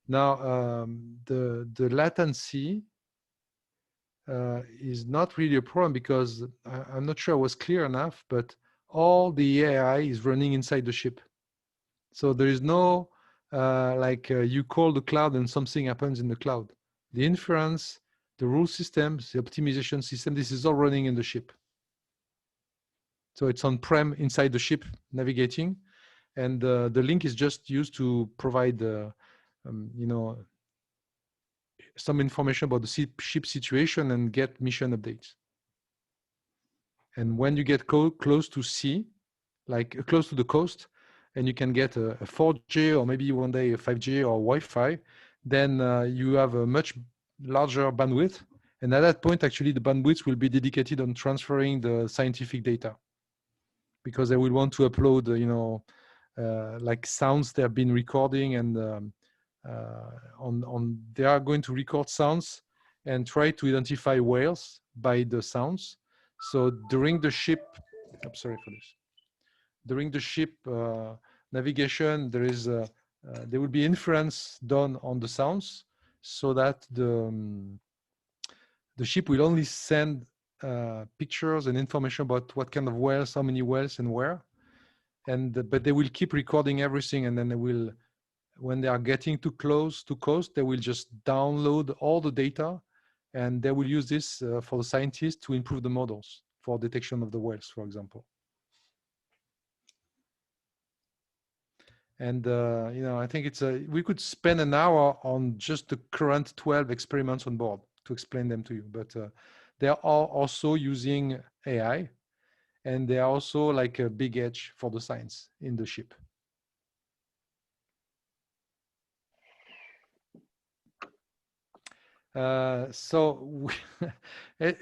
Now the latency is not really a problem because I'm not sure I was clear enough, but all the AI is running inside the ship. So there is no you call the cloud and something happens in the cloud. The inference, the rule systems, the optimization system, this is all running in the ship. So it's on-prem inside the ship navigating, and the link is just used to provide some information about the ship situation and get mission updates. And when you get close to sea, like close to the coast, and you can get a 4G or maybe one day a 5G or Wi-Fi, then you have a much larger bandwidth, And at that point, actually, the bandwidth will be dedicated on transferring the scientific data, because they will want to upload, like sounds they have been recording, and they are going to record sounds and try to identify whales by the sounds. So during the ship, I'm sorry for this. During the ship navigation, there will be inference done on the sounds, so that the ship will only send pictures and information about what kind of whales, how many whales, and where. But they will keep recording everything, and then they will, when they are getting too close to coast, they will just download all the data, and they will use this for the scientists to improve the models for detection of the whales, for example. And I think we could spend an hour on just the current 12 experiments on board to explain them to you. But they are also using AI, and they are also like a big edge for the science in the ship.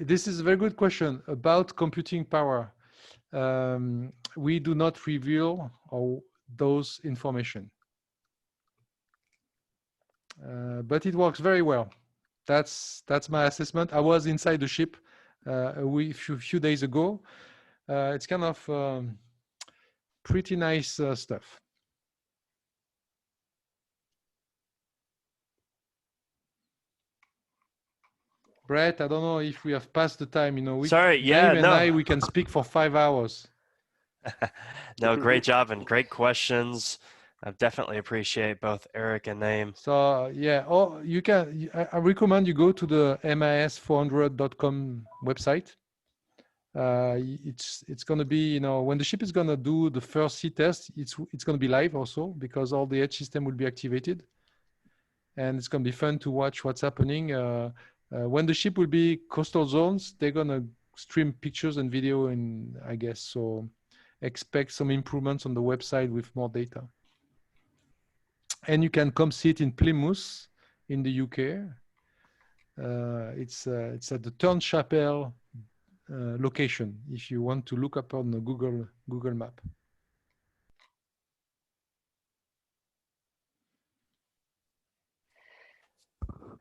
This is a very good question about computing power. We do not reveal those information, but it works very well. That's my assessment. I was inside the ship a few days ago. It's kind of pretty nice stuff. Brett, I don't know if we have passed the time. Sorry, yeah, Naeem and I, we can speak for 5 hours. No, great job and great questions. I definitely appreciate both Eric and Naeem. So yeah, you can. I recommend you go to the MIS400.com website. It's going to be, when the ship is going to do the first sea test, it's going to be live also, because all the edge system will be activated, and it's going to be fun to watch what's happening. When the ship will be coastal zones, they're going to stream pictures and video, and I guess so. Expect some improvements on the website with more data. And you can come see it in Plymouth in the UK. It's at the Turnchapel location if you want to look up on the Google map.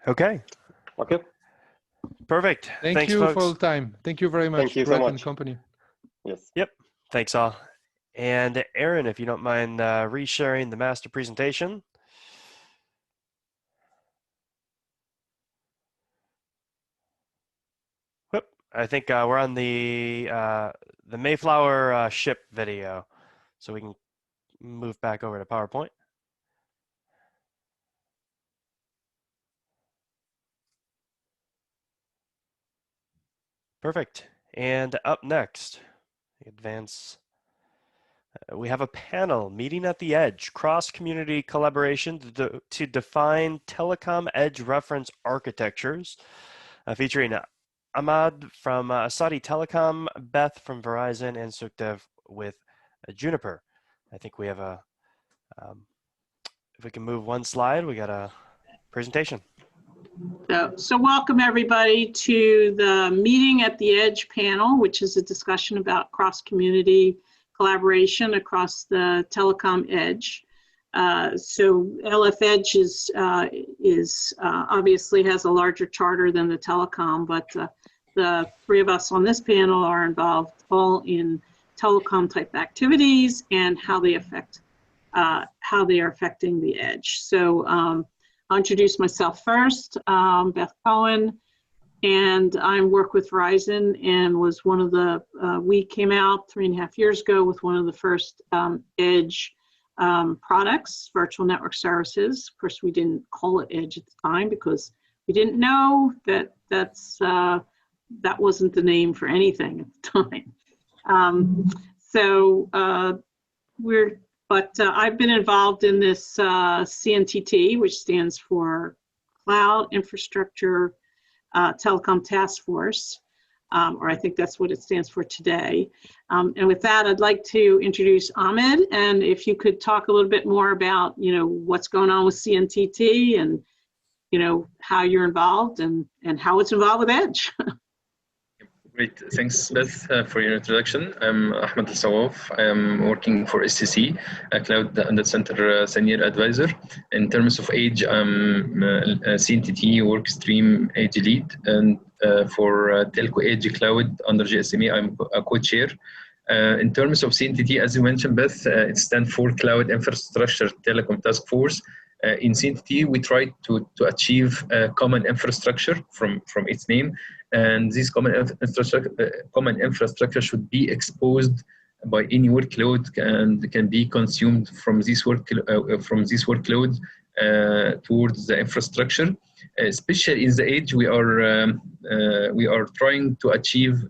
Okay. Perfect. Thanks, you folks, for the time. Thank you very much. Thank you so much. And company. Yes. Yep. Thanks all. And Aaron, if you don't mind resharing the master presentation. Whoop. I think we're on the Mayflower ship video, so we can move back over to PowerPoint. Perfect. And up next, advance. We have a panel, Meeting at the Edge, cross-community collaboration to define telecom edge reference architectures, featuring Ahmad from Saudi Telecom, Beth from Verizon, and Sukhdev with Juniper. I think we have if we can move one slide, we got a presentation. So welcome everybody to the Meeting at the Edge panel, which is a discussion about cross-community collaboration across the telecom edge. So LF Edge is obviously has a larger charter than the telecom, but the three of us on this panel are involved all in telecom type activities and how they are affecting the edge. So I'll introduce myself first. Beth Cohen, and I work with Verizon and was one of the, we came out 3.5 years ago with one of the first edge products, virtual network services. Of course, we didn't call it edge at the time because we didn't know that that wasn't the name for anything at the time. I've been involved in this CNTT, which stands for Cloud Infrastructure Telecom Task Force, or I think that's what it stands for today. And with that, I'd like to introduce Ahmed, and if you could talk a little bit more about, what's going on with CNTT and how you're involved and how it's involved with Edge. Great. Thanks, Beth, for your introduction. I'm Ahmed Al-Sawaf. I am working for SCC, a Cloud Data Center Senior Advisor. In terms of Edge, I'm a CNTT Workstream Edge Lead. And for Telco Edge Cloud under GSME, I'm a co-chair. In terms of CNTT, as you mentioned, Beth, it stands for Cloud Infrastructure Telecom Task Force. In CNTT, we try to achieve a common infrastructure from its name. And this common infrastructure should be exposed by any workload and can be consumed from this workload towards the infrastructure. Especially in the Edge, we are trying to achieve.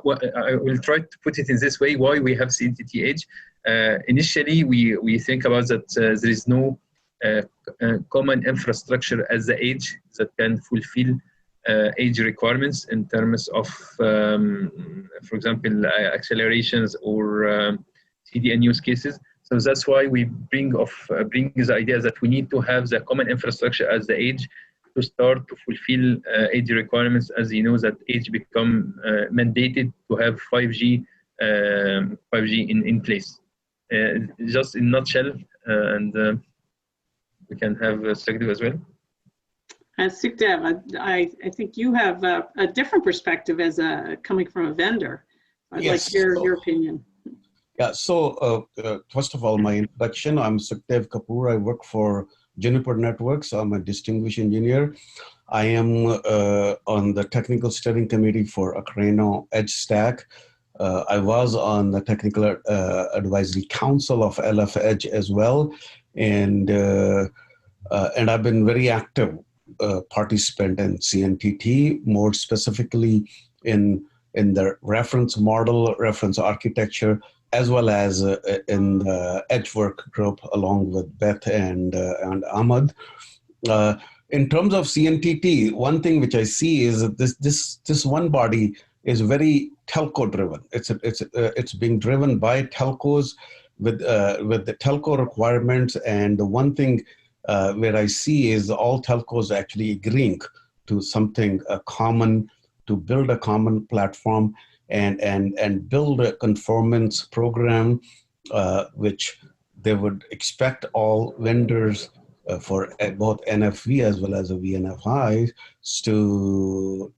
Well, I will try to put it in this way: why we have CNTT Edge. Initially, we think about that there is no common infrastructure as the Edge that can fulfill Edge requirements in terms of, for example, accelerations or CDN use cases. So that's why we bring the idea that we need to have the common infrastructure as the Edge to start to fulfill Edge requirements. As you know, that Edge become mandated to have 5G in place. Just in a nutshell, and we can have Sukhdev as well. Sukhdev, I think you have a different perspective as coming from a vendor. I'd like to hear your opinion. Yeah, so first of all, my introduction, I'm Sukhdev Kapoor. I work for Juniper Networks. I'm a distinguished engineer. I am on the technical steering committee for Aquaronne Edge Stack. I was on the technical advisory council of LF Edge as well, and I've been very active participant in CNTT, more specifically in the reference model, reference architecture, as well as in the Edge work group along with Beth and Ahmed. In terms of CNTT, one thing which I see is that this one body is very telco driven. It's being driven by telcos with the telco requirements, and the one thing where I see is all telcos actually agreeing to something common, to build a common platform and build a conformance program, which they would expect all vendors for both NFV as well as a VNFI to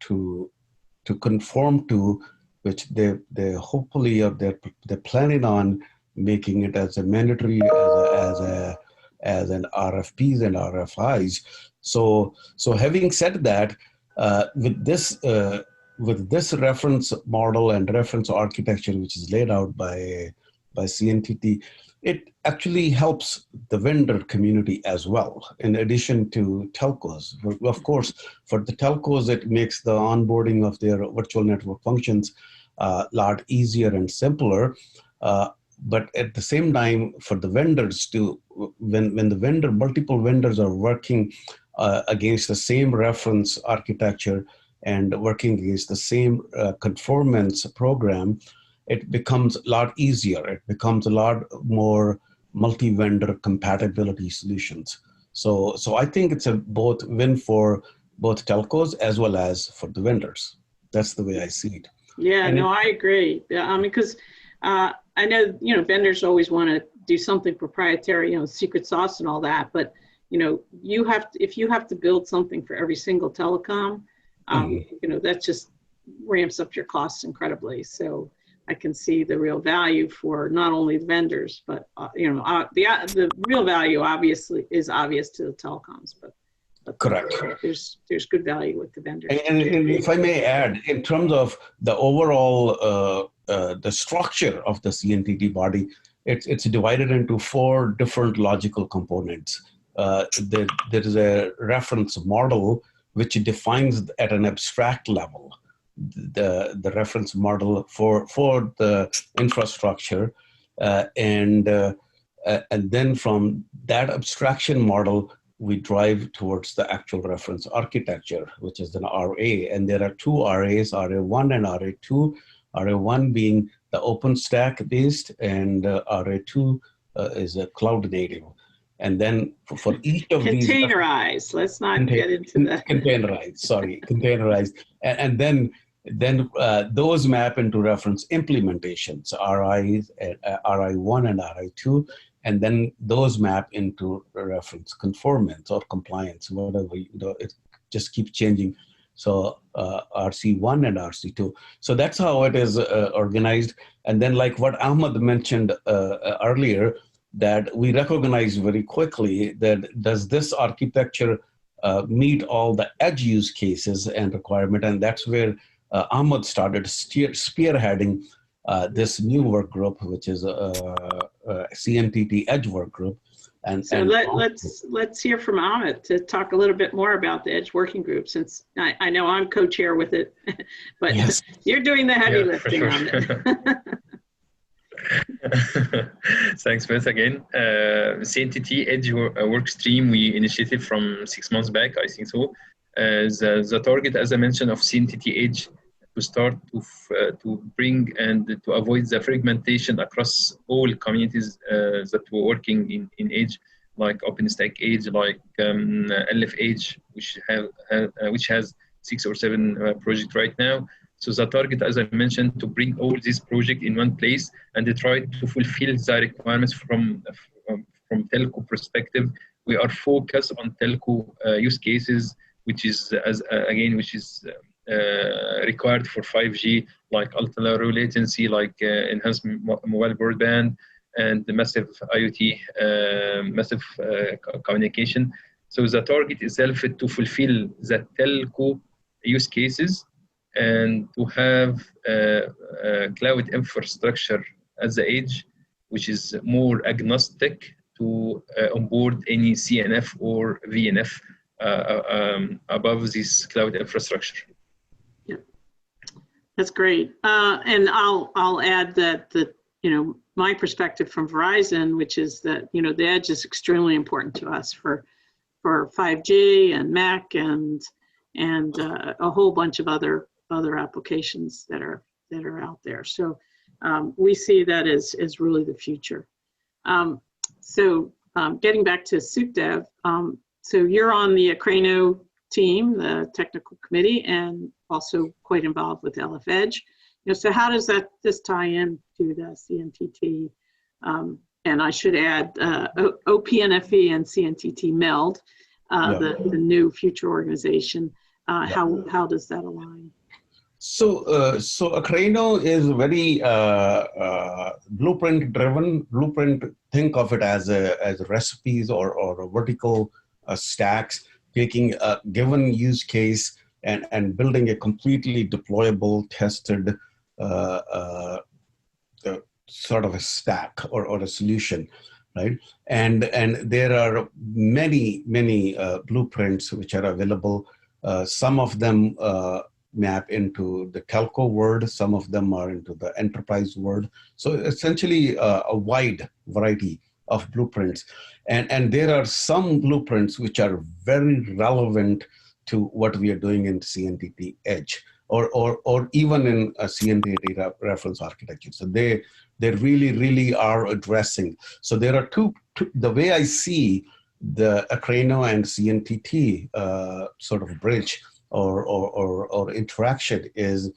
conform to, which they hopefully, or they're planning on making it as a mandatory as an RFPs and RFIs. So having said that, with this reference model and reference architecture, which is laid out by CNTT, it actually helps the vendor community as well, in addition to telcos. Of course, for the telcos, it makes the onboarding of their virtual network functions a lot easier and simpler. But at the same time, for the vendors too, when multiple vendors are working against the same reference architecture and working against the same conformance program, it becomes a lot easier. It becomes a lot more multi-vendor compatibility solutions. So I think it's a both win for both telcos as well as for the vendors. That's the way I see it. Yeah, no, I agree. Because I know, vendors always want to do something proprietary, secret sauce and all that. But, if you have to build something for every single telecom, that just ramps up your costs incredibly. So I can see the real value for not only the vendors, but the real value obviously is obvious to the telecoms, but correct. There's good value with the vendors. And if I may add, in terms of the overall the structure of the CNTT body, it's divided into 4 different logical components. There is a reference model which defines at an abstract level the reference model for the infrastructure, and then from that abstraction model we drive towards the actual reference architecture, which is an RA. And there are 2 RAs, RA1 and RA2. RA1 being the OpenStack based, and RA2 is a cloud native. And then for each of these containerized. Let's not get into that. Containerized. And then those map into reference implementations, RI1 and RI2, and then those map into reference conformance or compliance, whatever, it just keeps changing. So RC1 and RC2. So that's how it is organized. And then like what Ahmed mentioned earlier, that we recognize very quickly that does this architecture meet all the edge use cases and requirement, and that's where Ahmed started spearheading this new work group, which is CNTT Edge work group. Let's hear from Ahmed to talk a little bit more about the Edge working group, since I know I'm co-chair with it, but yes, you're doing the heavy lifting on it. Thanks, Beth, again. CNTT Edge work stream we initiated from 6 months back, I think so. The target, as I mentioned, of CNTT Edge to start to bring and to avoid the fragmentation across all communities that were working in Edge, like OpenStack Edge, like LF Edge, which has 6 or 7 projects right now. So the target, as I mentioned, to bring all these projects in one place and to try to fulfill the requirements from telco perspective. We are focused on telco use cases, which is required for 5G, like ultra low latency, like enhanced mobile broadband, and the massive IoT, massive communication. So the target itself is to fulfill the telco use cases and to have cloud infrastructure at the edge, which is more agnostic to onboard any CNF or VNF above this cloud infrastructure. Yeah, that's great. And I'll add that my perspective from Verizon, which is that the edge is extremely important to us for 5G and Mac and a whole bunch of other applications that are out there. So we see that as really the future. Getting back to SUPDev, so you're on the Aquaronne team, the technical committee, and also quite involved with LF Edge. So how does this tie in to the CNTT? And I should add OPNFE and CNTT meld, the new future organization. How does that align? So Aquaronne is very blueprint driven. Blueprint, think of it as recipes or vertical stacks, taking a given use case and building a completely deployable, tested sort of a stack or a solution, right? And there are many blueprints which are available. Some of them map into the telco world, some of them are into the enterprise world. So essentially a wide variety of blueprints. And there are some blueprints which are very relevant to what we are doing in CNTT Edge or even in a CNTT reference architecture. So they really are addressing. So there are two the way I see the Aquaronne and CNTT sort of bridge or interaction is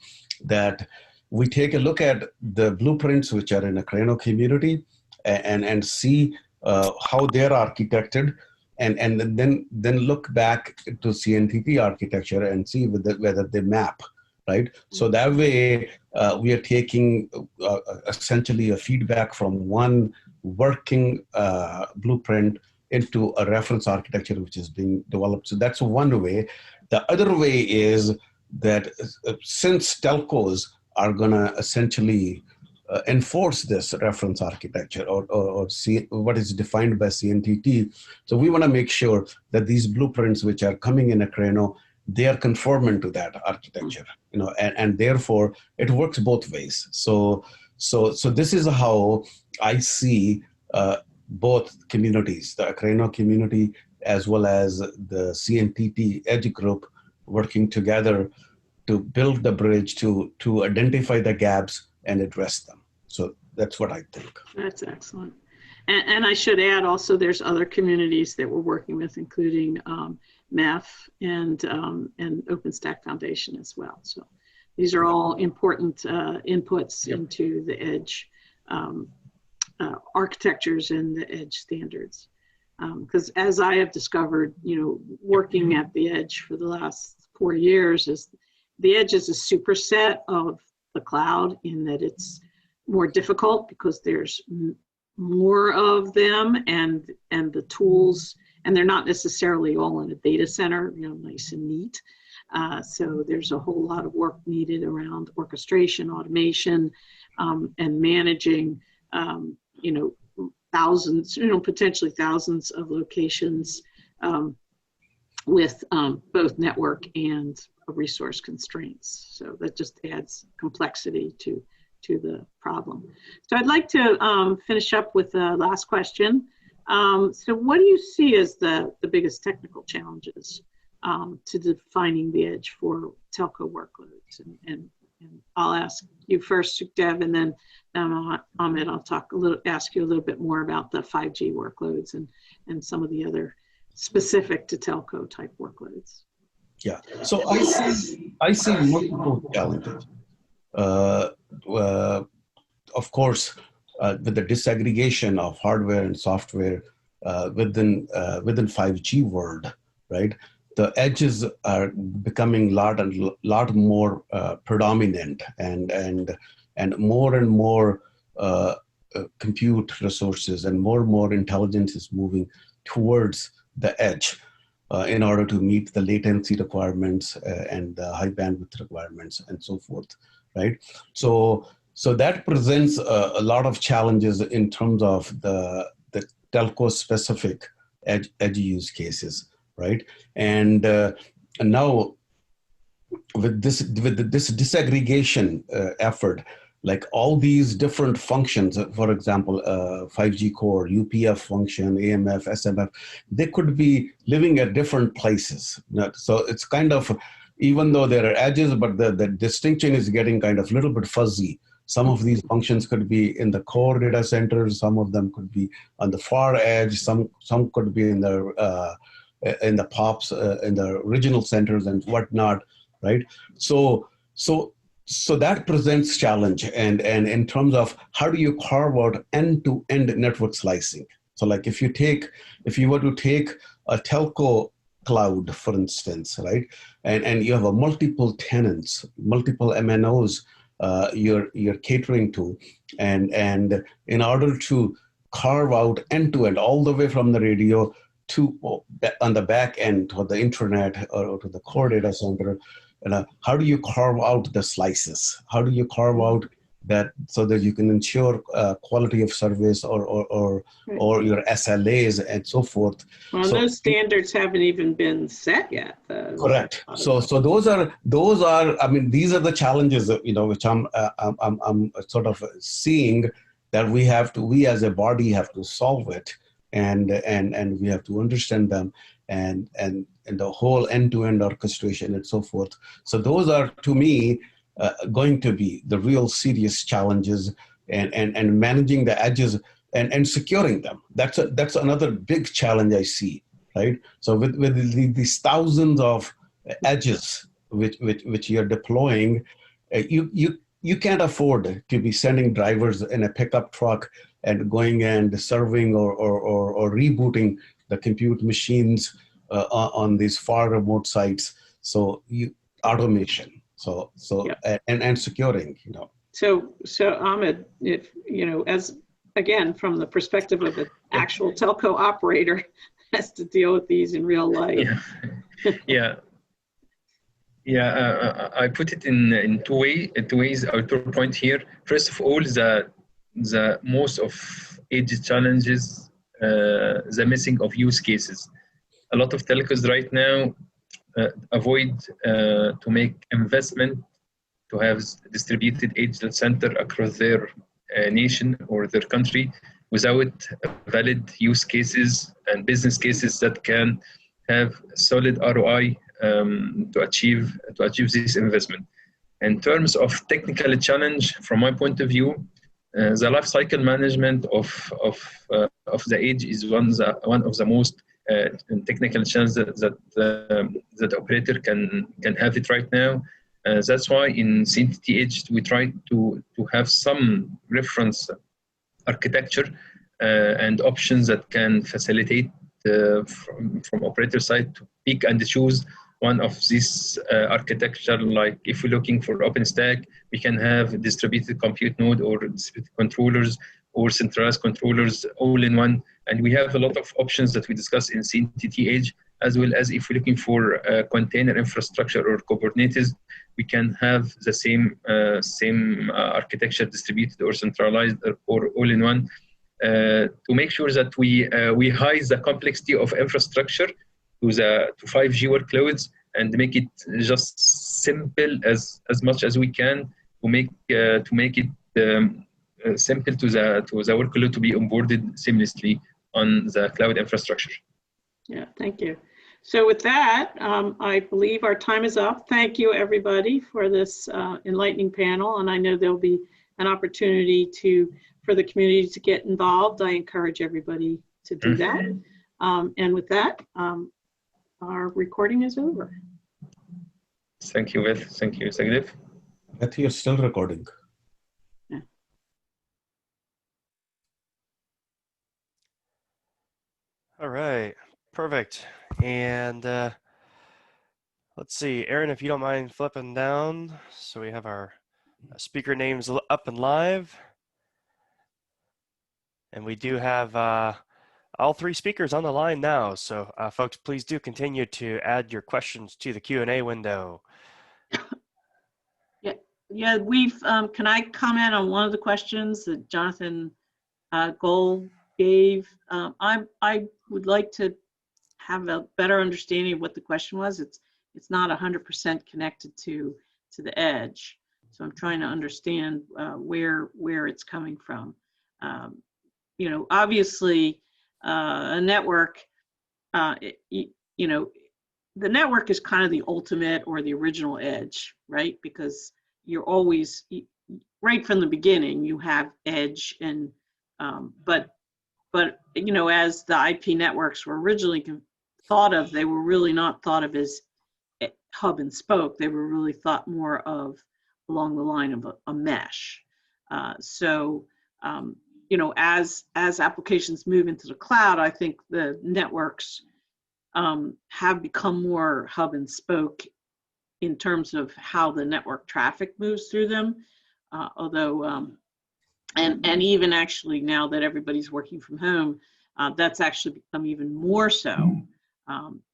that we take a look at the blueprints which are in the Aquaronne community and see how they're architected, and then look back to CNTT architecture and see whether they map, right? So that way we are taking essentially a feedback from one working blueprint into a reference architecture which is being developed. So that's one way. The other way is that since telcos are going to essentially enforce this reference architecture or see what is defined by CNTT, so we want to make sure that these blueprints which are coming in Aquaronne, they are conforming to that architecture, and therefore it works both ways. So this is how I see both communities, the Aquaronne community as well as the CNTT Edge group, working together to build the bridge to identify the gaps and address them. So that's what I think. That's excellent. And I should add also, there's other communities that we're working with, including MEF and OpenStack Foundation as well. So these are all important inputs into the edge architectures and the edge standards. Because as I have discovered, working at the edge for the last 4 years, is the edge is a superset of the cloud in that it's more difficult because there's more of them and the tools, and they're not necessarily all in a data center, nice and neat. So there's a whole lot of work needed around orchestration, automation, and managing, thousands, potentially thousands of locations with both network and resource constraints. So that just adds complexity to the problem. So I'd like to finish up with the last question. So what do you see as the biggest technical challenges to defining the edge for telco workloads? And I'll ask you first, Dev, and then Ahmed, I'll ask you a little bit more about the 5G workloads and some of the other specific to telco type workloads. Yeah, so I see multiple challenges. Of course, with the disaggregation of hardware and software within 5G world, right? The edges are becoming lot more predominant, and more compute resources and more intelligence is moving towards the edge in order to meet the latency requirements and the high bandwidth requirements and so forth, right? So that presents a lot of challenges in terms of the telco specific edge use cases, right? And now with this disaggregation effort, like all these different functions, for example, 5G core, UPF function, AMF, SMF, they could be living at different places. So it's kind of, even though there are edges, but the distinction is getting kind of a little bit fuzzy. Some of these functions could be in the core data centers, some of them could be on the far edge, some could be in the POPs, in the regional centers and whatnot, right? So that presents challenge, and in terms of how do you carve out end-to-end network slicing. So like if you were to take a telco cloud, for instance, right, and you have a multiple tenants, multiple MNOs you're catering to, and in order to carve out end-to-end all the way from the radio to on the back end to the internet or to the core data center, how do you carve out the slices? How do you carve out that so that you can ensure quality of service or your SLAs and so forth? Well, those standards haven't even been set yet. Correct. So those are. I mean, these are the challenges which I'm sort of seeing that we as a body have to solve it, and we have to understand them and the whole end-to-end orchestration and so forth. So those are, to me, going to be the real serious challenges, and managing the edges and securing them. That's another big challenge I see, right? So with these thousands of edges which you're deploying, you can't afford to be sending drivers in a pickup truck and going and serving or rebooting the compute machines on these far remote sites. So automation, and securing, So Ahmed, if as again from the perspective of an actual telco operator, has to deal with these in real life. I put it in two ways. Our 2 point here. First of all, the most of edge challenges, the missing of use cases. A lot of telcos right now avoid to make investment to have distributed edge data center across their nation or their country without valid use cases and business cases that can have solid ROI to achieve this investment. In terms of technical challenge, from my point of view, The life cycle management of the edge is one of the most technical challenges that operator can have it right now. That's why in CNTT Edge we try to have some reference architecture and options that can facilitate from operator side to pick and choose one of these architecture. Like if we're looking for OpenStack, we can have distributed compute node or distributed controllers or centralized controllers all in one. And we have a lot of options that we discuss in CNTT Edge, as well as if we're looking for container infrastructure or Kubernetes, we can have the same architecture, distributed or centralized or all in one, to make sure that we hide the complexity of infrastructure to 5G workloads and make it just simple as much as we can to make it simple to the workload to be onboarded seamlessly on the cloud infrastructure. Yeah, thank you. So with that, I believe our time is up. Thank you, everybody, for this enlightening panel. And I know there'll be an opportunity for the community to get involved. I encourage everybody to do that. And with that, our recording is over. Thank you, Beth. Thank you, Sagdev. Beth, you're still recording. Yeah. All right, perfect. And let's see, Aaron, if you don't mind flipping down, so we have our speaker names up and live. And we do have all three speakers on the line now. So folks, please do continue to add your questions to the Q&A window. Yeah, can I comment on one of the questions that Jonathan Gold gave? I would like to have a better understanding of what the question was. It's not 100% connected to the edge. So I'm trying to understand where it's coming from. You know, obviously a network, you know, the network is kind of the ultimate or the original edge, right? Because you're always, right from the beginning, you have edge, and but you know, as the IP networks were originally thought of, they were really not thought of as hub and spoke. They were really thought more of along the line of a mesh. So you know, as applications move into the cloud, I think the networks have become more hub and spoke in terms of how the network traffic moves through them. Although, and even actually now that everybody's working from home, that's actually become even more so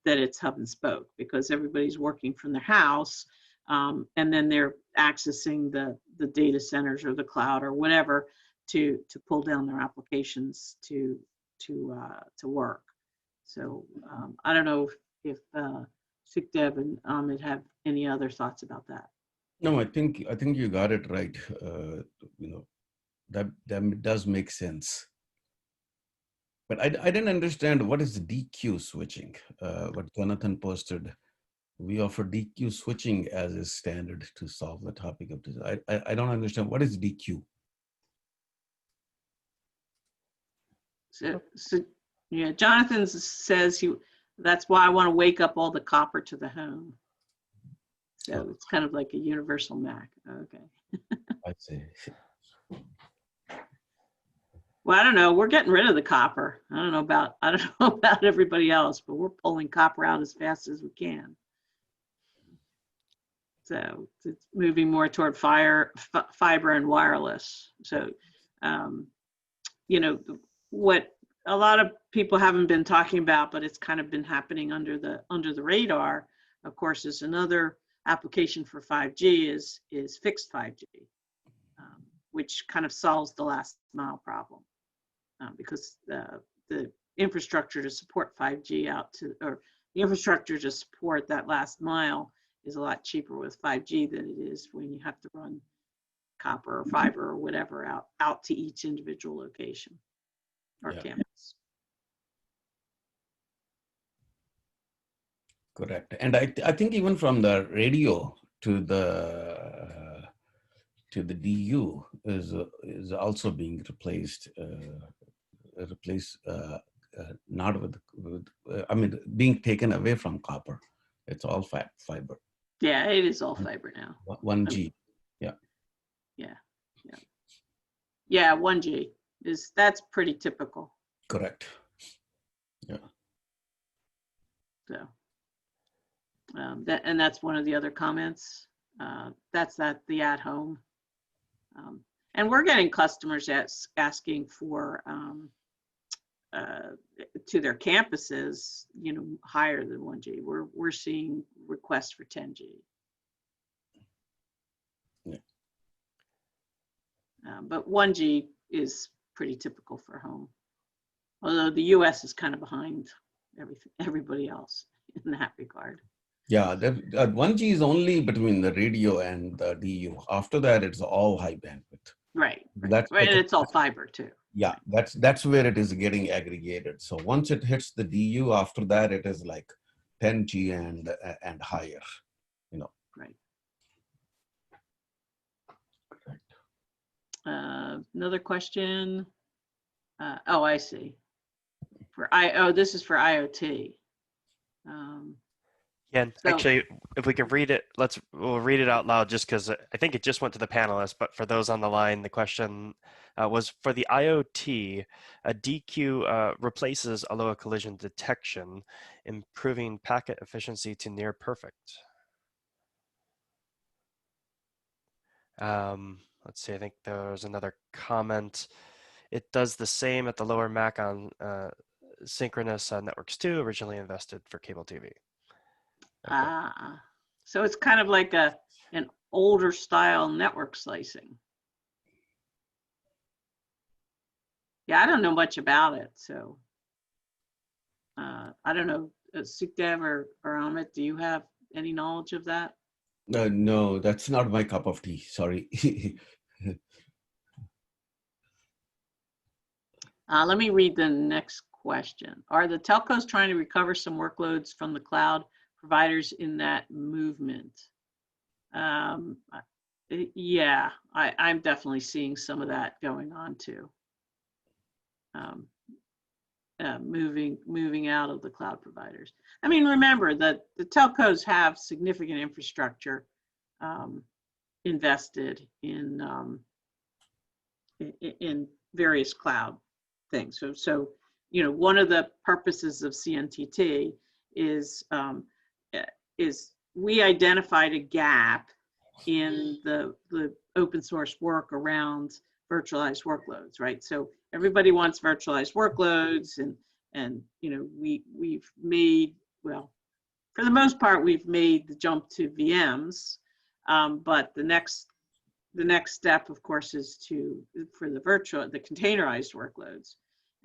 that it's hub and spoke, because everybody's working from their house, and then they're accessing the data centers or the cloud or whatever to pull down their applications to work. So I don't know if Sukhdev and Ahmed have any other thoughts about that. No, I think you got it right. You know, that does make sense. But I didn't understand what is DQ switching. What Jonathan posted, we offer DQ switching as a standard to solve the topic of this. I don't understand, what is DQ? So yeah, Jonathan says that's why I want to wake up all the copper to the home. So it's kind of like a universal Mac. Okay. I see. Well, I don't know. We're getting rid of the copper. I don't know about everybody else, but we're pulling copper out as fast as we can. So it's moving more toward fiber and wireless. So, you know, what a lot of people haven't been talking about, but it's kind of been happening under the radar, of course, is another application for 5G is fixed 5G, which kind of solves the last mile problem, because the infrastructure to support 5G or the infrastructure to support that last mile is a lot cheaper with 5G than it is when you have to run copper or fiber or whatever out to each individual location or campus. Correct. And I think even from the radio to to the DU is also being replaced. Not with I mean, being taken away from copper. It's all fiber. Yeah, it is all fiber now. 1G. Yeah. Yeah. Yeah. Yeah. 1G that's pretty typical. Correct. Yeah. So that's one of the other comments. That's the at home. And we're getting customers asking for to their campuses, higher than 1G. We're seeing requests for 10G. Yeah. But 1G is pretty typical for home. Although the US is kind of behind everybody else in that regard. Yeah, 1G is only between the radio and the DU. After that, it's all high bandwidth. Right. And it's all fiber too. Yeah, that's where it is getting aggregated. So once it hits the DU, after that it is like 10G and higher, Right. Another question. Oh, I see. This is for IoT. Yeah, actually, if we can read it, we'll read it out loud just because I think it just went to the panelists, but for those on the line, the question was for the IoT, a DQ replaces Aloha collision detection, improving packet efficiency to near perfect. Let's see, I think there was another comment. It does the same at the lower MAC on synchronous networks too, originally invested for cable TV. Okay. So it's kind of like an older style network slicing. Yeah, I don't know much about it, so I don't know. Sukhdev or Amit, do you have any knowledge of that? No, that's not my cup of tea. Sorry. Let me read the next question. Are the telcos trying to recover some workloads from the cloud providers in that movement? Yeah, I'm definitely seeing some of that going on too. Moving out of the cloud providers. I mean, remember that the telcos have significant infrastructure invested in various cloud things. So one of the purposes of CNTT is we identified a gap in the open source work around virtualized workloads, right? So everybody wants virtualized workloads, and we've made, well, for the most part, we've made the jump to VMs, but the next step, of course, is for the containerized workloads.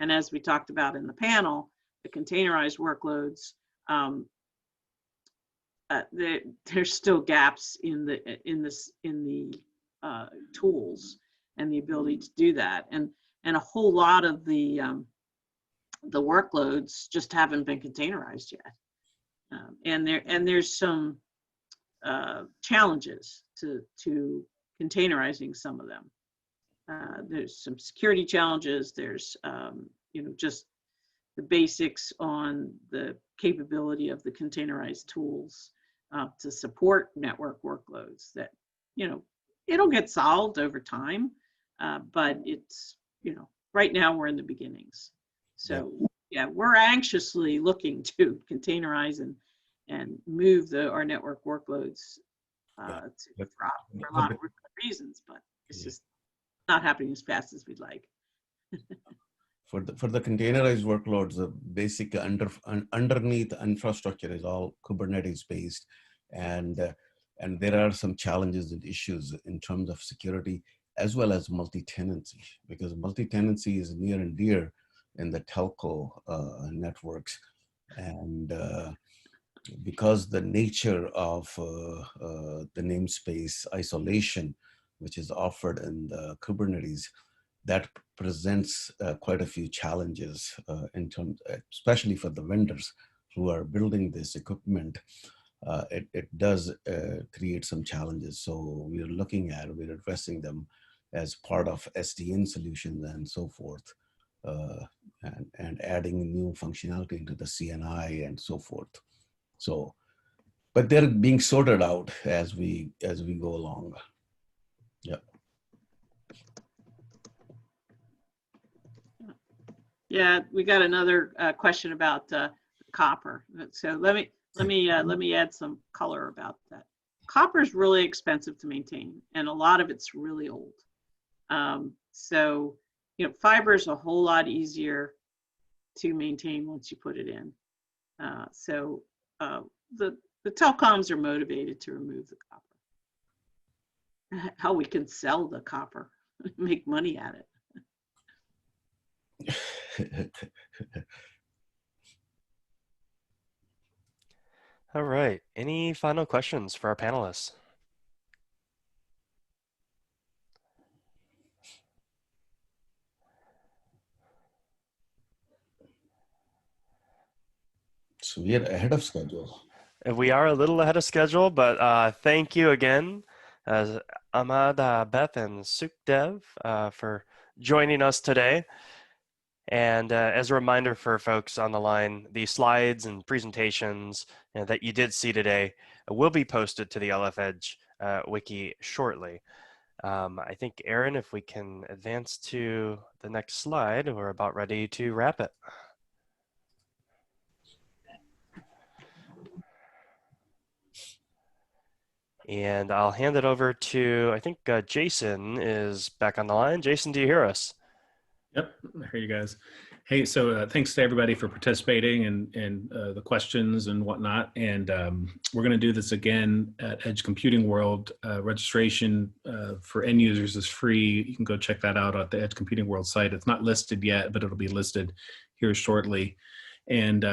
And as we talked about in the panel, the containerized workloads, there's still gaps in the tools and the ability to do that, and a whole lot of the workloads just haven't been containerized yet, and there's some challenges to containerizing some of them. There's some security challenges. There's just the basics on the capability of the containerized tools to support network workloads that, it'll get solved over time, but it's, right now we're in the beginnings. So yeah, we're anxiously looking to containerize and move our network workloads to drop for a lot of reasons, but it's just not happening as fast as we'd like. For the containerized workloads, the basic underneath infrastructure is all Kubernetes based, and there are some challenges and issues in terms of security as well as multi-tenancy, because multi-tenancy is near and dear in the telco networks, and because the nature of the namespace isolation, which is offered in the Kubernetes, that presents quite a few challenges in terms, especially for the vendors who are building this equipment. it does create some challenges. So we're addressing them as part of SDN solutions and so forth, and adding new functionality into the CNI and so forth. So, but they're being sorted out as we go along. Yeah. Yeah, we got another question about copper. So let me add some color about that. Copper is really expensive to maintain, and a lot of it's really old. So fiber is a whole lot easier to maintain once you put it in. So the telecoms are motivated to remove the copper. How we can sell the copper, make money at it. All right. Any final questions for our panelists? So we are ahead of schedule. We are a little ahead of schedule, but thank you again, Ahmad, Beth, and Sukhdev for joining us today. And as a reminder for folks on the line, the slides and presentations that you did see today will be posted to the LF Edge wiki shortly. I think, Aaron, if we can advance to the next slide, we're about ready to wrap it. And I'll hand it over to, I think Jason is back on the line. Jason, do you hear us? Yep, I hear you guys. Hey, so thanks to everybody for participating and the questions and whatnot. And we're going to do this again at Edge Computing World. Registration for end users is free. You can go check that out at the Edge Computing World site. It's not listed yet, but it'll be listed here shortly. And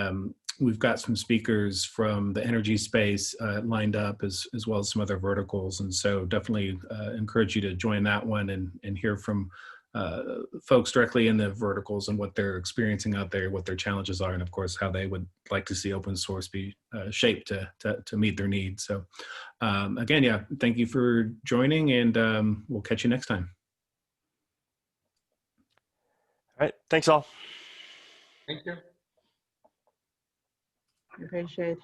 we've got some speakers from the energy space lined up as well as some other verticals. And so definitely encourage you to join that one and hear from folks directly in the verticals and what they're experiencing out there, what their challenges are, and of course, how they would like to see open source be shaped to meet their needs. So again, yeah, thank you for joining, and we'll catch you next time. All right, thanks all. Thank you. Appreciate it.